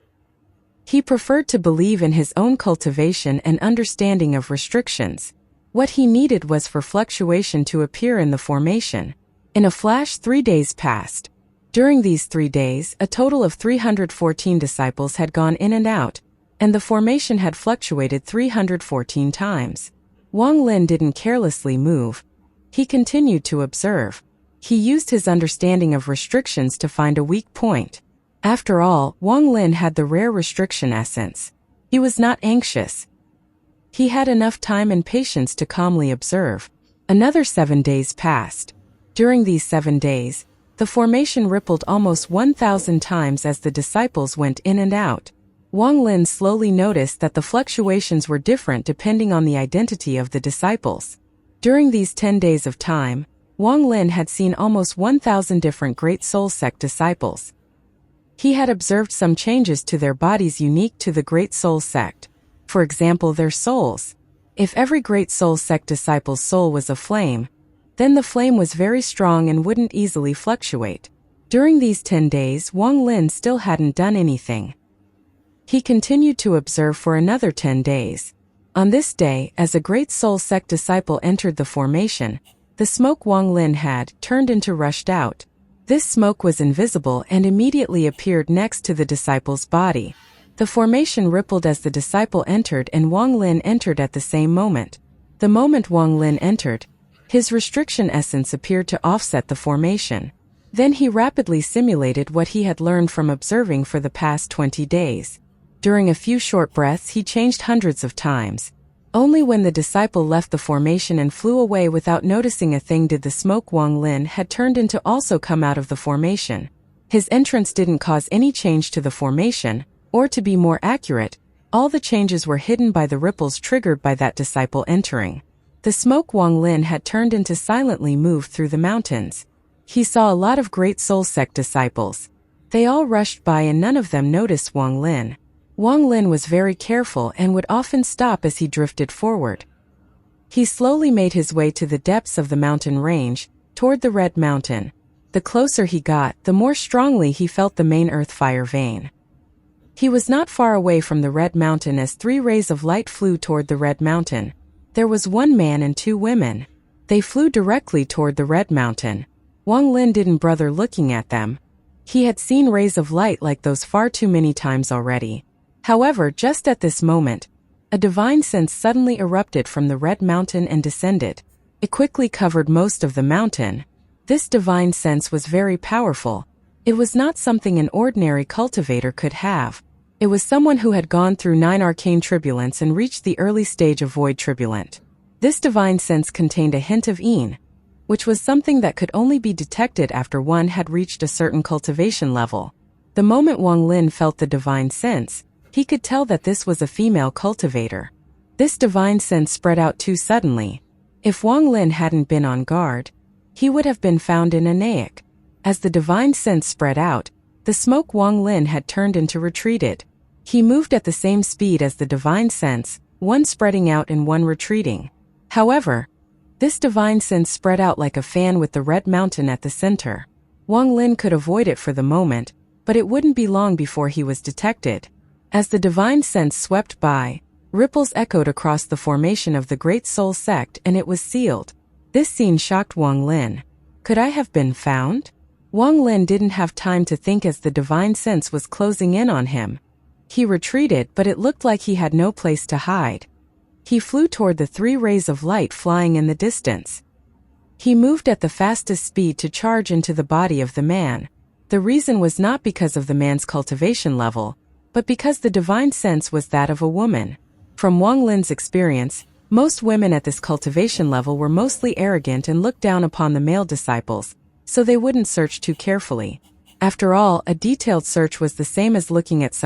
He preferred to believe in his own cultivation and understanding of restrictions. What he needed was for fluctuation to appear in the formation. In a flash, 3 days passed. During these 3 days, a total of 314 disciples had gone in and out, and the formation had fluctuated 314 times. Wang Lin didn't carelessly move. He continued to observe. He used his understanding of restrictions to find a weak point. After all, Wang Lin had the rare restriction essence. He was not anxious. He had enough time and patience to calmly observe. Another 7 days passed. During these 7 days, the formation rippled almost 1,000 times as the disciples went in and out. Wang Lin slowly noticed that the fluctuations were different depending on the identity of the disciples. During these 10 days of time, Wang Lin had seen almost 1,000 different Great Soul Sect disciples. He had observed some changes to their bodies unique to the Great Soul Sect. For example, their souls. If every Great Soul Sect disciple's soul was a flame, then the flame was very strong and wouldn't easily fluctuate. During these 10 days, Wang Lin still hadn't done anything. He continued to observe for another 10 days. On this day, as a Great Soul Sect disciple entered the formation, the smoke Wang Lin had turned into rushed out. This smoke was invisible and immediately appeared next to the disciple's body. The formation rippled as the disciple entered and Wang Lin entered at the same moment. The moment Wang Lin entered, his restriction essence appeared to offset the formation. Then he rapidly simulated what he had learned from observing for the past 20 days. During a few short breaths he changed hundreds of times. Only when the disciple left the formation and flew away without noticing a thing did the smoke Wang Lin had turned into also come out of the formation. His entrance didn't cause any change to the formation, or to be more accurate, all the changes were hidden by the ripples triggered by that disciple entering. The smoke Wang Lin had turned into silently moved through the mountains. He saw a lot of Great Soul Sect disciples. They all rushed by and none of them noticed Wang Lin. Wang Lin was very careful and would often stop as he drifted forward. He slowly made his way to the depths of the mountain range, toward the Red Mountain. The closer he got, the more strongly he felt the main earth fire vein. He was not far away from the Red Mountain as 3 rays of light flew toward the Red Mountain. There was 1 man and 2 women. They flew directly toward the Red Mountain. Wang Lin didn't bother looking at them. He had seen rays of light like those far too many times already. However, just at this moment, a divine sense suddenly erupted from the Red Mountain and descended. It quickly covered most of the mountain. This divine sense was very powerful. It was not something an ordinary cultivator could have. It was someone who had gone through 9 arcane tribulants and reached the early stage of void tribulant. This divine sense contained a hint of Yin, which was something that could only be detected after one had reached a certain cultivation level. The moment Wang Lin felt the divine sense, he could tell that this was a female cultivator. This divine sense spread out too suddenly. If Wang Lin hadn't been on guard, he would have been found in a Naik. As the divine sense spread out, the smoke Wang Lin had turned into retreated. He moved at the same speed as the divine sense, one spreading out and one retreating. However, this divine sense spread out like a fan with the Red Mountain at the center. Wang Lin could avoid it for the moment, but it wouldn't be long before he was detected. As the divine sense swept by, ripples echoed across the formation of the Great Soul Sect and it was sealed. This scene shocked Wang Lin. Could I have been found? Wang Lin didn't have time to think as the divine sense was closing in on him. He retreated, but it looked like he had no place to hide. He flew toward the 3 rays of light flying in the distance. He moved at the fastest speed to charge into the body of the man. The reason was not because of the man's cultivation level, but because the divine sense was that of a woman. From Wang Lin's experience, most women at this cultivation level were mostly arrogant and looked down upon the male disciples, so they wouldn't search too carefully. After all, a detailed search was the same as looking at someone